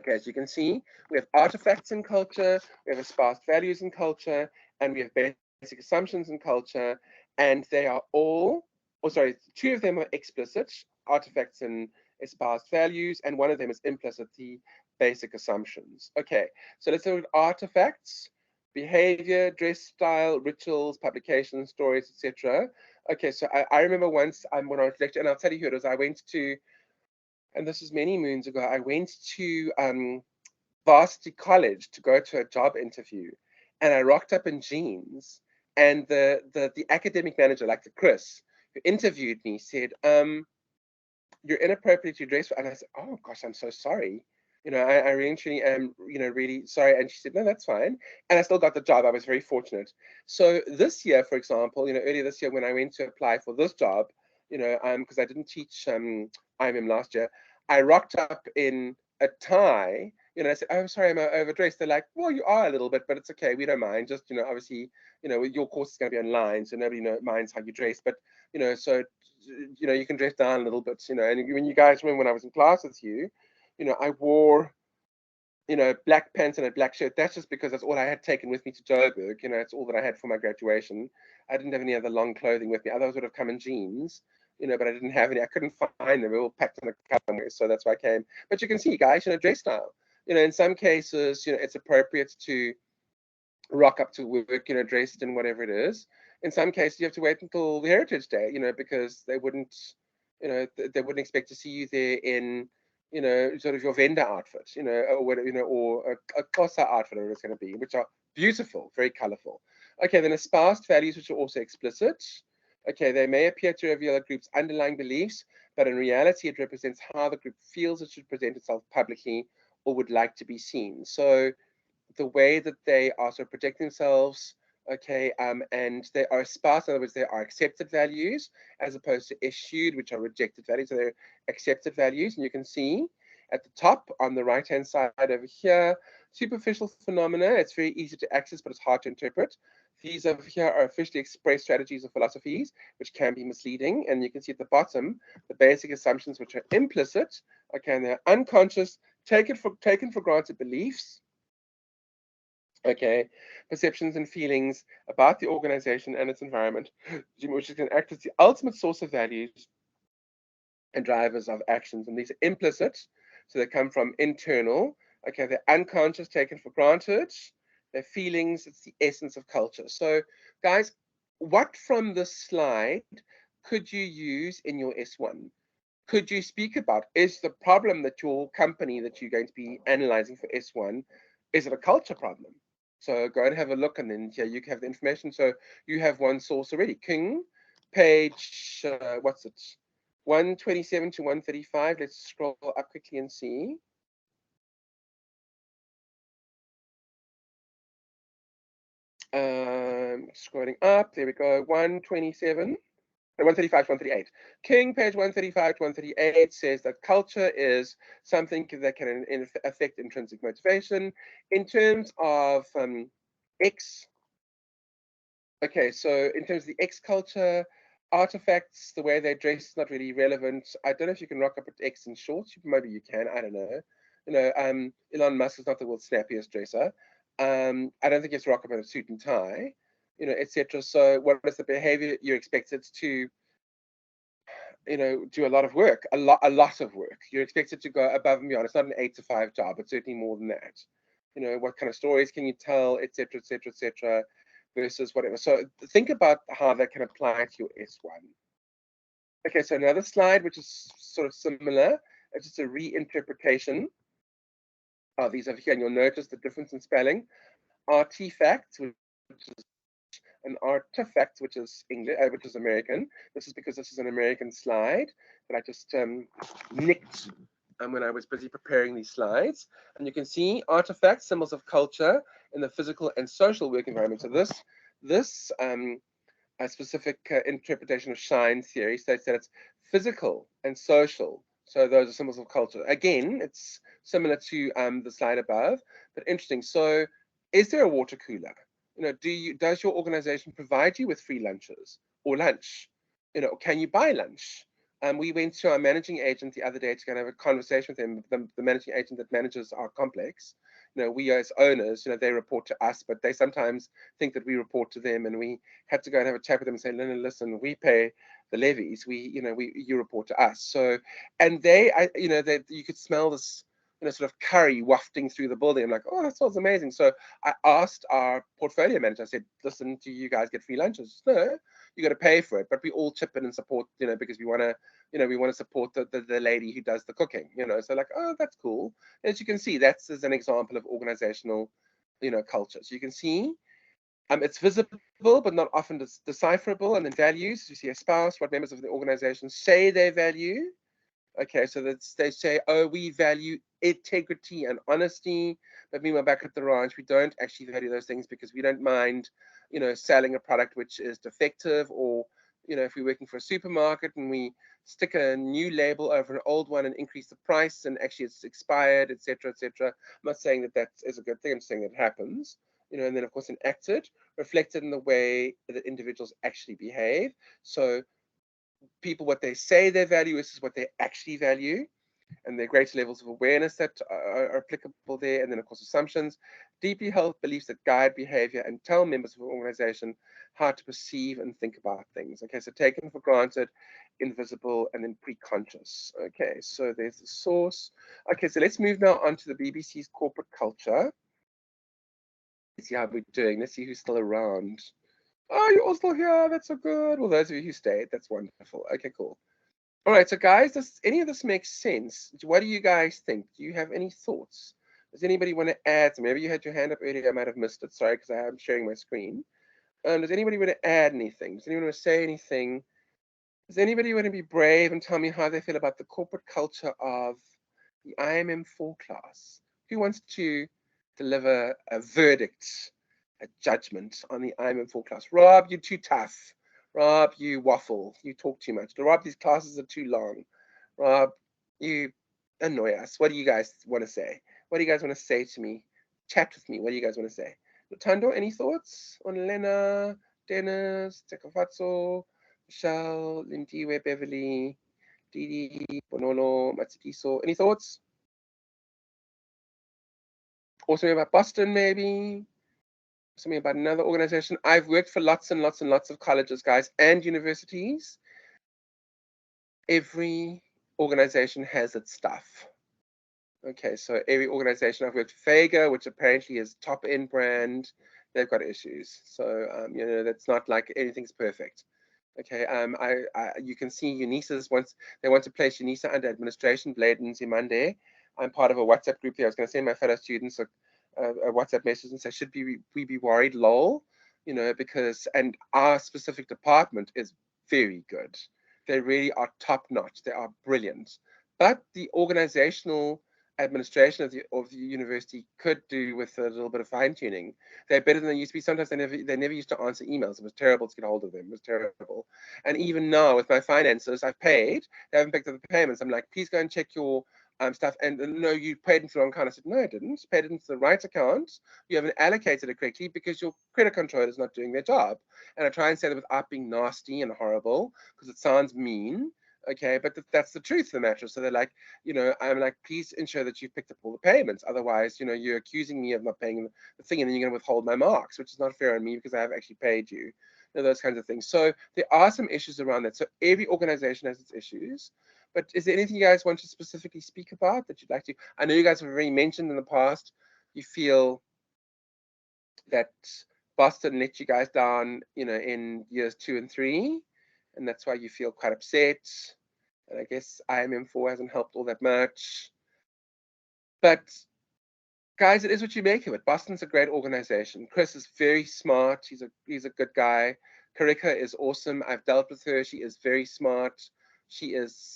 Okay, as you can see, we have artifacts in culture, we have espoused values in culture, and we have basic assumptions in culture, and they are all, 2 of them are explicit, artifacts and espoused values, and one of them is implicitly basic assumptions. Okay, so let's look at artifacts, behavior, dress style, rituals, publications, stories, etc. Okay, so I remember once when I was lecturing, and I'll tell you who it was. I went to, and this was many moons ago, I went to Varsity College to go to a job interview, and I rocked up in jeans, and the academic manager, like the Chris, who interviewed me, said, you're inappropriately dressed. And I said, oh gosh, I'm so sorry. You know, I really am, you know, really sorry. And she said, no, that's fine. And I still got the job. I was very fortunate. So this year, for example, you know, earlier this year when I went to apply for this job, you know, because I didn't teach IMM last year, I rocked up in a tie. You know, I said, oh, I'm sorry, I'm overdressed. They're like, well, you are a little bit, but it's okay. We don't mind. Just, you know, obviously, you know, your course is going to be online, so nobody minds how you dress. But, you know, so, you know, you can dress down a little bit, you know. And when you guys remember when I was in class with you, you know, I wore, you know, black pants and a black shirt. That's just because that's all I had taken with me to Joburg. You know, it's all that I had for my graduation. I didn't have any other long clothing with me. Others would have come in jeans, you know, but I didn't have any. I couldn't find them. They were all packed in a cupboard somewhere. So that's why I came. But you can see, guys, you know, dress style. You know, in some cases, you know, it's appropriate to rock up to work, you know, dressed in whatever it is. In some cases, you have to wait until the Heritage Day, you know, because they wouldn't, you know, they wouldn't expect to see you there in, you know, sort of your vendor outfit, you know, or whatever, you know, or a Xhosa outfit, or it's going to be, which are beautiful, very colorful. Okay, then espoused values, which are also explicit. Okay, they may appear to reveal a group's underlying beliefs, but in reality, it represents how the group feels it should present itself publicly or would like to be seen. So the way that they are sort of protecting themselves, okay, and they are espoused, in other words, they are accepted values as opposed to eschewed, which are rejected values. So they're accepted values, and you can see at the top on the right-hand side over here, superficial phenomena. It's very easy to access, but it's hard to interpret. These over here are officially expressed strategies or philosophies, which can be misleading. And you can see at the bottom, the basic assumptions, which are implicit, okay, and they're unconscious, taken for granted beliefs, okay, perceptions and feelings about the organization and its environment, which can act as the ultimate source of values and drivers of actions. And these are implicit, so they come from internal. Okay, they're unconscious, taken for granted. They're feelings, it's the essence of culture. So, guys, what from this slide could you use in your S1? Could you speak about, is the problem that your company that you're going to be analyzing for S1, is it a culture problem? So go and have a look, and then here you can have the information. So you have one source already. King, page, what's it? 127 to 135. Let's scroll up quickly and see. Scrolling up, there we go, 127. 135 to 138. King, page 135 to 138, says that culture is something that can affect intrinsic motivation. In terms of X, okay, so in terms of the X culture, artifacts, the way they dress is not really relevant. I don't know if you can rock up at X in shorts. Maybe you can, I don't know. You know, Elon Musk is not the world's snappiest dresser. I don't think it's rock up in a suit and tie, you know, etc. So what is the behavior you're expected to, you know, do a lot of work, a lot of work. You're expected to go above and beyond. It's not an 8 to 5 job, but certainly more than that. You know, what kind of stories can you tell, etc., etc., etc., versus whatever. So think about how that can apply to your S1. Okay, so another slide, which is sort of similar, it's just a reinterpretation of these over here, and you'll notice the difference in spelling. Artifact, which is an artifact, which is English, which is American. This is because this is an American slide that I just nicked when I was busy preparing these slides. And you can see artifacts, symbols of culture in the physical and social work environment. So this a specific interpretation of Shine theory states that it's physical and social. So those are symbols of culture. Again, it's similar to the slide above, but interesting. So is there a water cooler? You know, does your organization provide you with free lunches or lunch? You know, can you buy lunch? We went to our managing agent the other day to kind of have a conversation with him, the managing agent that manages our complex, we as owners, they report to us, but they sometimes think that we report to them, and we had to go and have a chat with them and say, no, listen, we pay the levies, you report to us. So, and you could smell this, sort of curry wafting through the building. I'm like, oh, that smells amazing. So I asked our portfolio manager, I said, listen, do you guys get free lunches? No, you got to pay for it, but we all chip in and support, because we want to support the lady who does the cooking, so like, oh, that's cool. As you can see, that's as an example of organizational, culture. So you can see, it's visible, but not often decipherable. And then values, you see a spouse, what members of the organization say they value. Okay, so they say, oh, we value integrity and honesty, but meanwhile back at the ranch, we don't actually value those things because we don't mind, selling a product which is defective, or, if we're working for a supermarket and we stick a new label over an old one and increase the price and actually it's expired, etc., etc. I'm not saying that is a good thing, I'm saying it happens, and then of course enacted, reflected in the way that individuals actually behave. So people, what they say they value is what they actually value, and there are greater levels of awareness that are applicable there. And then of course assumptions, deeply held beliefs that guide behavior and tell members of an organization how to perceive and think about things. Okay, so taken for granted, invisible, and then pre-conscious. Okay, so there's the source. Okay, so let's move now on to the BBC's corporate culture. Let's see how we're doing. Let's see who's still around. Oh, you're all still here. That's so good. Well, those of you who stayed, that's wonderful. Okay, cool. All right, so guys, does any of this make sense? What do you guys think? Do you have any thoughts? Does anybody want to add? So maybe you had your hand up earlier. I might have missed it. Sorry, because I am sharing my screen. Does anybody want to add anything? Does anyone want to say anything? Does anybody want to be brave and tell me how they feel about the corporate culture of the IMM4 class? Who wants to deliver a verdict, a judgment on the IMM4 class? Rob, you're too tough. Rob, you waffle. You talk too much. Rob, these classes are too long. Rob, you annoy us. What do you guys want to say? What do you guys want to say to me? Chat with me. What do you guys want to say? Lutando, any thoughts on Lena, Dennis, Tekafatso, Michelle, Lindiwe, Beverly, Didi, Bonolo, Matsukiso? Any thoughts? Or something about Boston, maybe? Something about another organization. I've worked for lots and lots and lots of colleges, guys, and universities. Every organization has its stuff. Okay, so every organization, I've worked for Fager, which apparently is top end brand. They've got issues. So, that's not like anything's perfect. Okay, you can see UNISA's once they want to place UNISA under administration, Blade and Zimande. I'm part of a WhatsApp group there. I was going to send my fellow students a WhatsApp message and say, should we be worried, lol? Because, and our specific department is very good. They really are top notch. They are brilliant. But the organizational administration of the university could do with a little bit of fine tuning. They're better than they used to be. Sometimes they never used to answer emails. It was terrible to get hold of them. It was terrible. And even now with my finances, I've paid. They haven't picked up the payments. I'm like, please go and check your stuff. And no, you paid into the wrong account. I said, no, I didn't. Paid into the right account. You haven't allocated it correctly because your credit controller is not doing their job. And I try and say that without being nasty and horrible, because it sounds mean. Okay, but that's the truth of the matter. So they're like, I'm like, please ensure that you've picked up all the payments. Otherwise, you're accusing me of not paying the thing, and then you're going to withhold my marks, which is not fair on me because I have actually paid you. Those kinds of things. So there are some issues around that. So every organization has its issues. But is there anything you guys want to specifically speak about that you'd like to? I know you guys have already mentioned in the past, you feel that Boston let you guys down, in years 2 and 3. And that's why you feel quite upset. And I guess IMM4 hasn't helped all that much. But guys, it is what you make of it. Boston's a great organization. Chris is very smart. He's a good guy. Karika is awesome. I've dealt with her. She is very smart. She is,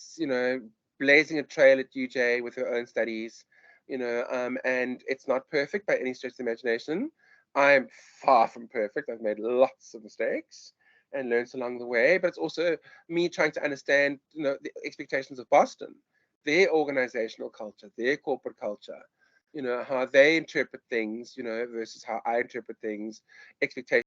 blazing a trail at UJ with her own studies, and it's not perfect by any stretch of the imagination. I'm far from perfect. I've made lots of mistakes and learned along the way, but it's also me trying to understand, the expectations of Boston, their organizational culture, their corporate culture, how they interpret things, versus how I interpret things, expectations